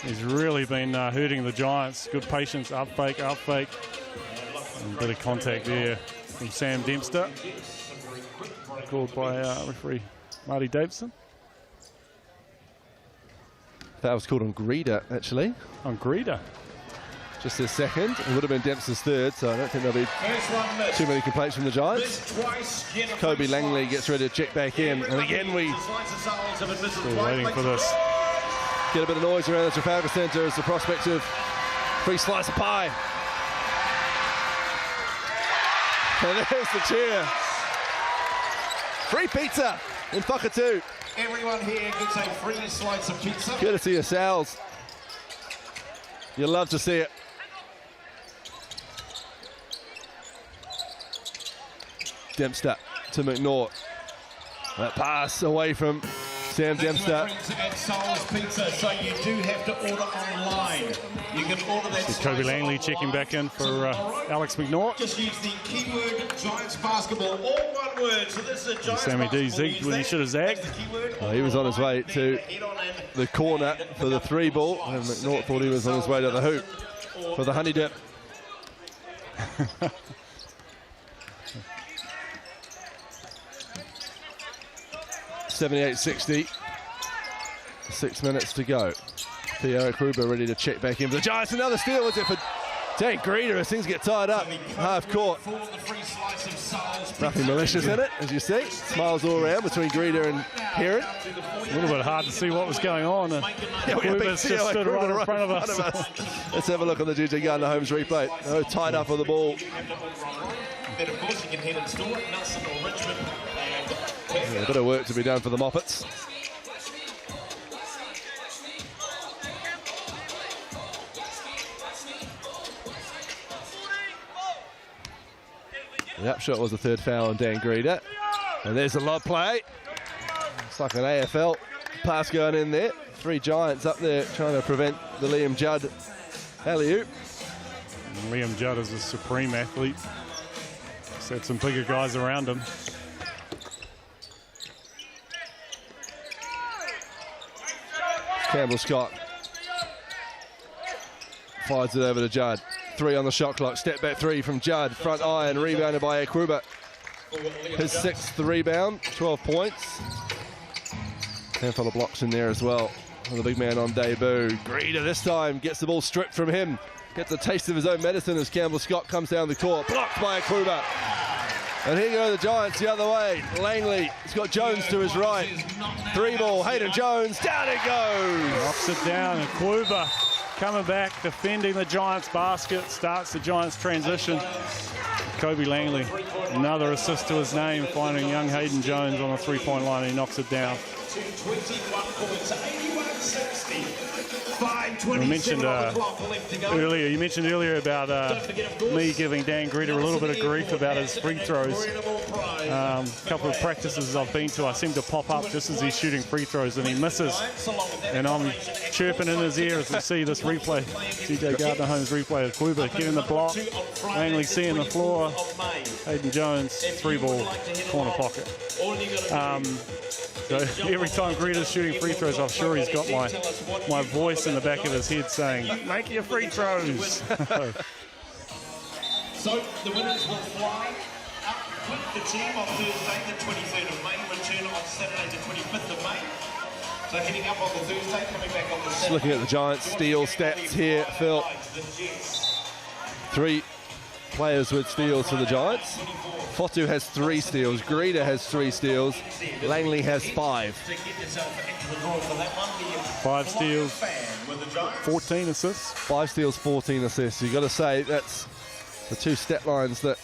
He's really been hurting the Giants. Good patience, up fake. And a bit of contact there from Sam Dempster. Called by referee Marty Davidson. That was called on Greeder, actually. On Greeder? Just his second. It would have been Dempster's third, so I don't think there'll be too many complaints from the Giants. Kobe Langley gets ready to check back in. And again, we still waiting for this. Get a bit of noise around the Trafalgar Centre as the prospect of free slice of pie. And there's the cheer. Free pizza in Whakatū. Everyone here gets a free slice of pizza. Courtesy of Sal's. You'll love to see it. Dempster to McNaught. That pass away from Sam Dempster. At Soul's Pizza, so you do have to order online. You can order that. Kobe Langley checking back in for Alex McNaught. Just use the keyword Giants basketball, all one word. So this is a Giants Sammy D basketball. zigged when he should have zagged. He was on his way to the corner for the 3 ball, and McNaught thought he was on his way to the hoop for the honey dip. 78-60. 6 minutes to go. Theo Kruber ready to check back in for the Giants. Another steal, was it for Dan Greeder as things get tied up half court. Nothing malicious in it, as you see. Smiles all around between Greeder and Heron. A little bit hard to see what was going on. Kruber's just stood right in front of us. Let's have a look on the JJ Gardner Holmes replay. Oh, tied up on the ball. Then of course you can head and store it, Nelson or Richmond. Yeah, a bit of work to be done for the Moppets. The upshot was the 3rd foul on Dan Greeder. And there's a lob play. It's like an AFL pass going in there. 3 Giants up there trying to prevent the Liam Judd alley-oop. Liam Judd is a supreme athlete. He's had some bigger guys around him. Campbell Scott fires it over to Judd. 3 on the shot clock. Step back 3 from Judd. Front iron, rebounded by Kruber. His 6th rebound, 12 points. Handful of blocks in there as well. The big man on debut. Greeder this time gets the ball stripped from him. Gets a taste of his own medicine as Campbell Scott comes down the court. Blocked by Kruber. And here go the Giants the other way. Langley, he's got Jones to his right. 3 ball, Hayden Jones, down it goes. Knocks it down, and Kruber coming back, defending the Giants basket, starts the Giants transition. Kobe Langley, another assist to his name, finding young Hayden Jones on the 3-point line, and he knocks it down. 21 points, 81-60. You mentioned earlier about me giving Dan Greeder a little bit of grief about his free throws. A couple of practices I've been to, I seem to pop up just as he's shooting free throws and he misses. And I'm chirping in his ear as we see this replay. TJ Gardner Holmes replay of Kruber getting the block. Langley seeing the floor. Hayden Jones, 3 ball, corner pocket. So every time Greeder's shooting free throws, I'm sure he's got my voice in the back of his head saying, make your free throws. So the winners will fly up with the team on Thursday, the 23rd of May, return on Saturday, the 25th of May. So heading up on the Thursday, coming back on the Saturday. Just looking at the Giants' steal stats here, Phil. 3 players with steals for the Giants. Fotu has 3 steals, Greeder has 3 steals, Langley has 5. 5 steals, 14 assists. 5 steals, 14 assists. You've got to say that's the 2 stat lines that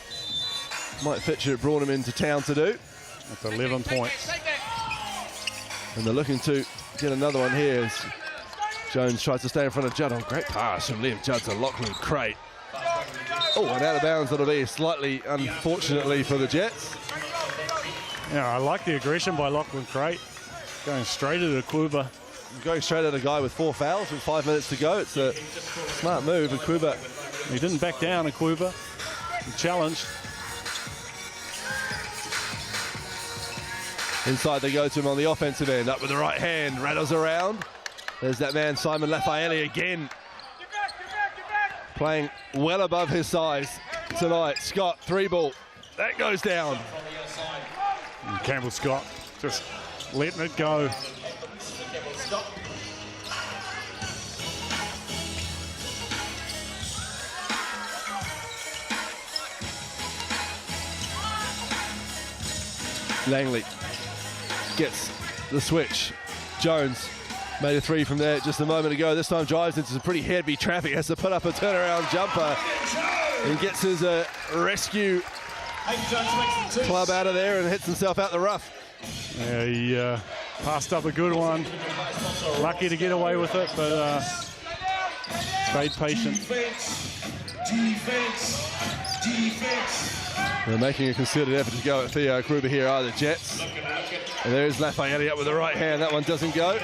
Mike Fitcher brought him into town to do. That's 11 points. And they're looking to get another one here as Jones tries to stay in front of Judd. Oh, great pass from Liam Judd to Lachlan Crate. Oh, and out of bounds it'll be, slightly unfortunately for the Jets. Yeah, I like the aggression by Lachlan Crate. Going straight at the Kruber. Going straight at a guy with 4 fouls with 5 minutes to go. It's a smart move, and Kruber. He didn't back down, Kruber. He challenged. Inside they go to him on the offensive end. Up with the right hand, rattles around. There's that man, Simon Lafayette again. Playing well above his size tonight. Scott, 3 ball. That goes down. And Campbell Scott just letting it go. Langley gets the switch. Jones made a 3 from there just a moment ago. This time drives into some pretty heavy traffic. Has to put up a turnaround jumper and gets his rescue club out of there and hits himself out the rough. Yeah, he passed up a good one. Lucky to get away with it, but stayed patient. Defense. They're making a concerted effort to go at Theo Kruber here, are the Jets. And there is Lafayette up with the right hand. That one doesn't go.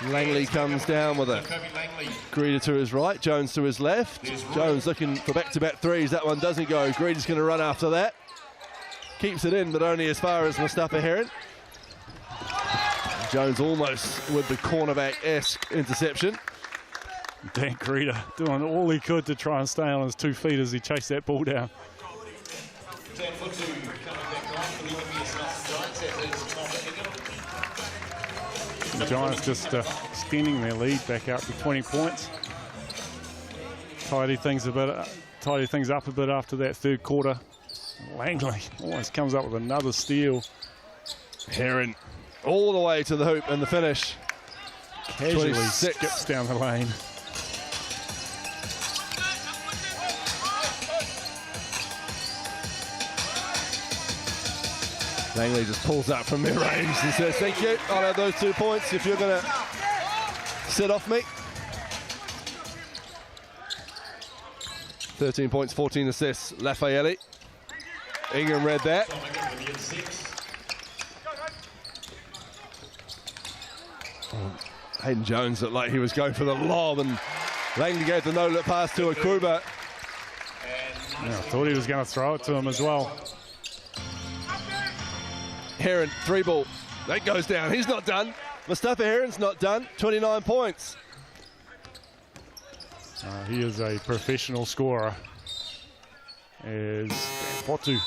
Langley comes down with it. Greeder to his right, Jones to his left. Jones looking for back-to-back threes. That one doesn't go. Greeder's going to run after that. Keeps it in, but only as far as Mustafa Heron. Jones almost with the cornerback-esque interception. Dan Greeder doing all he could to try and stay on his 2 feet as he chased that ball down. The Giants just extending their lead back out to 20 points. Tidy things up a bit after that third quarter. Langley almost comes up with another steal. Heron all the way to the hoop and the finish. Casually skips down the lane. Langley just pulls up from mid-range and says, thank you, I'll have those 2 points if you're going to sit off me. 13 points, 14 assists, Lafayette. Ingram read that. Hayden Jones looked like he was going for the lob, and Langley gave the no-look pass to a Kruber. Yeah, I thought he was going to throw it to him as well. Heron, 3 ball. That goes down. He's not done. Mustafa Heron's not done. 29 points. He is a professional scorer. As Manawatū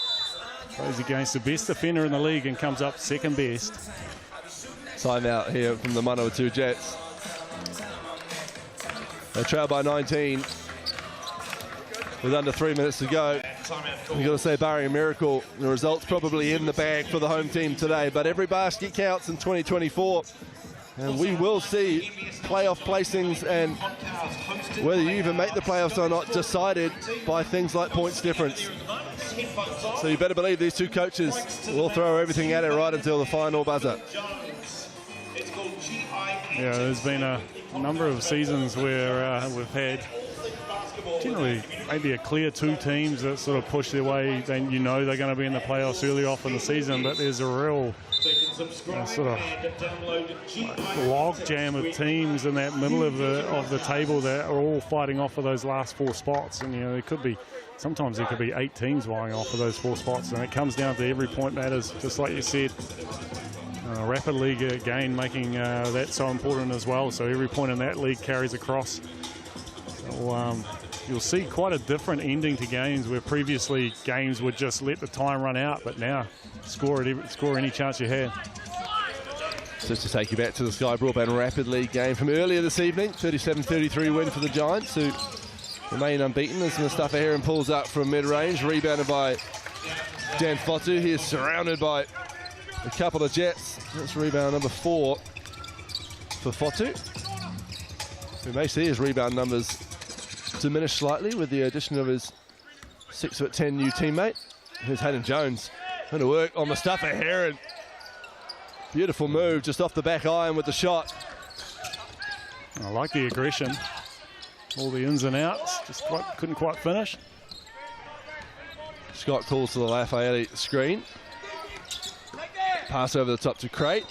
plays against the best defender in the league and comes up second best. Timeout here from the Manawatū Jets. They trail by 19 with under 3 minutes to go. We've got to say, barring a miracle, the result's probably in the bag for the home team today, but every basket counts in 2024, and we will see playoff placings and whether you even make the playoffs or not decided by things like points difference. So you better believe these two coaches will throw everything at it right until the final buzzer. Yeah, there's been a number of seasons where we've had generally maybe a clear 2 teams that sort of push their way, then you know they're going to be in the playoffs early off in the season, but there's a real sort of log jam of teams in that middle of the table that are all fighting off for those last 4 spots. And you know, sometimes there could be 8 teams vying off for those 4 spots, and it comes down to every point matters, just like you said. Rapid League game making that so important as well, so every point in that league carries across. So you'll see quite a different ending to games where previously games would just let the time run out, but now score any chance you had. Just to take you back to the Sky Broadband Rapid League game from earlier this evening, 37-33 win for the Giants, who remain unbeaten as Mustafa Heron pulls up from mid-range, rebounded by Dan Fotu. He is surrounded by a couple of Jets. That's rebound number 4 for Fotu. We may see his rebound numbers diminish slightly with the addition of his 6'10" new teammate. Here's Hayden Jones going to work on Mustafa Heron. Beautiful move just off the back iron with the shot. I like the aggression. All the ins and outs, just couldn't quite finish. Scott calls to the Lafayette screen. Pass over the top to Crate.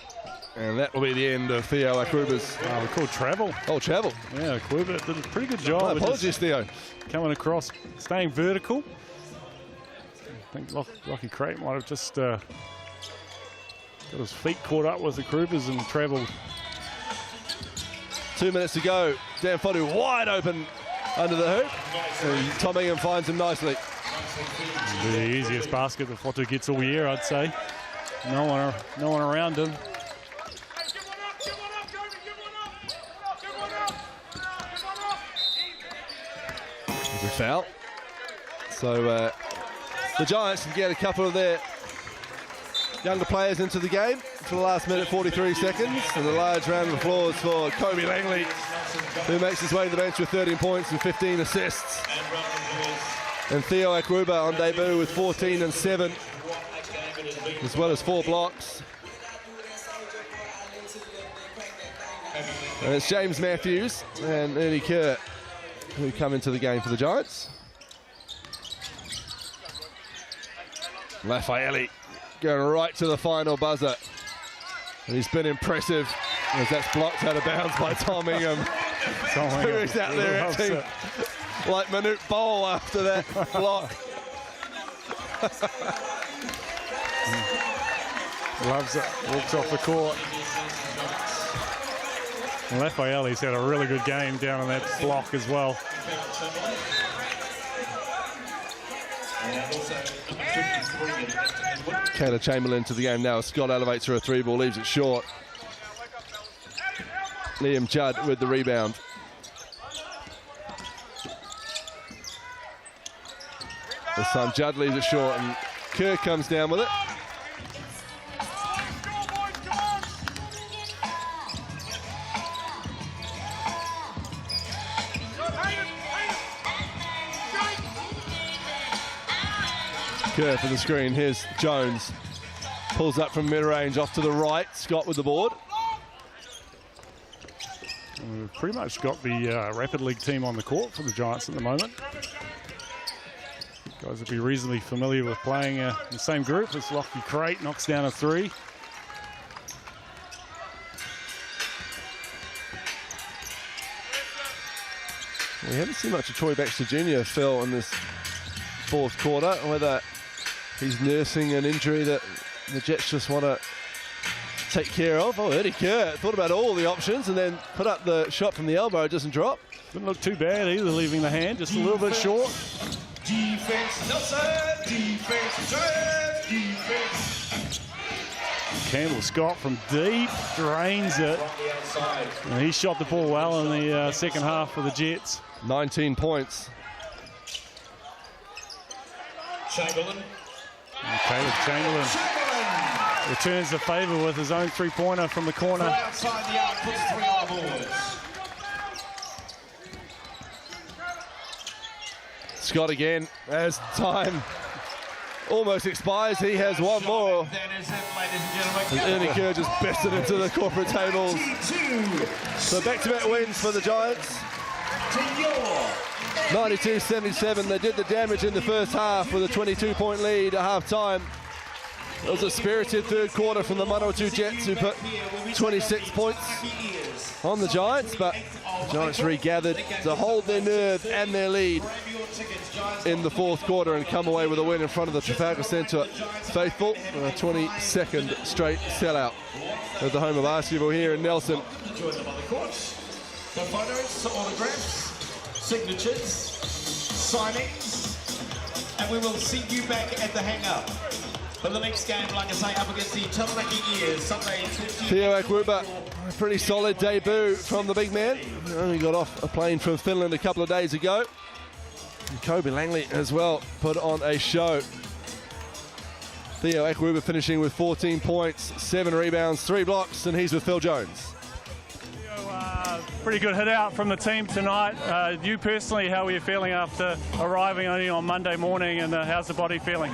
And that will be the end of Theo Kruber's. We called travel. Oh, travel. Yeah, Kruber did a pretty good job. My apologies, Theo. Coming across, staying vertical. I think Lockie Crate might have just got his feet caught up with the Krubers and travelled. 2 minutes to go. Dan Fotu wide open under the hoop. And Tom Ingham finds him nicely. The easiest basket that Fotu gets all year, I'd say. No one around him. There's a foul. So the Giants can get a couple of their younger players into the game for the last minute, 43 seconds. And a large round of applause for Kobe Langley, who makes his way to the bench with 13 points and 15 assists. And Theo Kruber on debut with 14 and 7, as well as 4 blocks. And it's James Matthews and Ernie Kerr who come into the game for the Giants. Lafayette going right to the final buzzer. And he's been impressive as that's blocked out of bounds by Tom Ingham. Who is out there acting like Manawatū Bowl after that block. Loves it, walks off the court. Lafayette's had a really good game down on that block as well. Kayla Chamberlain to the game now. Scott elevates her a 3-ball, leaves it short. Liam Judd with the rebound. This time Judd leaves it short and Kerr comes down with it. Kerr for the screen. Here's Jones. Pulls up from mid-range off to the right. Scott with the board. We've pretty much got the Rapid League team on the court for the Giants at the moment. Guys will be reasonably familiar with playing in the same group as Lockie Crate, knocks down a 3. We haven't seen much of Troy Baxter Jr., Phil, in this fourth quarter, whether he's nursing an injury that the Jets just want to take care of. Oh, Eddie Kerr thought about all the options and then put up the shot from the elbow. It doesn't drop. Didn't look too bad either, leaving the hand just a little bit short. Defense, Nelson. Defense, drive. Defense. Campbell Scott from deep drains it. And he shot the ball well in the second half for the Jets. 19 points. Chamberlain. Caleb Chamberlain returns the favour with his own 3-pointer from the corner. Outside the arc, puts 3 on the board. Scott again, as time almost expires. He has one more. That is it, ladies and gentlemen. Ernie Kerr just bested into the corporate tables. So back-to-back wins for the Giants. 92-77. They did the damage in the first half with a 22-point lead at half-time. It was a spirited third quarter from the Manawatū Jets, who put 26 points on the Giants, but the Giants regathered to hold their nerve and their lead in the fourth quarter and come away with a win in front of the Trafalgar Centre faithful. A 22nd straight sellout at the home of basketball here in Nelson. Join them on the court. The photos, autographs, signatures, signings, and we will see you back at the hang-up for the next game, like I say, up against the Tamaraki Ears, Sunday 20. Theo Akwuba, a pretty solid debut from the big man. He only got off a plane from Finland a couple of days ago. And Kobe Langley as well put on a show. Theo Akwuba finishing with 14 points, 7 rebounds, 3 blocks, and he's with Phil Jones. Pretty good hit out from the team tonight. You personally, how were you feeling after arriving only on Monday morning, and how's the body feeling?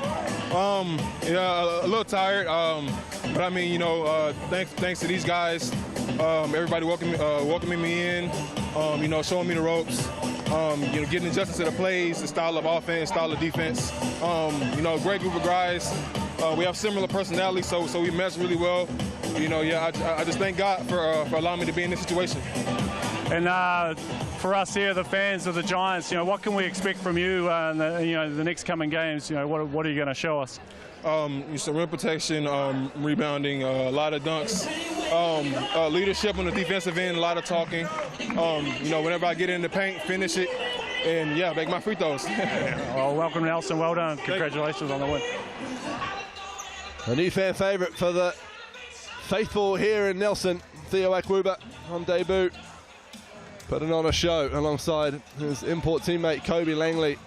Yeah, a little tired, but I mean, you know, thanks to these guys, everybody welcoming me in, you know, showing me the ropes, you know, getting adjusted to the plays, the style of offense, style of defense. You know, great group of guys. We have similar personalities, so we mesh really well. You know, yeah, I just thank God for allowing me to be in this situation. And for us here, the fans of the Giants, you know, what can we expect from you in the next coming games? You know, what are you going to show us? Some rim protection, rebounding, a lot of dunks, leadership on the defensive end, a lot of talking. You know, whenever I get in the paint, finish it, and yeah, make my free throws. Well, welcome, Nelson. Well done. Congratulations on the win. A new fan favourite for the faithful here in Nelson, Theo Akwuba on debut. Putting on a show alongside his import teammate Kobe Langley.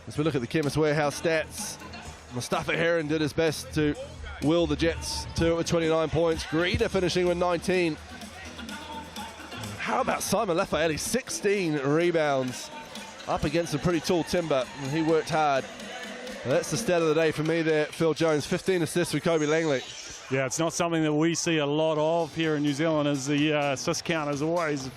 As we look at the Chemist Warehouse stats, Mustafa Heron did his best to will the Jets to it with 29 points. Greeda finishing with 19. How about Simon Lafayette? 16 rebounds up against a pretty tall timber. And he worked hard. Well, that's the stat of the day for me there, Phil Jones. 15 assists for Kobe Langley. Yeah, it's not something that we see a lot of here in New Zealand, as the assist count is always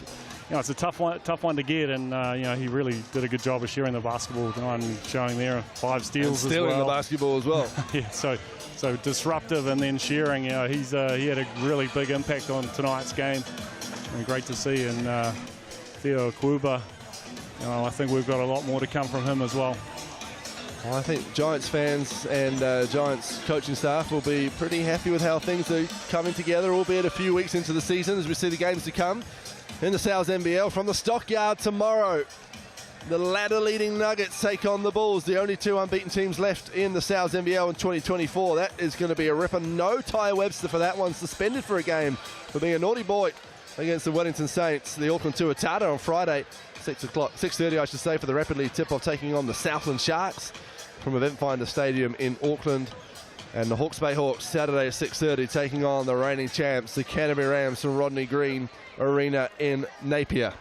know, it's a tough one to get, and you know, he really did a good job of sharing the basketball tonight and showing there 5 steals and stealing as well. the basketball as well. Yeah, so disruptive and then sharing. You know, he had a really big impact on tonight's game, and great to see. And Theo Akuba, you know, I think we've got a lot more to come from him as well. Well, I think Giants fans and Giants coaching staff will be pretty happy with how things are coming together, albeit a few weeks into the season as we see the games to come in the South NBL. From the Stockyard tomorrow, the ladder-leading Nuggets take on the Bulls, the only 2 unbeaten teams left in the South NBL in 2024. That is going to be a ripper. No Ty Webster for that one, suspended for a game for being a naughty boy against the Wellington Saints. The Auckland Tuatara on Friday, 6:30 I should say, for the rapidly tip-off, taking on the Southland Sharks from Eventfinder Stadium in Auckland. And the Hawke's Bay Hawks Saturday at 6:30 taking on the reigning champs, the Canterbury Rams from Rodney Green Arena in Napier.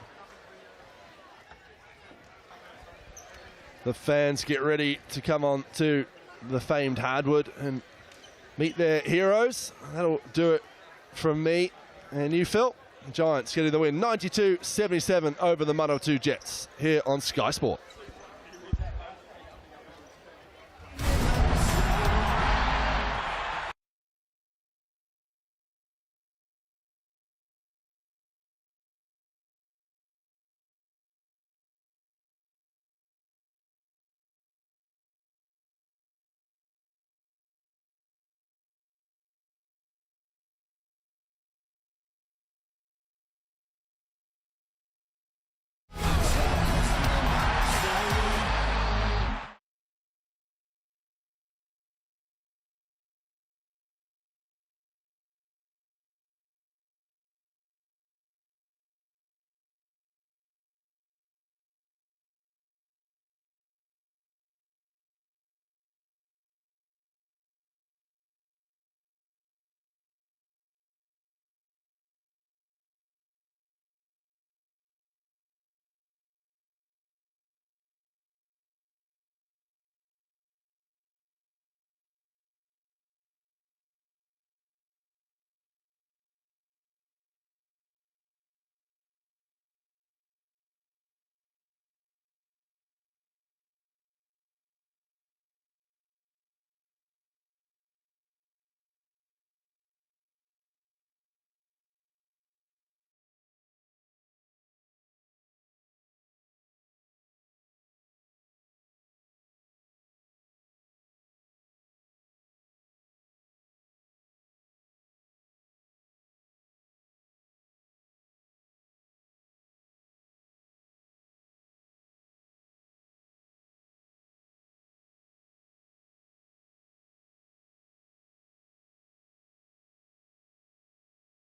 The fans get ready to come on to the famed hardwood and meet their heroes. That'll do it from me and you, Phil. Giants getting the win 92-77 over the Manawatū Jets here on Sky Sport.